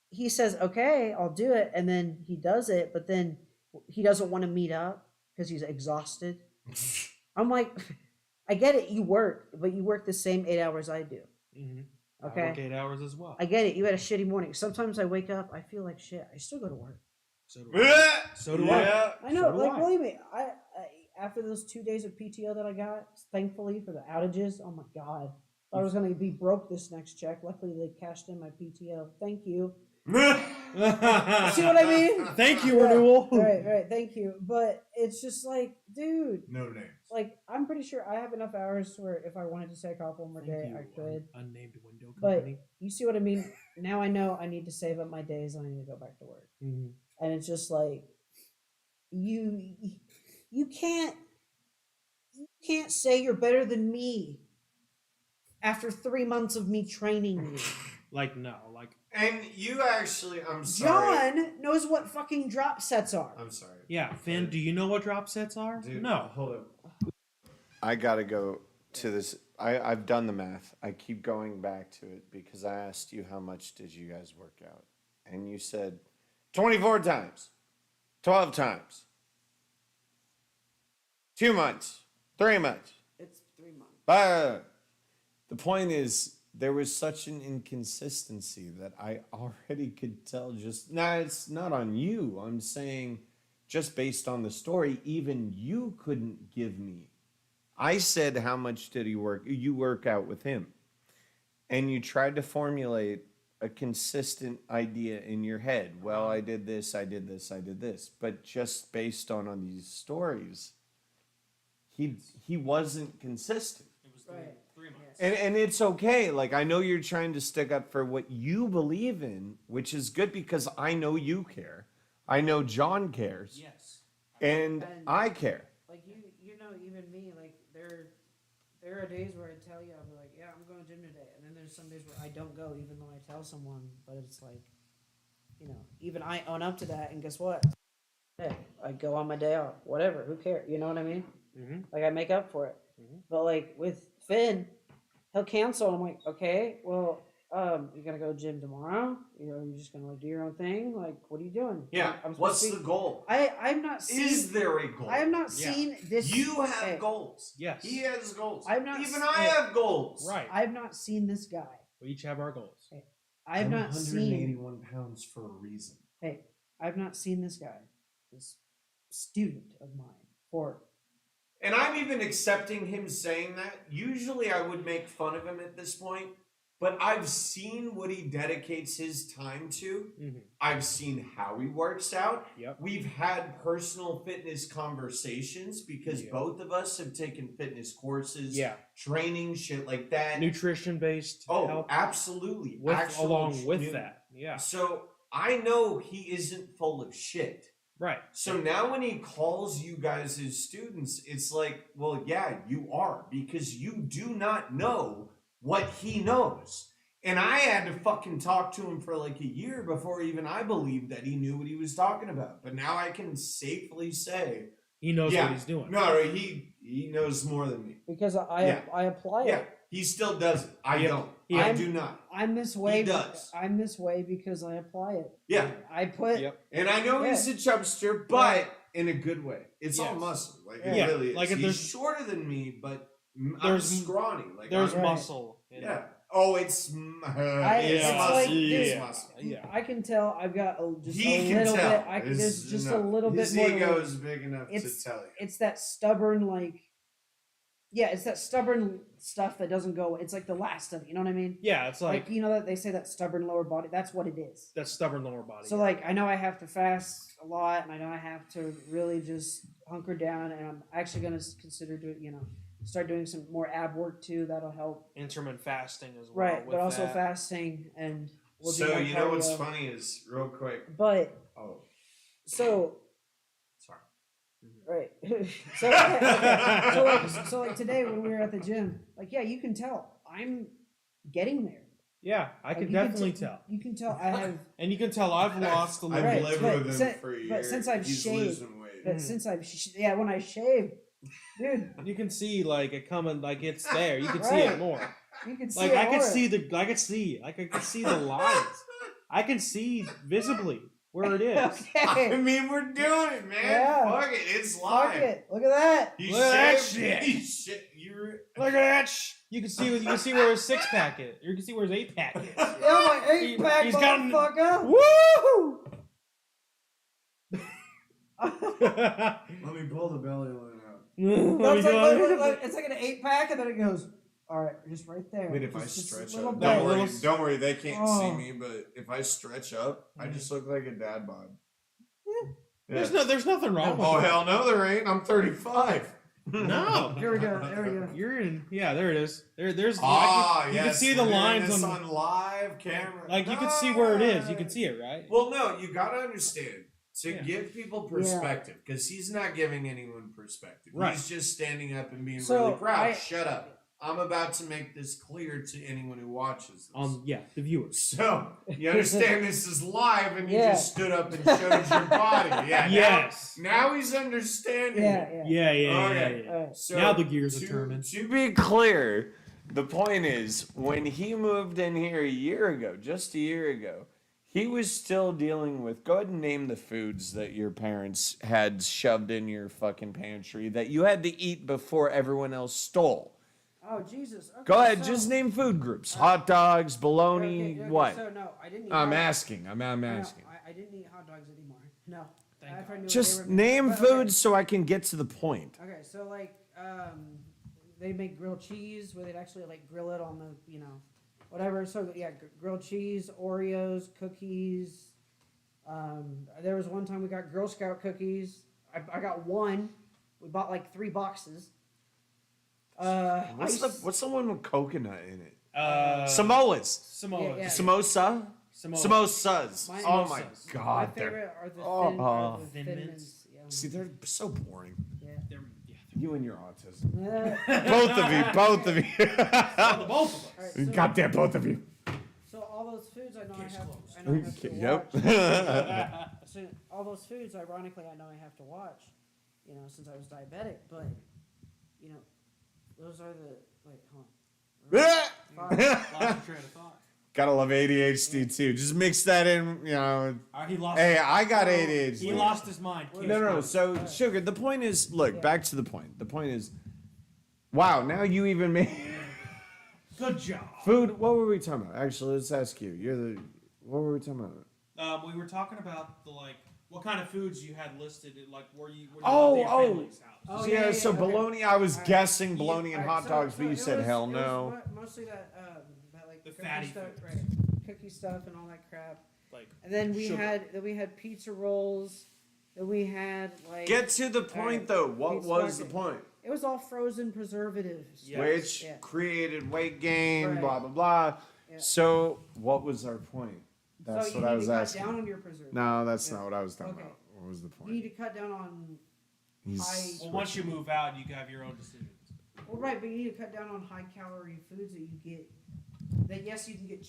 he says, okay, I'll do it. And then he does it, but then he doesn't want to meet up because he's exhausted. I'm like, I get it. You work, but you work the same 8 hours I do. Mhm. I Okay. work 8 hours as well. I get it. You had a shitty morning. Sometimes I wake up, I feel like shit. I still go to work. So do I. So do I. Yeah. I know, So do like, I. believe me, I after those 2 days of PTO that I got, thankfully for the outages, oh my God. Thought I was going to be broke this next check. Luckily, they cashed in my PTO. Thank you. See what I mean? Thank you, Yeah. renewal. Right. Thank you. But it's just like, dude, No names. like, I'm pretty sure I have enough hours to where if I wanted to take off one more Thank day, you, I could. unnamed window But company. you see what I mean? Now I know I need to save up my days and I need to go back to work. Mhm. And it's just like, you can't say you're better than me after 3 months of me training you. Like no, like And you actually, I'm sorry. John knows what fucking drop sets are. I'm sorry. yeah, Finn. Do you know what drop sets are? Dude, No. hold up. I gotta go to this. I've done the math. I keep going back to it because I asked you how much did you guys work out, and you said 24 times, 12 times, 2 months, 3 months. It's 3 months. But the point is, there was such an inconsistency that I already could tell. It's not on you. I'm saying, just based on the story, even you couldn't give me. I said, how much did he work? You work out with him, and you tried to formulate a consistent idea in your head. Well, I did this, I did this, I did this, but just based on these stories, he wasn't consistent. It was Right. 3 months. And it's okay. Like, I know you're trying to stick up for what you believe in, which is good because I know you care. I know John cares. Yes. And And- I care. Like you know, even me, like there are days where I tell you, I'll be like, yeah, I'm going to gym today, and then there's some days where I don't go, even though I tell someone. But it's like, even I own up to that, and guess what? Hey, I go on my day off. Whatever, who cares? You know what I mean? Mm-hmm. Like I make up for it. Mhm. But like with Finn, he'll cancel. And I'm like, okay, well, you gonna go gym tomorrow? You're just gonna like do your own thing. Like, what are you doing? Yeah. I'm supposed What's to the be- goal? I'm not Is seeing. there a goal? I have not Yeah. seen this. You have hey, goals. Yes. He has goals. I've not Even s- I hey. have goals. Right. I've not seen this guy. We each have our goals. I've not seen. 181 pounds for a reason. Hey, I've not seen this guy, this student of mine, for. And I'm even accepting him saying that. Usually I would make fun of him at this point, but I've seen what he dedicates his time to. Mm-hmm. I've seen how he works out. Yep. We've had personal fitness conversations because Yep. both of us have taken fitness courses, Yeah. training, shit like that. Nutrition based. Oh, help absolutely. with Actual along with nu- that. Yeah. So I know he isn't full of shit. Right. So now when he calls you guys his students, it's like, well, yeah, you are, because you do not know what he knows. And I had to fucking talk to him for like a year before even I believed that he knew what he was talking about. But now I can safely say, He knows Yeah. what he's doing. no, he knows more than me. Because I Yeah. I apply Yeah, it. he still does it. I Yeah. don't. Yeah. I do not. I'm this way. does. I'm this way because I apply it. Yeah. I put. Yep. And I know he's a chubster, but in a good way. It's all Yes. muscle. Like Yeah. it really is. Like if he's there's- shorter than me, but I'm There's- scrawny. Like There's I'm, Right. muscle. In yeah. it. Oh, it's it's muscle. like, It's dude, muscle. Yeah. I can tell I've got just He a can little tell. bit. It's There's just a enough. little His bit more. ego is big enough It's- to tell you. It's that stubborn, like, yeah, it's that stubborn stuff that doesn't go. It's like the last of it. You know what I mean? Yeah. It's Like, like you know that they say that stubborn lower body. That's what it is. that stubborn lower body. So like I know I have to fast a lot, and I know I have to really just hunker down, and I'm actually gonna consider doing, start doing some more ab work too. That'll help. intermittent fasting as well. Right, with but also that. fasting, and we'll do So more you know what's cardio. funny is real quick. But Oh, so sorry. right, so okay. so like today when we were at the gym, like yeah, you can tell I'm getting there. Yeah, I Like, can you definitely t- tell. You can tell I have. And you can tell I've lost a I've little. Right, lived but with him sin- for a year. but since I've He's shaved- losing weight. But since I've when I shave, dude, You can see like it coming, like it's there. You can see Right. it more. you can see Like it I can more. see I can see the lines. I can see visibly where it is. Okay. I mean, we're doing it, man. Yeah. Fuck it, it's Fuck live. it. Look at that. You Look at that shaved- shit. You're Look at that. You can see where his 6-pack is. You can see where his 8-pack is. Oh my 8-pack, He's got- motherfucker. Woo! Let me pull the belly line out. It's like an 8-pack, and then it goes. All right, just right there. Wait, if I Just a stretch little up, bit. don't worry, they can't see Oh. me. But if I stretch up, I just look like a dad bod. There's nothing wrong with Oh it. hell no, there ain't. I'm 35. No. Here we go. There we go. You're in. Yeah, there it is. There's. Ah, you yes, can see the we're doing lines this on. live camera. Like you can see where it is. You can see it, right? Well, no, you gotta understand to Yeah. give people perspective because he's not giving anyone perspective. Right. He's just standing up and being So, really proud. I- Shut up. I'm about to make this clear to anyone who watches this. Yeah, the viewers. So you understand this is live, and you Yeah. just stood up and showed your body. Yeah. Yes. Now he's understanding. Yeah, yeah. Okay. Yeah. All right. So Now the gears are to- turning. To be clear, the point is when he moved in here a year ago, just a year ago, he was still dealing with. Go ahead and name the foods that your parents had shoved in your fucking pantry that you had to eat before everyone else stole. Oh Jesus. Okay, Go ahead, so- just name food groups: hot dogs, bologna, okay, what? So no, I didn't eat. I'm hot- asking. I'm no, asking. I didn't eat hot dogs anymore. No. Thank If I God. knew what Just they were- name but, okay. foods so I can get to the point. Okay, so like they make grilled cheese where they'd actually like grill it on the whatever. So yeah, grilled cheese, Oreos, cookies. There was one time we got Girl Scout cookies. I got one. We bought like 3 boxes. What's the one with coconut in it? Samoas. Samoas. Yeah. Samosa? Samosas. Mine- Oh my Samosas. god. My they're favorite are the Oh. thin, are the Thin thin mints. mints. Yeah. see they're so boring. Yeah. They're You and your autism. All Both of you. The both of us. right, so, Goddamn, both of you. so all those foods I know I Case have, closed. I know I have to Yep. watch. So all those foods, ironically, I know I have to watch, you know, since I was diabetic. But you know, those are the wait, hold on. Lost your train of thought. Gotta love ADHD too. Just mix that in, you know. All right, he lost. Hey, I got So- ADHD. He lost his mind. No, Case No. closed. So, Alright. Sugar, the point is, look, Yeah. back to the point. The point is, wow, now you even made Good job. food. What were we talking about? Actually, let's ask you. What were we talking about? We were talking about the what kind of foods you had listed. Like, were you Oh, at your oh. family's house? Oh, yeah, yeah, so okay. bologna, I was Alright. guessing Yeah, bologna and alright, hot so- dogs, so but you it said was- hell it was no. Mostly that like The cookie fatty stuff, foods. right? Cookie stuff and all that crap. Like, And then we Sugar. had pizza rolls. Then we had like Get to the point, Alright, though. What keep was the talking. point? it was all frozen preservatives. Yeah. Which Yeah. created weight gain, Right. blah, blah, blah. Yeah. So, what was our point? That's so what you I need was to cut asking. down on your preservatives. No, that's Yeah. not what I was talking Okay. about. What was the You need point? to cut down on He's well, once you move out, you can have your own decisions. well, right, but you need to cut down on high calorie foods that you get. That yes, you can get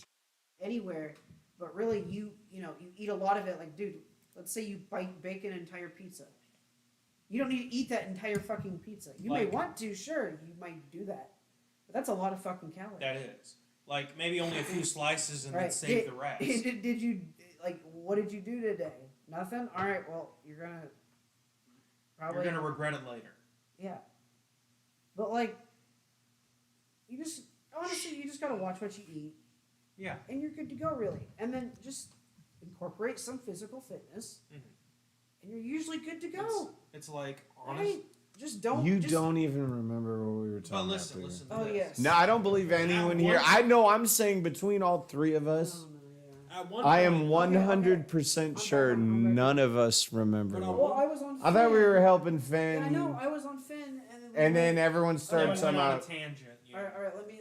anywhere, but really you eat a lot of it. Like, dude, let's say you bake an entire pizza. You don't need to eat that entire fucking pizza. You may Like- want to, sure, you might do that, but that's a lot of fucking calories. That is like maybe only a few slices and Right. then save the rest. Did you like? What did you do today? Nothing. All right. Well, you're gonna probably You're gonna regret it later. yeah. But like, you just honestly, you just gotta watch what you eat, Yeah. and you're good to go, really. And then just incorporate some physical fitness, Mhm. and you're usually good to go. It's like honest. Right? Just don't. You just, don't even remember what we were talking But about. listen, do you? listen. To Oh this. yes. No, I don't believe anyone here. I know I'm saying between all three of us, No, yeah. At one I point, am 100% Okay. sure I'm ready. none of us remember. But what- Well, I was on. I thought we Finn. were helping Yeah, Finn. I know. I was on Finn, and then. And then everyone Then started we talking went on a about, tangent. Yeah. All right. Let me.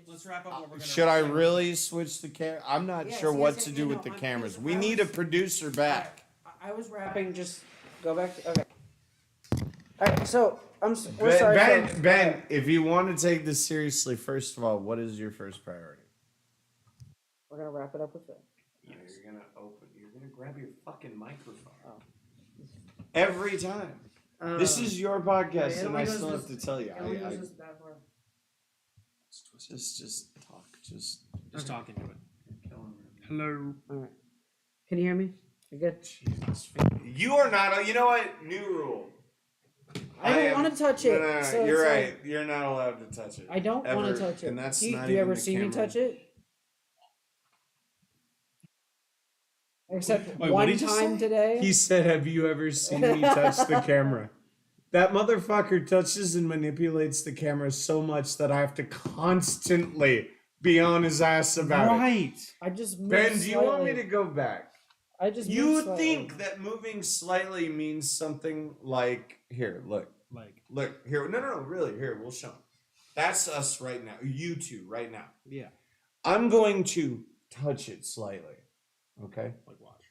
Let's wrap up what we're gonna. should I say. really switch the camera? I'm not Yeah, sure see, what I to said- do you with know, the I'm- cameras. because We I need a was- producer back. I was rapping. Just go back to. Okay. All right. So we're Ben, sorry. ben, so- Ben, if you want to take this seriously, first of all, what is your first priority? We're gonna wrap it up with it. You're gonna grab your fucking microphone. Oh. Every time. This is your podcast, it and only I goes still this- have to tell you. It only I goes this bad far. just talk. Just Just talking to it. killing me. Hello. All right. Can you hear me? You good? Jesus. You are not. You know what? New rule. I don't want to touch it. No, so you're it's right. like- You're not allowed to touch it. I don't want Ever, to touch it. And that's do you, not do you even ever the see me camera. touch it? Except Wait, what one did you time say? today. He said, "Have you ever seen me touch the camera?" That motherfucker touches and manipulates the camera so much that I have to constantly be on his ass about it. Right. I just moved Ben, do you want me slightly. to go back? I just You moved would slightly. think that moving slightly means something like here. Look, here. No, really. Here, we'll show 'em. That's us right now. You two right now. Yeah. I'm going to touch it slightly. Okay. Like watch.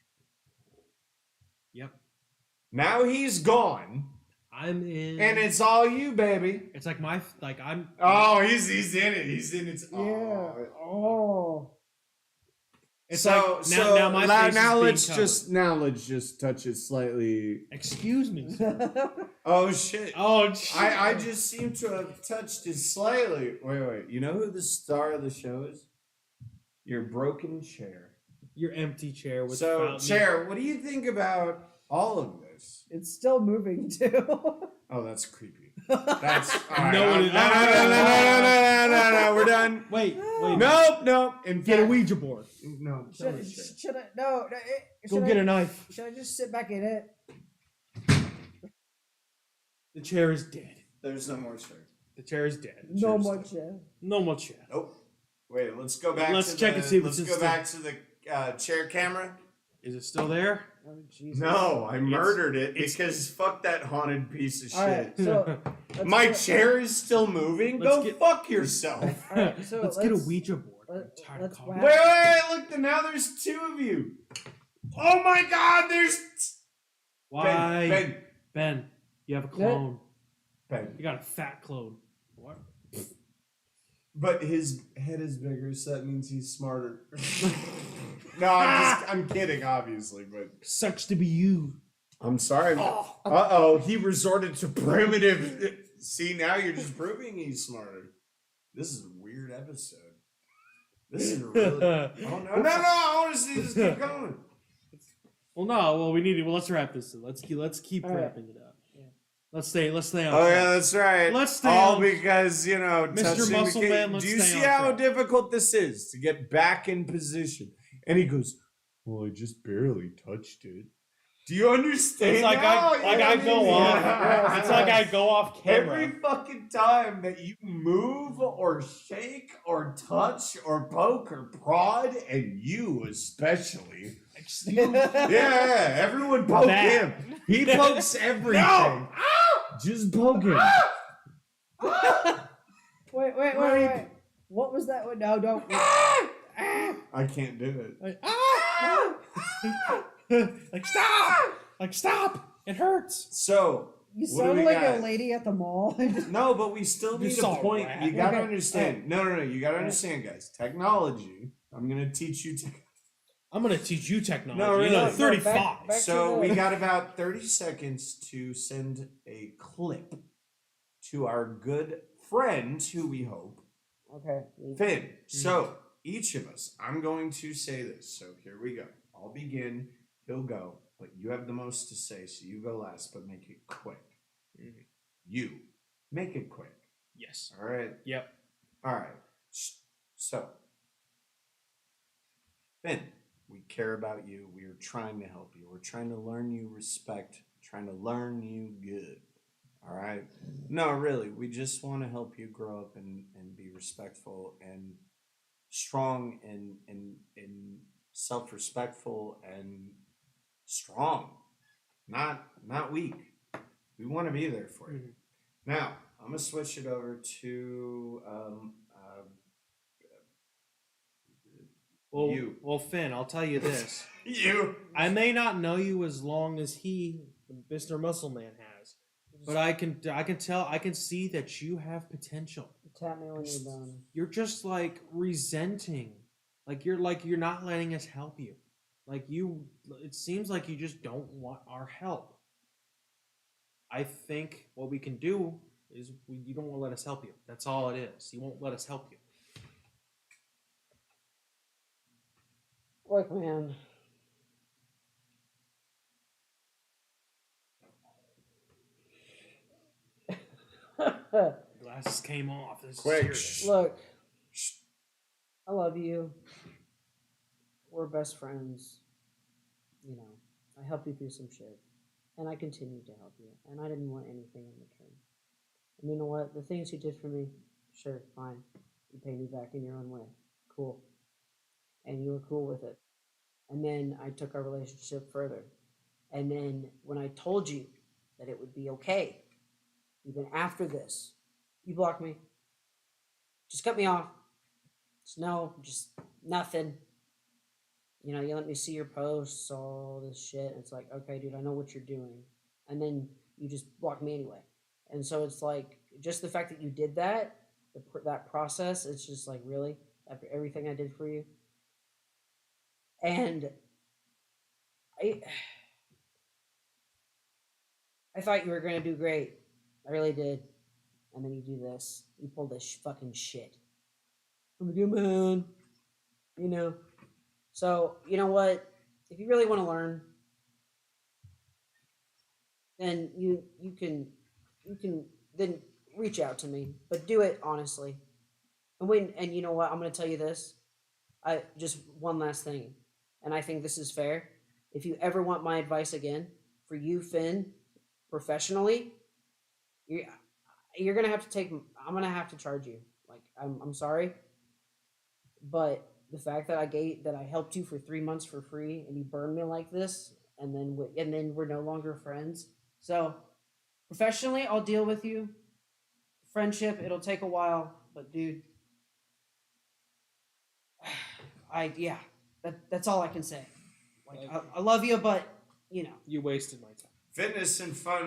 Yep. Now he's gone, I'm in. and it's all you, baby. It's like I'm. Oh, he's in it. He's in it. Yeah. Oh. Oh. It's so like so now my face now is being let's just touch it slightly. Excuse me. Sir. Oh shit. Oh. Shit. I just seem to have touched it slightly. Wait. You know who the star of the show is? Your broken chair. Your empty chair with So, fountain. chair, what do you think about all of this? It's still moving too. Oh, that's creepy. That's all right. No, it is- No. We're done. Wait. Nope. In Get a fact, Ouija board. no. should I? No. Go get a knife. Should I just sit back in it? The chair is dead. There's no more chair. The chair is dead. No Cheers. more chair. No more chair. Nope. Wait, let's go back. Let's to check the, and see if Let's it's go still- back to the chair camera. Is it still there? Oh Jesus. No, I murdered it it's- because fuck that haunted piece of All right. shit. So My let's chair is still moving. Let's Go get- fuck yourself. All right, so let's get a Ouija board. I'm let- tired let's of Wait, calling. look, now there's two of you. Oh my god, there's Why? Ben, Ben, you have a clone. Ben. You got a fat clone. What? But his head is bigger, so that means he's smarter. No, I'm kidding, obviously, but Sucks to be you. I'm sorry. Uh-oh, he resorted to primitive. See, now you're just proving he's smarter. This is a weird episode. This is really. Oh no! I want to see this keep going. Well, no. Well, we need to. Well, let's wrap this. Let's keep All right. wrapping it up. Yeah. Let's stay on. Oh track. yeah, that's right. Let's stay all on- because Mr. touching Muscle the kid. Man, let's Do you stay see on how track. difficult this is to get back in position? And he goes, "Well, I just barely touched it." Do you understand? It's like now? I go off. It's like I go off camera. Every fucking time that you move or shake or touch or poke or prod, and you especially, yeah, everyone poke That. him. He pokes everything. No! Just poke him. Wait. What was that? No, don't. I can't do it. Like stop! Like stop! It hurts. So You what do sound we like got? a lady at the mall. No, but we still You need a saw a point. rat. You gotta Okay. understand. No. You gotta understand, guys. Technology. I'm gonna teach you. I'm gonna teach you technology. No, really. You're No, 35. back- So to we the- got about 30 seconds to send a clip to our good friend, who we hope, Okay. Finn. So each of us, I'm going to say this. So here we go. I'll begin. He'll go, but you have the most to say, so you go last, but make it quick. Mhm. You make it quick. Yes. All right. Yep. All right. So, Finn, we care about you. We are trying to help you. We're trying to learn you respect, trying to learn you good. All right? No, really. We just want to help you grow up and be respectful and strong and self-respectful and strong. Not weak. We want to be there for you. Mhm. Now, I'm going to switch it over to you. Well, Finn, I'll tell you this. You. I may not know you as long as Mr. Muscleman has, but I can see that you have potential. Tap me when you're done. You're just like resenting, like you're not letting us help you. It seems like you just don't want our help. I think what we can do is you don't want to let us help you. That's all it is. You won't let us help you. Look, man. Glasses came off. This is Quick. serious. Look, I love you. We're best friends. You know, I helped you through some shit. And I continue to help you. And I didn't want anything in return. And you know what? The things you did for me, sure, fine. You pay me back in your own way. Cool. And you were cool with it. And then I took our relationship further. And then when I told you that it would be okay, even after this, you blocked me. Just cut me off. Just nothing. You know, you let me see your posts, all this shit. It's like, okay, dude, I know what you're doing. And then you just block me anyway. And so it's like, just the fact that you did that, that process, it's just like, really? After everything I did for you? And I thought you were going to do great. I really did. And then you do this. You pull this fucking shit. I'm a good man. You know. So, you know what? If you really want to learn, then you can then reach out to me. But do it honestly. And you know what? I'm going to tell you this. Just one last thing. And I think this is fair. If you ever want my advice again, for you, Finn, professionally, you're gonna have to I'm gonna have to charge you. Like, I'm sorry, but the fact that I helped you for 3 months for free and you burned me like this, and then we're no longer friends. So professionally, I'll deal with you. Friendship, it'll take a while, but dude, that's all I can say. Like, I love you, but you know. You wasted my time. Fitness and fun